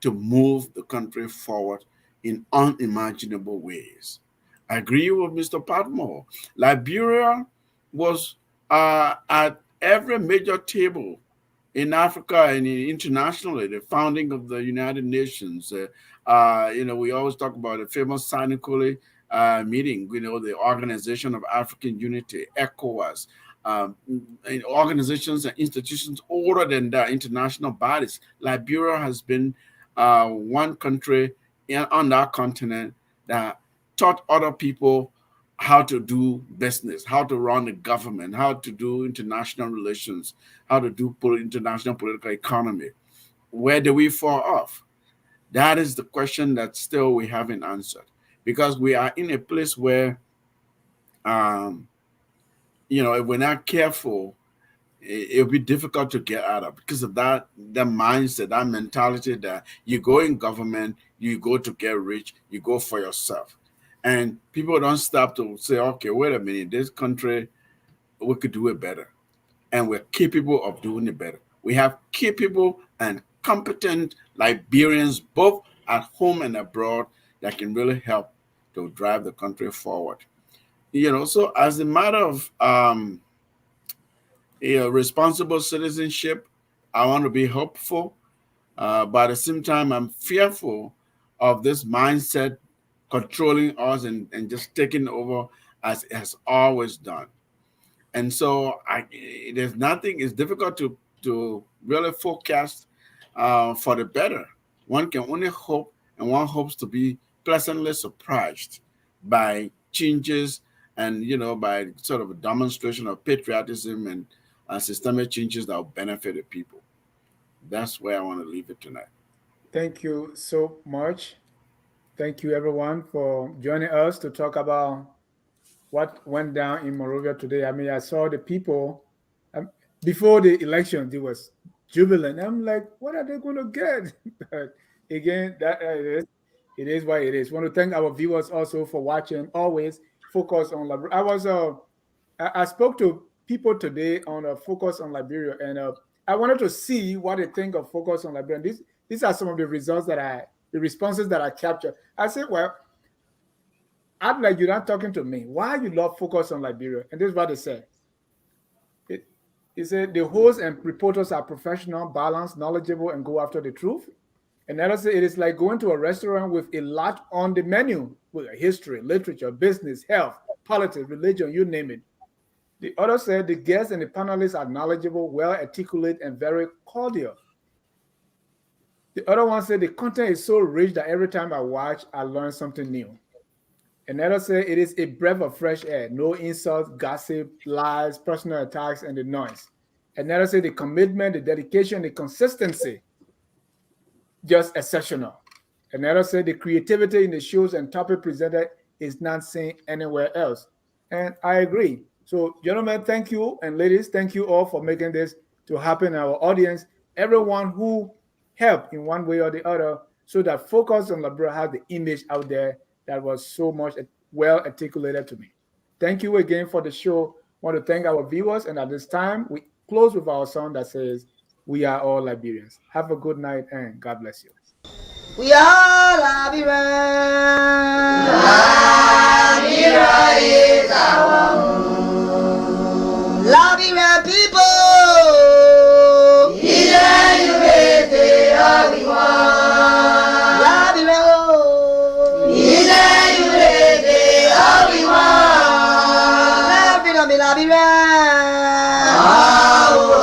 to move the country forward in unimaginable ways. I agree with Mr. Patmore. Liberia was at every major table in Africa and internationally, the founding of the United Nations. We always talk about the famous Sanikole meeting, the Organization of African Unity, ECOWAS, and organizations and institutions older than that, international bodies. Liberia has been one country on that continent that taught other people how to do business, how to run the government, how to do international relations, how to do international political economy. Where do we fall off? That is the question that still we haven't answered, because we are in a place where, if we're not careful, it'll be difficult to get out of, because of that mindset, that mentality that you go in government, you go to get rich, you go for yourself. And people don't stop to say, okay, wait a minute, this country, we could do it better. And we're capable of doing it better. We have capable and competent Liberians, both at home and abroad, that can really help to drive the country forward. So as a matter of responsible citizenship, I want to be hopeful. But at the same time, I'm fearful of this mindset controlling us and just taking over as it has always done. And so it's difficult to really forecast for the better. One can only hope, and one hopes to be pleasantly surprised by changes and, by sort of a demonstration of patriotism and systemic changes that will benefit the people. That's where I want to leave it tonight. Thank you so much. Thank you, everyone, for joining us to talk about what went down in Monrovia today. I mean, I saw the people before the election, they was jubilant. I'm like, what are they going to get? But again, it is what it is. I want to thank our viewers also for watching. Always focus on Liberia. I spoke to people today on a focus on Liberia, and I wanted to see what they think of focus on Liberia. And these are some of the results the responses that I captured. I said, well, I'm like, you're not talking to me. Why you love focus on Liberia? And this is what they said. It said the hosts and reporters are professional, balanced, knowledgeable, and go after the truth. And another say it is like going to a restaurant with a lot on the menu, with history, literature, business, health, politics, religion, you name it. The other said the guests and the panelists are knowledgeable, well articulate, and very cordial. The other one said the content is so rich that every time I watch, I learn something new. Another said it is a breath of fresh air, no insults, gossip, lies, personal attacks, and the noise. Another said the commitment, the dedication, the consistency, just exceptional. Another said the creativity in the shows and topic presented is not seen anywhere else. And I agree. So, gentlemen, thank you. And ladies, thank you all for making this to happen in our audience. Everyone who help in one way or the other, so that Focus on Liberia has the image out there that was so much well articulated to me. Thank you again for the show. I want to thank our viewers, and at this time, we close with our song that says, "We are all Liberians." Have a good night, and God bless you. We are Liberians. Liberia is our home. Liberian people. United all we want. Liberia, oh. United all we want. Liberia, Liberia. Oh,